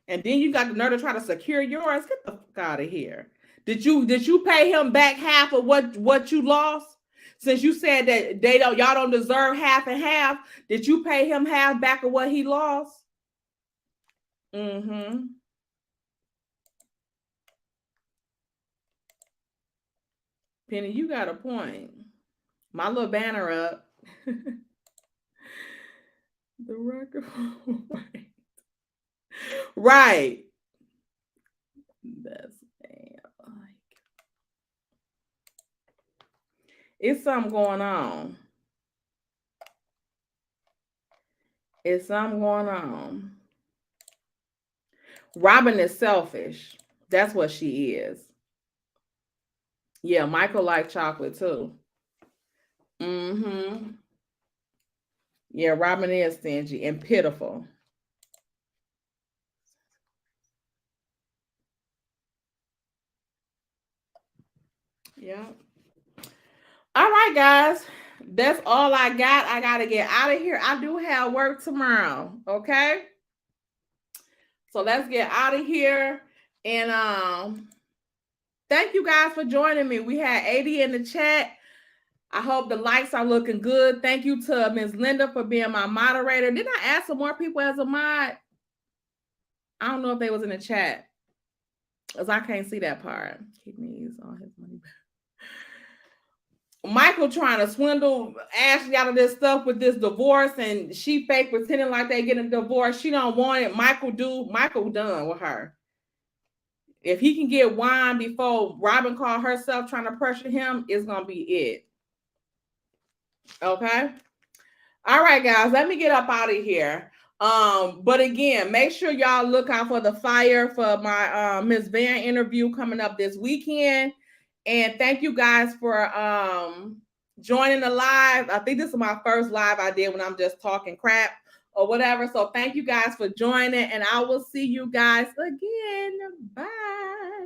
And then you got the nerve to try to secure yours. Get the fuck out of here. Did you pay him back half of what you lost? Since you said that y'all don't deserve half and half, did you pay him half back of what he lost? Mm-hmm. Penny, you got a point. My little banner up. The record. Right. That's it's something going on. It's something going on. Robin is selfish. That's what she is. Yeah, Michael liked chocolate too. Mm-hmm. Yeah, Robin is stingy and pitiful. Yeah. All right, guys. That's all I got. I got to get out of here. I do have work tomorrow. Okay. So let's get out of here. And thank you guys for joining me. We had 80 in the chat. I hope the lights are looking good. Thank you to Ms. Linda for being my moderator. Did I add some more people as a mod? I don't know if they was in the chat, because I can't see that part. Kidneys, all his money back. Michael trying to swindle Ashley out of this stuff with this divorce, and she fake pretending like they getting a divorce. She don't want it. Michael done with her. If he can get wine before Robin called herself trying to pressure him, it's gonna be it. Okay. All right, guys, let me get up out of here. But again, make sure y'all look out for the flyer for my Miss Van interview coming up this weekend. And thank you guys for joining the live. I think this is my first live I did when I'm just talking crap or whatever. So thank you guys for joining, and I will see you guys again. Bye.